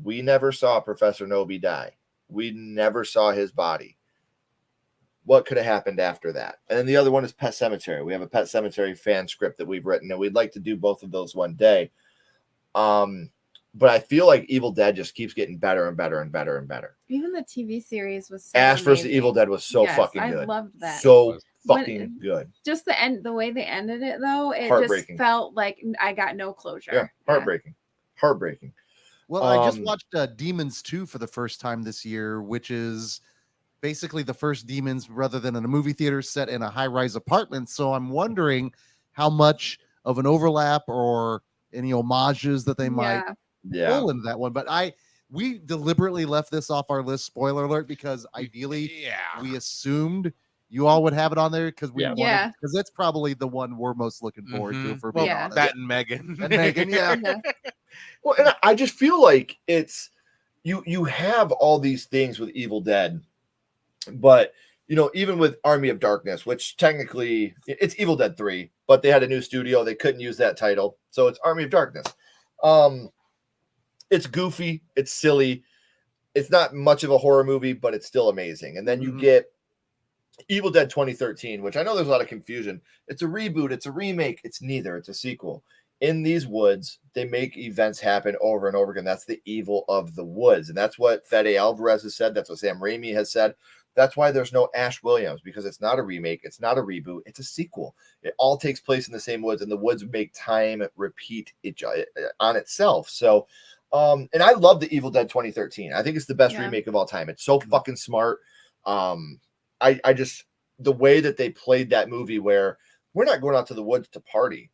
we never saw Professor Nobi die. We never saw his body. What could have happened after that? And then the other one is Pet Sematary. We have a Pet Sematary fan script that we've written, and we'd like to do both of those one day. But I feel like Evil Dead just keeps getting better and better and better and better. Even the TV series was so Ash versus amazing. Evil Dead was so fucking good. I loved that. So fucking good. Just the way they ended it, though, it just felt like I got no closure. Yeah, heartbreaking. Heartbreaking. Well, I just watched Demons 2 for the first time this year, which is basically the first Demons rather than in a movie theater set in a high-rise apartment. So I'm wondering how much of an overlap or any homages that they might pull into that one. But we deliberately left this off our list, spoiler alert, because ideally we assumed you all would have it on there because we wanted, because that's probably the one we're most looking forward to. For being honest. That and Megan. Well, and I just feel like it's you have all these things with Evil Dead, but even with Army of Darkness, which technically it's Evil Dead 3, but they had a new studio, they couldn't use that title, so it's Army of Darkness. It's goofy, it's silly, it's not much of a horror movie, but it's still amazing. And then you get Evil Dead 2013, which I know there's a lot of confusion. It's a reboot, it's a remake, it's neither, it's a sequel. In these woods, they make events happen over and over again. That's the evil of the woods. And that's what Fede Alvarez has said. That's what Sam Raimi has said. That's why there's no Ash Williams, because it's not a remake. It's not a reboot. It's a sequel. It all takes place in the same woods, and the woods make time repeat on itself. So, and I love the Evil Dead 2013. I think it's the best remake of all time. It's so fucking smart. I just, the way that they played that movie where we're not going out to the woods to party.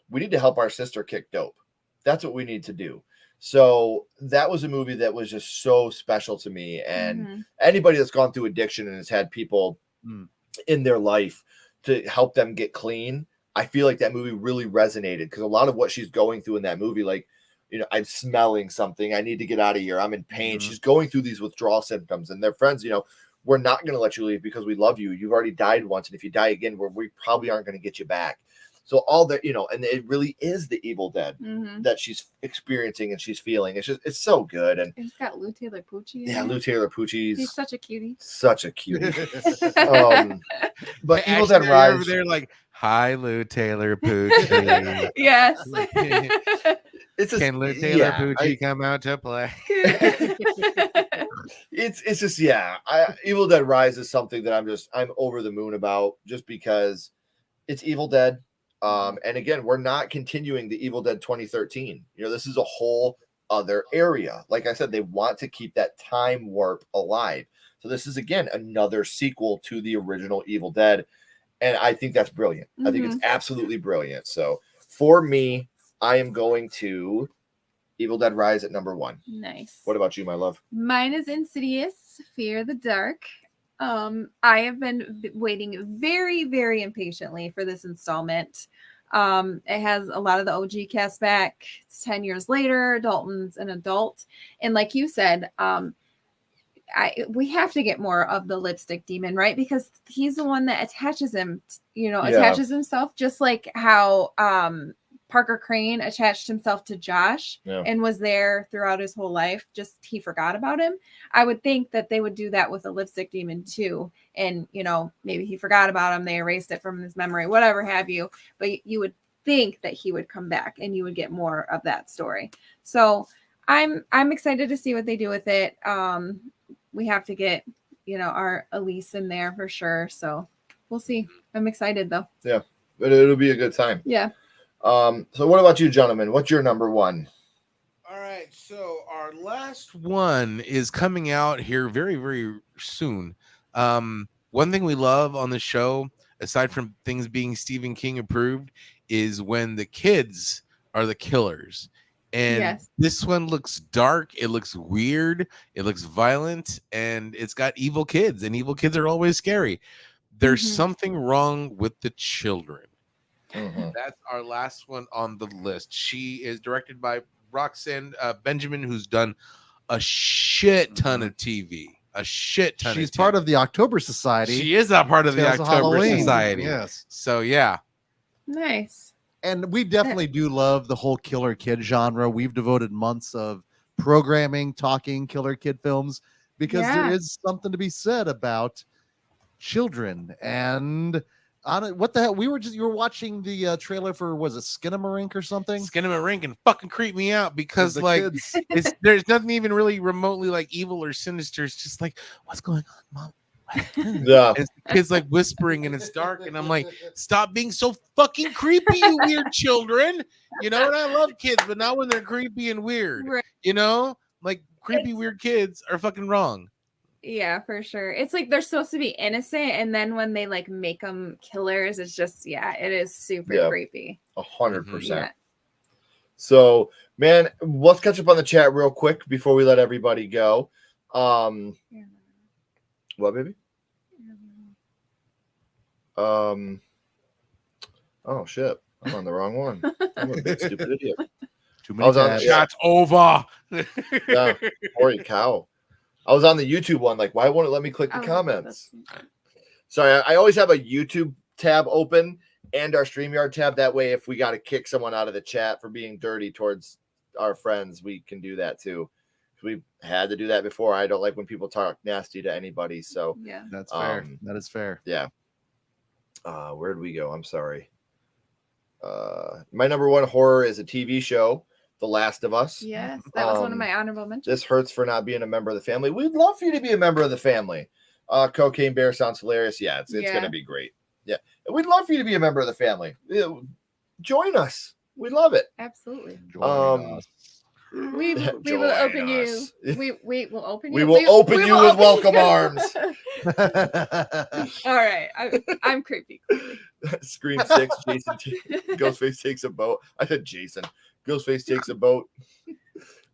We need to help our sister kick dope. That's what we need to do. So that was a movie that was just so special to me. And anybody that's gone through addiction and has had people in their life to help them get clean, I feel like that movie really resonated because a lot of what she's going through in that movie, like, you know, I'm smelling something. I need to get out of here. I'm in pain. She's going through these withdrawal symptoms, and their friends, you know, we're not going to let you leave because we love you. You've already died once. And if you die again, we probably aren't going to get you back. So all that, you know, and it really is the Evil Dead that she's experiencing and she's feeling. It's just, it's so good. And it's got Lou Taylor Pucci. Yeah, Lou Taylor Pucci's. He's such a cutie. Such a cutie. But Hey, Evil Dead Ashley, Rise. over there, like, hi, Lou Taylor Pucci. Yes. Can Lou Taylor Pucci come out to play? It's just, yeah. Evil Dead Rise is something that I'm over the moon about, just because it's Evil Dead. And again, we're not continuing the Evil Dead 2013. You know, this is a whole other area. Like I said, they want to keep that time warp alive. So this is, again, another sequel to the original Evil Dead. And I think that's brilliant. I think it's absolutely brilliant. So for me, I am going to Evil Dead Rise at number 1. Nice. What about you, my love? Mine is Insidious, Fear the Dark. I have been waiting very, very impatiently for this installment. It has a lot of the OG cast back. It's 10 years later. Dalton's an adult. And like you said, we have to get more of the lipstick demon, right? Because he's the one that attaches him, attaches himself, just like how Parker Crane attached himself to Josh and was there throughout his whole life. Just he forgot about him. I would think that they would do that with a lipstick demon too. And, maybe he forgot about him. They erased it from his memory, whatever have you. But you would think that he would come back and you would get more of that story. So I'm excited to see what they do with it. We have to get, our Elise in there for sure. So we'll see. I'm excited though. Yeah, but it'll be a good time. Yeah. So what about you, gentlemen? What's your number 1? All right, so our last one is coming out here very, very soon. One thing we love on the show, aside from things being Stephen King approved, is when the kids are the killers. And this one looks dark, it looks weird, it looks violent, and it's got evil kids, and evil kids are always scary. There's something wrong with the children. That's our last one on the list. She is directed by Roxanne Benjamin, who's done a shit ton of TV. A shit ton. She's part of the October Society. She is a part of the October Halloween. Society. Yes. So yeah. Nice. And we definitely do love the whole killer kid genre. We've devoted months of programming, talking killer kid films, because there is something to be said about children. And what the hell? You were watching the trailer for, was it Skinamarink or something? Skinamarink, and fucking creep me out because there's nothing even really remotely like evil or sinister. It's just like, what's going on, Mom? Yeah. And the kids like whispering and it's dark, and I'm like, stop being so fucking creepy, you weird children. And I love kids, but not when they're creepy and weird. Right. Like creepy weird kids are fucking wrong. Yeah, for sure. It's like they're supposed to be innocent, and then when they like make them killers, it's just it is super creepy. 100%. Yeah. So, man, let's catch up on the chat real quick before we let everybody go. What, baby? Oh shit! I'm on the wrong one. I'm a big stupid idiot. Too many tabs. Chat's over. Yeah, holy cow! I was on the YouTube one. Like, why won't it let me click the comments? Sorry, I always have a YouTube tab open and our StreamYard tab. That way, if we got to kick someone out of the chat for being dirty towards our friends, we can do that too. We've had to do that before. I don't like when people talk nasty to anybody. So yeah, that's fair. That is fair. Yeah. Where'd we go? I'm sorry. My number 1 horror is a TV show, The Last of Us. Yes, that was one of my honorable mentions. This hurts for not being a member of the family. We'd love for you to be a member of the family. Cocaine Bear sounds hilarious. Yeah, it's going to be great. Yeah, we'd love for you to be a member of the family. Join us. We love it. Absolutely. Join us. We will open you. We will open you. We will open you with welcome arms. All right, I'm creepy. Scream 6. Jason. Ghostface takes a boat. I said Jason. Ghostface takes a boat.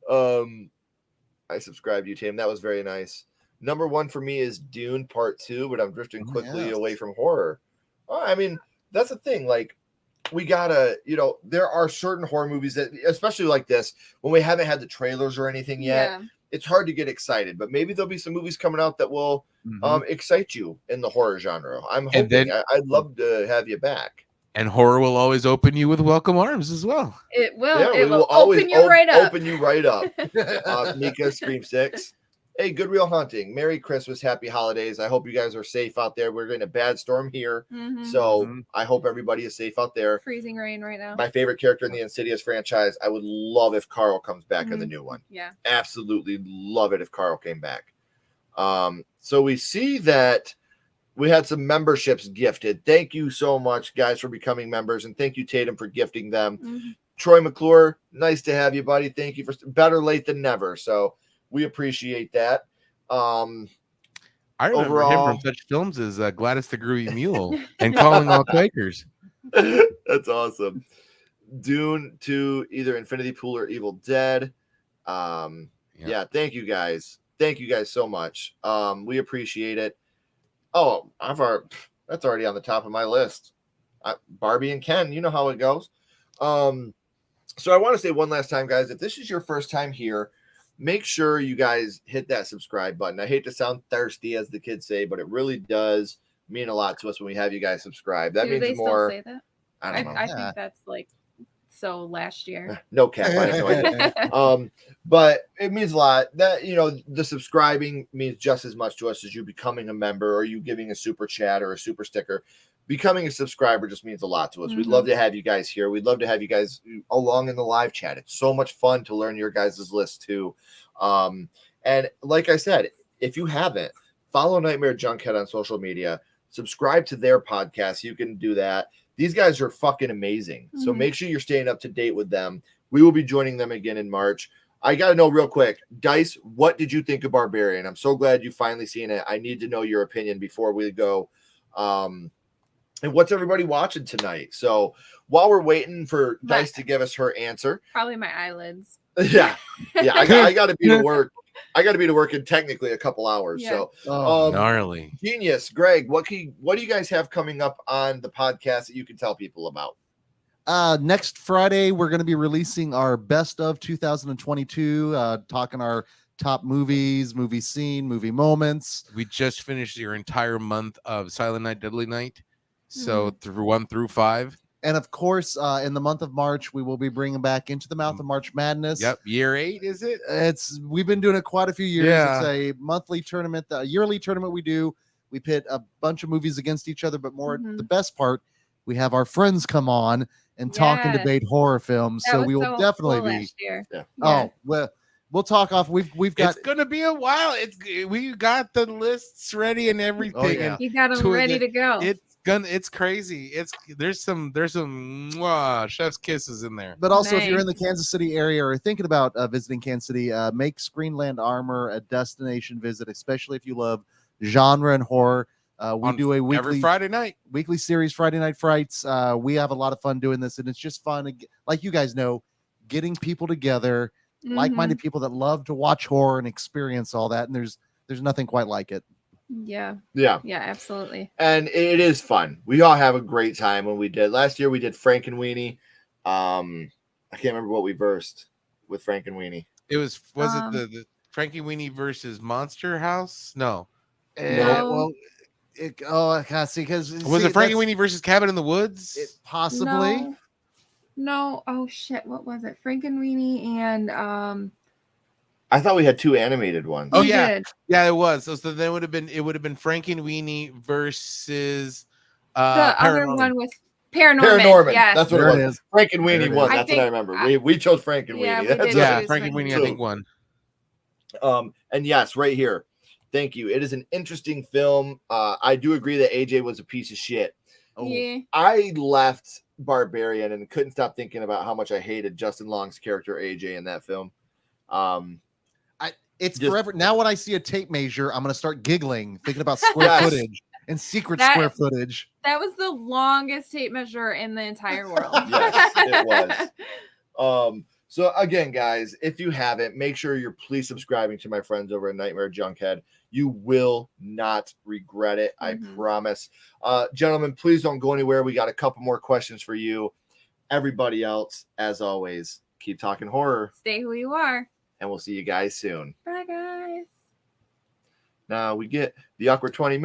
I subscribed you, Tim. That was very nice. Number 1 for me is Dune Part 2, but I'm drifting quickly away from horror. I mean, that's the thing. Like, we gotta, there are certain horror movies that, especially like this, when we haven't had the trailers or anything yet, it's hard to get excited. But maybe there'll be some movies coming out that will excite you in the horror genre. I'm hoping. I'd love to have you back. And horror will always open you with welcome arms as well. It will. Yeah, it will open you right up. Open you right up. Mika, Scream 6. Hey, Good Real Hunting. Merry Christmas. Happy holidays. I hope you guys are safe out there. We're getting a bad storm here. So I hope everybody is safe out there. Freezing rain right now. My favorite character in the Insidious franchise. I would love if Carl comes back in the new one. Yeah. Absolutely love it if Carl came back. So we see that we had some memberships gifted. Thank you so much, guys, for becoming members. And thank you, Tatum, for gifting them. Troy McClure, nice to have you, buddy. Thank you for better late than never. So we appreciate that. I remember him from such films as Gladys the Groovy Mule and Calling All Quakers. That's awesome. Dune 2, either Infinity Pool or Evil Dead. Yeah, thank you guys. Thank you guys so much. We appreciate it. Oh, that's already on the top of my list. Barbie and Ken, you know how it goes. So I want to say one last time, guys, if this is your first time here, make sure you guys hit that subscribe button. I hate to sound thirsty, as the kids say, but it really does mean a lot to us when we have you guys subscribe. That means more. Still say that? I don't know. I think that's like so last year. No cap. I have no idea. But it means a lot. That the subscribing means just as much to us as you becoming a member or you giving a super chat or a super sticker. Becoming a subscriber just means a lot to us. We'd love to have you guys here. We'd love to have you guys along in the live chat. It's so much fun to learn your guys' list too. And like I said, if you haven't, follow Nightmare Junkhead on social media. Subscribe to their podcast. You can do that. These guys are fucking amazing. So make sure you're staying up to date with them. We will be joining them again in March. I got to know real quick, Dice, what did you think of Barbarian? I'm so glad you've finally seen it. I need to know your opinion before we go. And what's everybody watching tonight? So while we're waiting for Dice to give us her answer. Probably my eyelids. Yeah. I got to be to work. I got to be to work in technically a couple hours. Yeah. So gnarly. Genius. Greg, what do you guys have coming up on the podcast that you can tell people about? Next Friday, we're going to be releasing our best of 2022, talking our top movies, movie scene, movie moments. We just finished your entire month of Silent Night, Deadly Night. So through 1 through 5. And of course, in the month of March, we will be bringing back Into the Mouth of March Madness. Yep, year 8, is it? We've been doing it quite a few years. Yeah. It's a monthly tournament, a yearly tournament we do. We pit a bunch of movies against each other, but the best part, we have our friends come on and talk and debate horror films. So we will definitely be. Last year. Yeah. Oh, well, we'll talk off. We've got. It's gonna be a while. We got the lists ready and everything. Oh, yeah. You got them ready to go. It's crazy. There's some chef's kisses in there. But also, if you're in the Kansas City area or thinking about visiting Kansas City, make Screenland Armor a destination visit, especially if you love genre and horror. We do a weekly every Friday night weekly series, Friday Night Frights. We have a lot of fun doing this, and it's just fun. Like you guys know, getting people together, like-minded people that love to watch horror and experience all that. And there's nothing quite like it. Yeah, absolutely. And it is fun. We all have a great time when we did. Last year we did Frankenweenie. I can't remember what we versed with Frankenweenie. It was it the Frankenweenie versus Monster House? No. Well, I can't see because was it Frankenweenie versus Cabin in the Woods? Possibly. No. Oh shit! What was it? Frankenweenie and I thought we had 2 animated ones. Oh yeah, it was. So then it would have been Frankenweenie versus the other one with Paranorman. Yes. That's what it is. Frankenweenie won. That's what I remember. We chose Frankenweenie. Frankenweenie I think won. And yes, right here. Thank you. It is an interesting film. I do agree that AJ was a piece of shit. Yeah. I left Barbarian and couldn't stop thinking about how much I hated Justin Long's character AJ in that film. It's forever. Now when I see a tape measure, I'm going to start giggling, thinking about square footage and square footage. That was the longest tape measure in the entire world. Yes, it was. So again, guys, if you haven't, make sure you're please subscribing to my friends over at Nightmare Junkhead. You will not regret it. I promise. Gentlemen, please don't go anywhere. We got a couple more questions for you. everybody else, as always, keep talking horror, Stay who you are. and we'll see you guys soon. Bye, guys. Now we get the awkward 20 minutes.